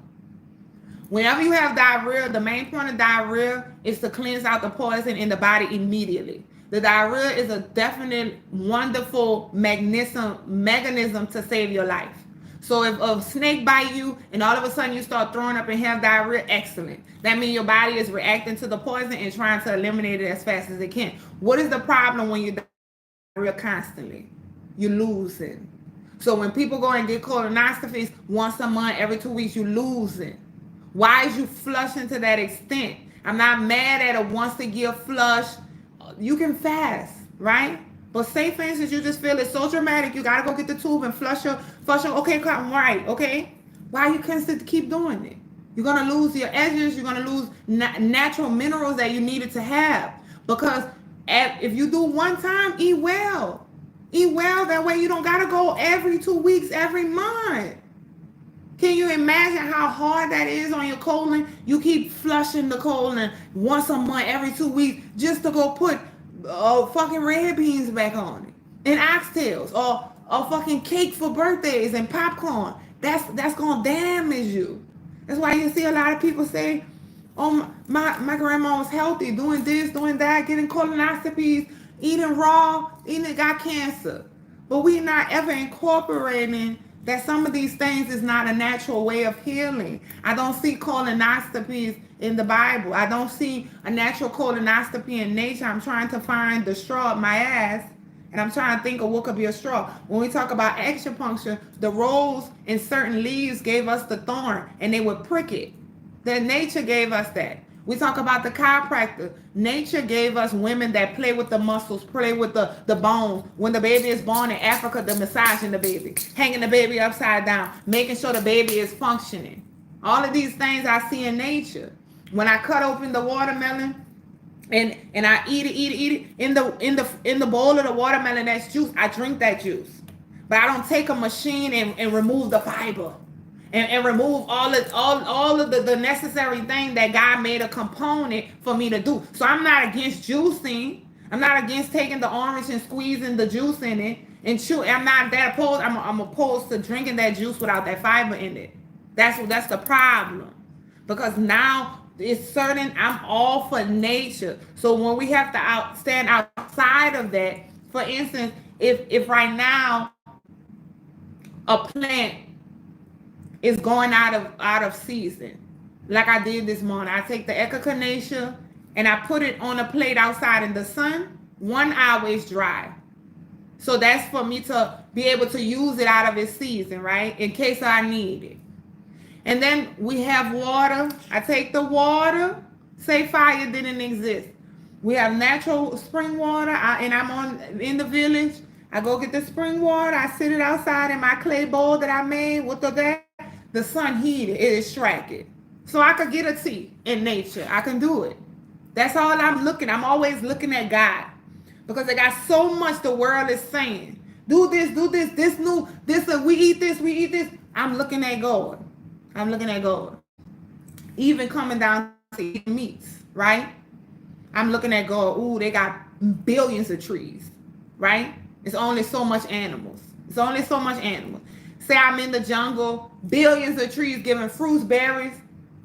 S1: Whenever you have diarrhea, the main point of diarrhea is to cleanse out the poison in the body immediately. The diarrhea is a definite, wonderful mechanism to save your life. So if a snake bite you and all of a sudden you start throwing up and have diarrhea, excellent. That means your body is reacting to the poison and trying to eliminate it as fast as it can. What is the problem when you diarrhea constantly? You're losing. So when people go and get colonoscopies once a month, every 2 weeks, you're losing. Why is you flushing to that extent? I'm not mad at a once a year flush. You can fast, right? But say, for instance, you just feel it so dramatic, you gotta go get the tube and flush your, okay, I'm right, okay? Why you can't keep doing it? You're gonna lose your edges, you're gonna lose natural minerals that you needed to have. Because if you do one time, eat well. Eat well, that way you don't gotta go every 2 weeks, every month. Can you imagine how hard that is on your colon? You keep flushing the colon once a month, every 2 weeks, just to go put fucking red beans back on it, and oxtails, or fucking cake for birthdays and popcorn. That's gonna damage you. That's why you see a lot of people say, "Oh, my grandma was healthy, doing this, doing that, getting colonoscopies, eating raw, eating got cancer." But we're not ever incorporating that some of these things is not a natural way of healing. I don't see colonoscopies in the Bible. I don't see a natural colonoscopy in nature. I'm trying to find the straw up my ass, and I'm trying to think of what could be a straw. When we talk about acupuncture, the rose in certain leaves gave us the thorn, and they would prick it. That nature gave us that. We talk about the chiropractor. Nature gave us women that play with the muscles, play with the bones. When the baby is born in Africa, the massaging the baby, hanging the baby upside down, making sure the baby is functioning. All of these things I see in nature. When I cut open the watermelon and I eat it in the bowl of the watermelon, that's juice. I drink that juice, but I don't take a machine and remove the fiber. And remove all of the necessary thing that God made a component for me to do. So I'm not against juicing. I'm not against taking the orange and squeezing the juice in it and chew. I'm not that opposed. I'm opposed to drinking that juice without that fiber in it. That's the problem. Because now it's certain, I'm all for nature. So when we have to stand outside of that, for instance, if right now a plant is going out of season, like I did this morning, I take the echinacea and I put it on a plate outside in the sun. 1 hour is dry. So that's for me to be able to use it out of its season, right? In case I need it. And then we have water. I take the water. Say fire didn't exist. We have natural spring water, and I'm in the village. I go get the spring water. I sit it outside in my clay bowl that I made with the sun heated, it extracted. So I could get a tea in nature. I can do it. That's all I'm looking. I'm always looking at God. Because I got so much the world is saying. Do this, we eat this. I'm looking at God. I'm looking at God. Even coming down to eating meats, right? I'm looking at God. Ooh, they got billions of trees, right? It's only so much animals. Say I'm in the jungle, billions of trees giving fruits, berries,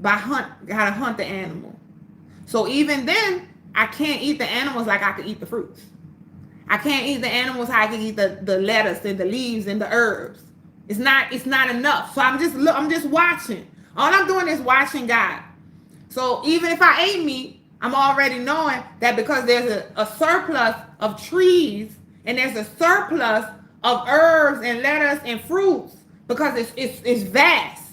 S1: gotta hunt the animal. So even then, I can't eat the animals like I could eat the fruits. I can't eat the animals how I can eat the lettuce and the leaves and the herbs. It's not enough. So I'm just watching. All I'm doing is watching God. So even if I ate meat, I'm already knowing that because there's a surplus of trees and there's a surplus of herbs and lettuce and fruits, because it's vast,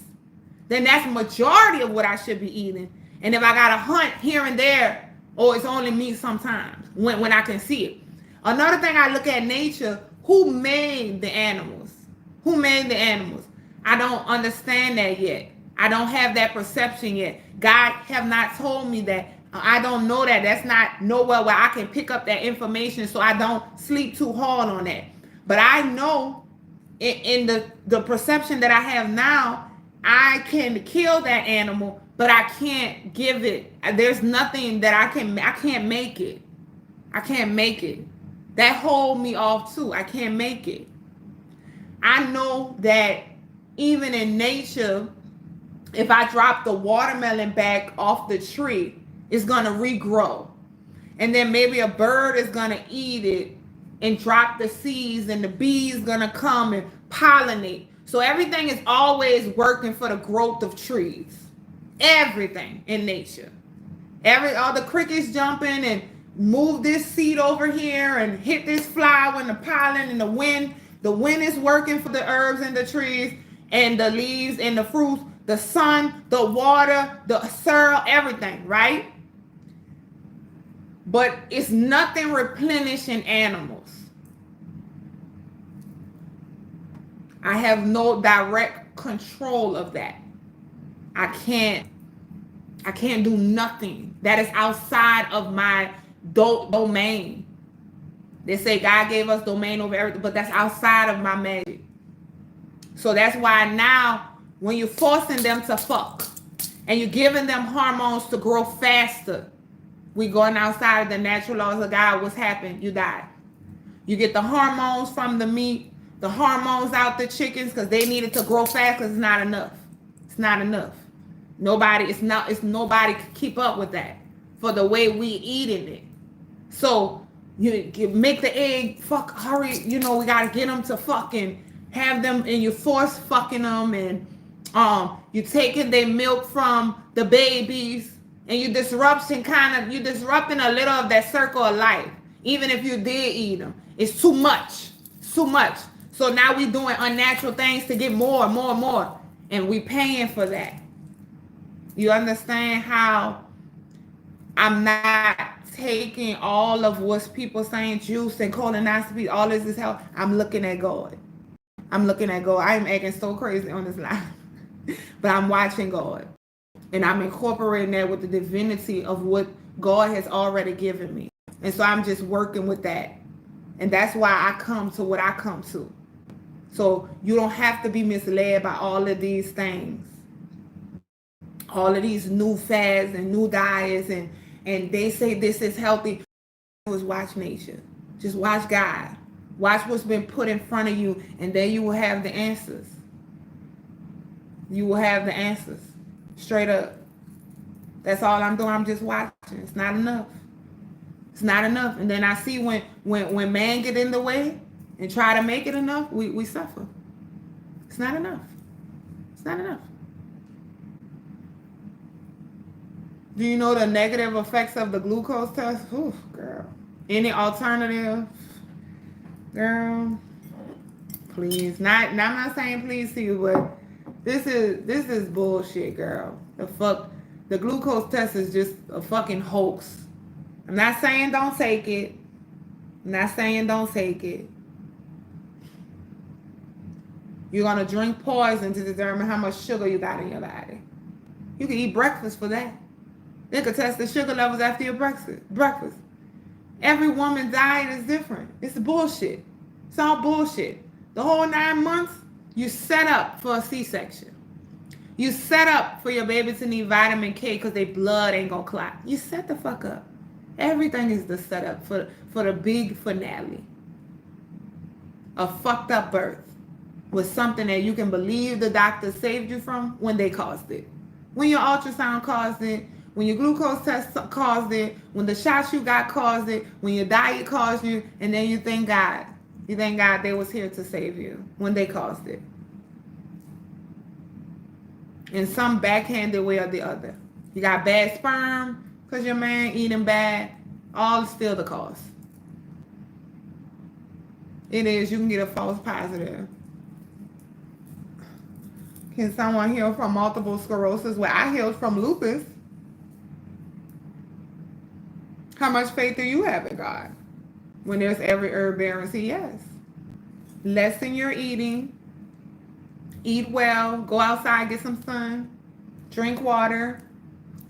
S1: then that's the majority of what I should be eating. And if I gotta hunt here and there, or it's only meat sometimes when I can see it. Another thing I look at nature, who made the animals? I don't understand that yet. I don't have that perception yet. God have not told me that. I don't know that. That's not nowhere where I can pick up that information, so I don't sleep too hard on that. But I know in the perception that I have now, I can kill that animal, but I can't give it. There's nothing that I can't make it. I can't make it. That hold me off too. I can't make it. I know that even in nature, if I drop the watermelon back off the tree, it's gonna regrow. And then maybe a bird is gonna eat it and drop the seeds, and the bees gonna come and pollinate. So everything is always working for the growth of trees. Everything in nature. All the crickets jumping and move this seed over here and hit this flower and the pollen and the wind. The wind is working for the herbs and the trees and the leaves and the fruits, the sun, the water, the soil, everything, right? But it's nothing replenishing animals. I have no direct control of that. I can't do nothing that is outside of my domain. They say God gave us domain over everything, but that's outside of my magic. So that's why now when you're forcing them to fuck and you're giving them hormones to grow faster, we going outside of the natural laws of God. What's happened? You die. You get the hormones from the meat, the hormones out the chickens because they need it to grow fast because it's not enough. It's not enough. Nobody can keep up with that for the way we eating it. So you make the egg, fuck, hurry, we gotta get them to fucking have them, and you force fucking them, and you taking their milk from the babies, and you disrupting a little of that circle of life. Even if you did eat them, it's too much. So now we doing unnatural things to get more and more and more, and we paying for that. You understand how I'm not taking all of what's people saying, juice and colonoscopy, all this is health. I'm looking at God. I'm acting so crazy on this live, but I'm watching God, and I'm incorporating that with the divinity of what God has already given me. And so I'm just working with that. And that's why I come to what I come to. So you don't have to be misled by all of these things. All of these new fads and new diets, and they say this is healthy. Just watch nature. Just watch God. Watch what's been put in front of you, and then you will have the answers. You will have the answers. Straight up. That's all I'm doing. I'm just watching. It's not enough. It's not enough. And then I see when man get in the way and try to make it enough, we suffer. It's not enough. It's not enough. Do you know the negative effects of the glucose test? Ooh, girl. Any alternative? Girl, please. I'm not saying please to you, but this is bullshit, girl. The glucose test is just a fucking hoax. I'm not saying don't take it. You're going to drink poison to determine how much sugar you got in your body. You can eat breakfast for that. They could test the sugar levels after your breakfast. Every woman's diet is different. It's bullshit. It's all bullshit. The whole 9 months, you set up for a C-section. You set up for your baby to need vitamin K because their blood ain't going to clot. You set the fuck up. Everything is the setup for the big finale. A fucked up birth was something that you can believe the doctor saved you from when they caused it. When your ultrasound caused it, when your glucose test caused it, when the shots you got caused it, when your diet caused you, and then you thank God. You thank God they was here to save you when they caused it. In some backhanded way or the other. You got bad sperm because your man eating bad. All still the cause. It is. You can get a false positive. Can someone heal from multiple sclerosis? Well, I healed from lupus. How much faith do you have in God? When there's every herb bearing seed, yes. Lessen your eating. Eat well. Go outside, get some sun. Drink water.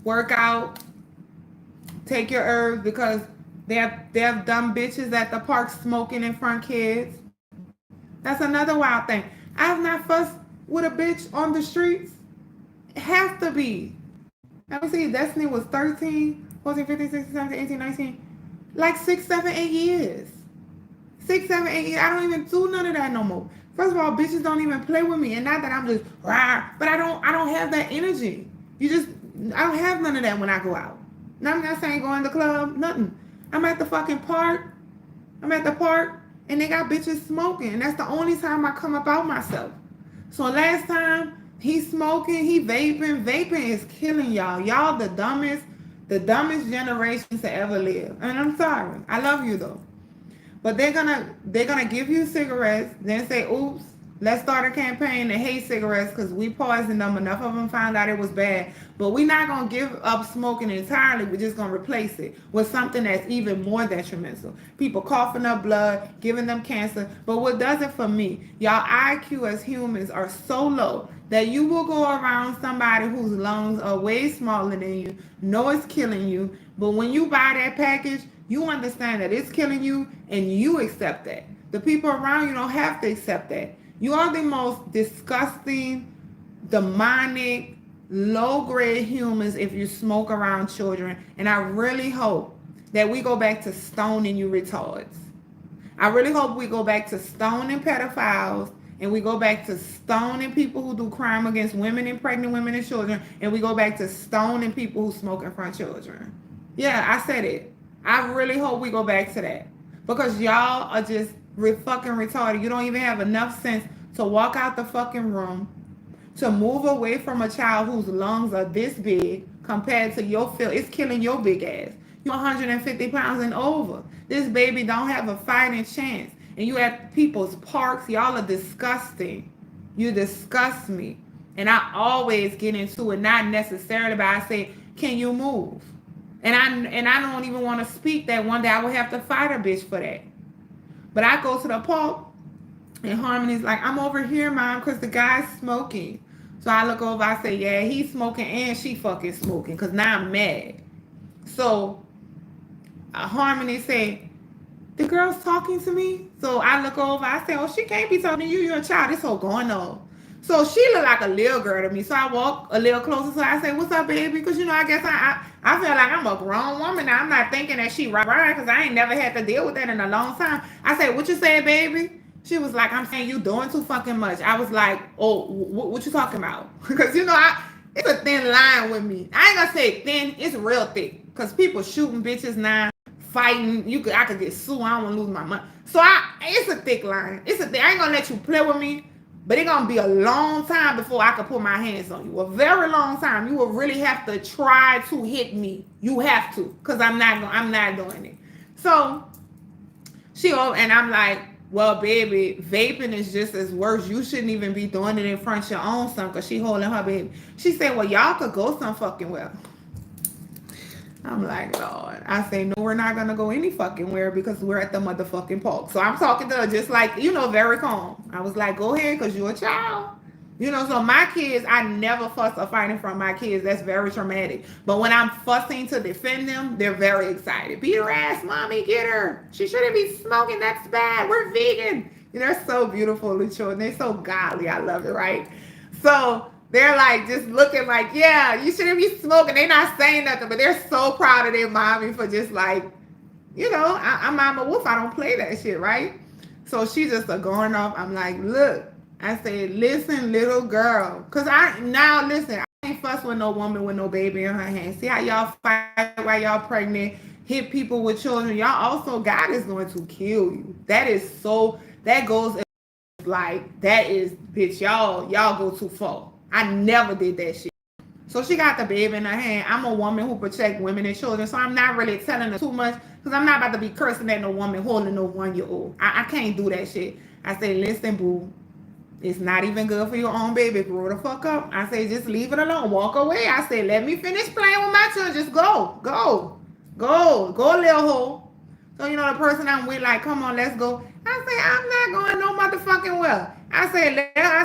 S1: Work out. Take your herbs because they have dumb bitches at the park smoking in front of kids. That's another wild thing. I have not fussed with a bitch on the streets. It has to be. Let me see. Destiny was 13. 14, 15, 16, 17, 18, 19, like 6, 7, 8 years. 6, 7, 8 years. I don't even do none of that no more. First of all, bitches don't even play with me. And not that I'm just rah, but I don't have that energy. I don't have none of that when I go out. Now I'm not saying go in the club, nothing. I'm at the fucking park. And they got bitches smoking. And that's the only time I come about myself. So last time he's smoking, he vaping. Vaping is killing y'all. Y'all the dumbest generation to ever live. And I'm sorry. I love you though. But they're gonna give you cigarettes, then say, oops, let's start a campaign to hate cigarettes because we poisoned them. Enough of them found out it was bad. But we're not gonna give up smoking entirely. We're just gonna replace it with something that's even more detrimental. People coughing up blood, giving them cancer. But what does it for me? Y'all IQ as humans are so low that you will go around somebody whose lungs are way smaller than you, know it's killing you, but when you buy that package, you understand that it's killing you and you accept that. The people around you don't have to accept that. You are the most disgusting, demonic, low-grade humans if you smoke around children. And I really hope that we go back to stoning you retards. I really hope we go back to stoning pedophiles, and we go back to stoning people who do crime against women and pregnant women and children, and we go back to stoning people who smoke in front of children. Yeah, I said it. I really hope we go back to that. Because y'all are just fucking retarded. You don't even have enough sense to walk out the fucking room, to move away from a child whose lungs are this big compared to your feel. It's killing your big ass. You're 150 pounds and over. This baby don't have a fighting chance. And you at people's parks. Y'all are disgusting. You disgust me. And I always get into it, not necessarily, but I say, can you move? And I don't even want to speak that one day I would have to fight a bitch for that. But I go to the park, and Harmony's like, I'm over here, Mom, because the guy's smoking. So I look over, I say, yeah, he's smoking and she fucking smoking, because now I'm mad. So Harmony say, the girl's talking to me? So I look over, I say, oh, she can't be talking to you. You're a child. It's all going on. So she look like a little girl to me. So I walk a little closer. So I say, what's up, baby? Because, I guess I feel like I'm a grown woman now. I'm not thinking that she right, because I ain't never had to deal with that in a long time. I say, what you say, baby? She was like, I'm saying you doing too fucking much. I was like, oh, what you talking about? Because, it's a thin line with me. I ain't going to say thin. It's real thick. Because people shooting bitches now, fighting. I could get sued. I don't want to lose my money. So it's a thick line. It's a thing. I ain't going to let you play with me. But it's going to be a long time before I can put my hands on you. A very long time. You will really have to try to hit me. You have to. Because I'm not doing it. So, and I'm like, well, baby, vaping is just as worse. You shouldn't even be doing it in front of your own son, because she holding her baby. She said, well, y'all could go some fucking well. I'm like, Lord. I say, no, we're not going to go any fucking where, because we're at the motherfucking park. So I'm talking to her just like, very calm. I was like, go ahead, because you're a child. So my kids, I never fuss or fight in front of my kids. That's very traumatic. But when I'm fussing to defend them, they're very excited. Beat her ass, mommy, get her. She shouldn't be smoking. That's bad. We're vegan. They're so beautiful, the children. They're so godly. I love it, right? So they're like just looking like, yeah, you shouldn't be smoking. They're not saying nothing, but they're so proud of their mommy for just like, I'm Mama Wolf. I don't play that shit, right? So she's just going off. I'm like, look. I said, listen, little girl. Because listen, I ain't fuss with no woman with no baby in her hand. See how y'all fight while y'all pregnant, hit people with children. Y'all also, God is going to kill you. That goes like, that is, bitch, y'all go too far. I never did that shit. So she got the baby in her hand. I'm a woman who protect women and children, so I'm not really telling her too much, because I'm not about to be cursing at no woman holding no 1-year-old. I can't do that shit. I say, listen, boo. It's not even good for your own baby. Grow the fuck up. I say, just leave it alone. Walk away. I say, let me finish playing with my children. Just go, little hoe. So, the person I'm with, like, come on, let's go. I say, I'm not going no motherfucking well. I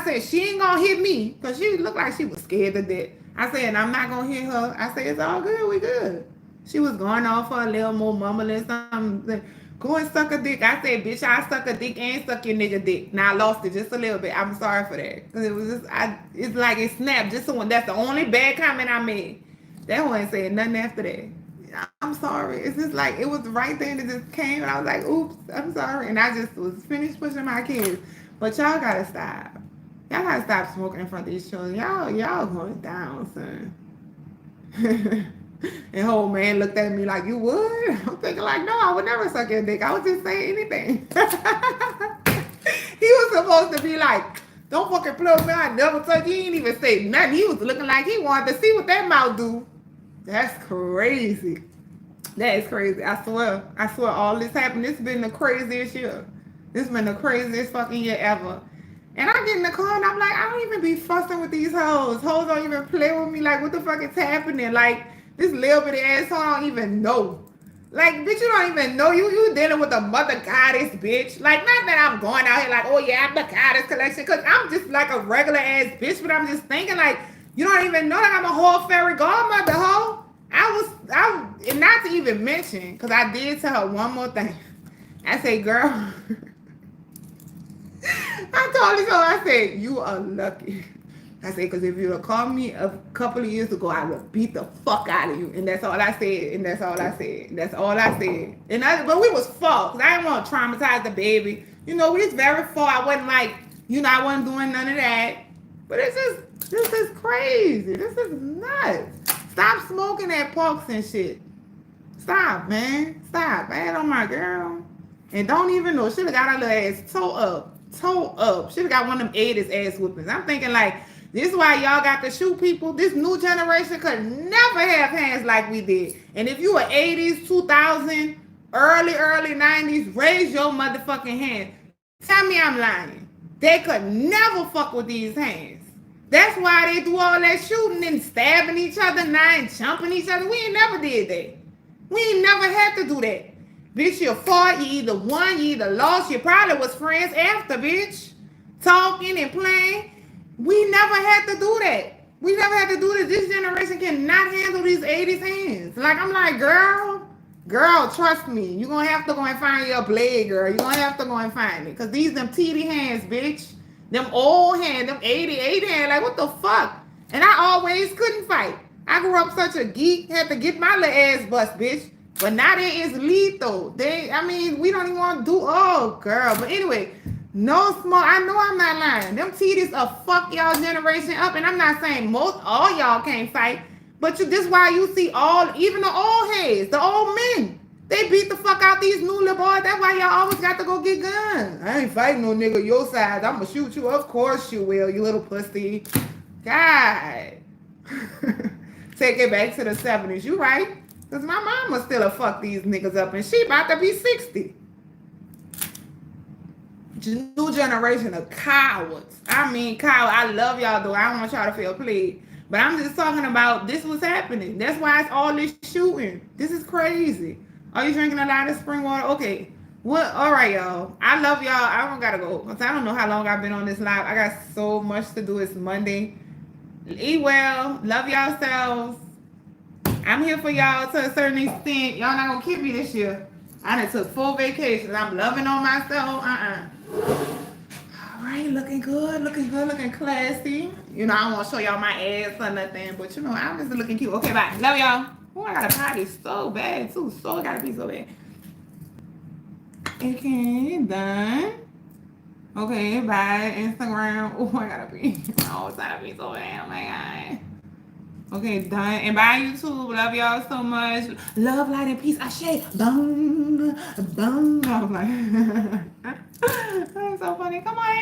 S1: said, she ain't gonna hit me, because she looked like she was scared to death. I said, and I'm not gonna hit her. I said, it's all good. We good. She was going off for a little more mumbling something. Go and suck a dick. I said, bitch, I suck a dick and suck your nigga dick. Now I lost it just a little bit. I'm sorry for that. Because it was just, it's like it snapped. Just the one. That's the only bad comment I made. That one ain't saying nothing after that. I'm sorry. It's just like, it was the right thing that just came. And I was like, oops, I'm sorry. And I just was finished pushing my kids. But y'all got to stop. Y'all got to stop smoking in front of these children. Y'all going down, son. And old man looked at me like, you would? I'm thinking like, no, I would never suck your dick. I would just say anything. He was supposed to be like, don't fucking play with me. I never touch you. He ain't even say nothing. He was looking like he wanted to see what that mouth do. That's crazy. That is crazy. I swear all this happened. This has been the craziest year. This has been the craziest fucking year ever. And I get in the car and I'm like, I don't even be fussing with these hoes. Hoes don't even play with me. Like, what the fuck is happening? Like, this little bitty asshole don't even know. Like, bitch, you don't even know. You dealing with a mother goddess, bitch. Like, not that I'm going out here like, oh yeah, I'm the goddess collection. Because I'm just like a regular ass bitch. But I'm just thinking like, you don't even know that I'm a whole fairy godmother, hoe. And not to even mention, because I did tell her one more thing. I said, girl, I told her so. I said, you are lucky. I said, because if you'd have called me a couple of years ago, I would beat the fuck out of you. And that's all I said. And that's all I said. That's all I said. But we was fucked. I didn't want to traumatize the baby. You know, we was very far. I wasn't like, you know, I wasn't doing none of that. But this is crazy. This is nuts. Stop smoking that punks and shit. Stop, man. Stop. Bad on my girl. And don't even know. Should have got her little ass toe up. Toe up. Should have got one of them 80s ass whoopings. I'm thinking like, this is why y'all got to shoot people. This new generation could never have hands like we did. And if you were 80s, 2000, early 90s, raise your motherfucking hand. Tell me I'm lying. They could never fuck with these hands. That's why they do all that shooting and stabbing each other now and jumping each other. We ain't never did that. We ain't never had to do that. Bitch, you fought, you either won, you either lost. You probably was friends after, bitch. Talking and playing. We never had to do that. We never had to do this. This generation cannot handle these 80s hands. Like, I'm like, girl, trust me. You're going to have to go and find your blade, girl. You're going to have to go and find it. Because these them TD hands, bitch. Them old hands, them 80 hands. Like, what the fuck? And I always couldn't fight. I grew up such a geek. Had to get my little ass bust, bitch. But now they is lethal. We don't even want to do, oh, girl. But anyway, no smoke. I know I'm not lying. Them titties will fuck y'all generation up. And I'm not saying all y'all can't fight. But this why you see even the old heads, the old men. They beat the fuck out these new little boys. That's why y'all always got to go get guns. I ain't fighting no nigga your size. I'm going to shoot you. Of course you will, you little pussy. God. Take it back to the 70s. You right. Because my mama still a fuck these niggas up. And she about to be 60. New generation of cowards. Cowards. I love y'all though. I don't want y'all to feel played. But I'm just talking about this was happening. That's why it's all this shooting. This is crazy. Are you drinking a lot of spring water? Okay. What? All right, y'all. I love y'all. I don't gotta go. Because I don't know how long I've been on this live. I got so much to do. It's Monday. Eat well. Love yourselves. I'm here for y'all to a certain extent. Y'all not gonna keep me this year. I done took full vacations. I'm loving on myself. All right, looking good, looking classy. You know, I don't want to show y'all my ass or nothing, but you know, I'm just looking cute. Okay, bye. Love y'all. Oh, I got a potty so bad too. So it gotta be so bad. Okay, done. Okay, bye. Instagram. Oh, I gotta be. Oh, it's gotta be so bad. Oh my god. Okay, done. And bye, YouTube. Love y'all so much. Love, light, and peace. Ashe. Boom. Boom. I was like, that's so funny. Come on.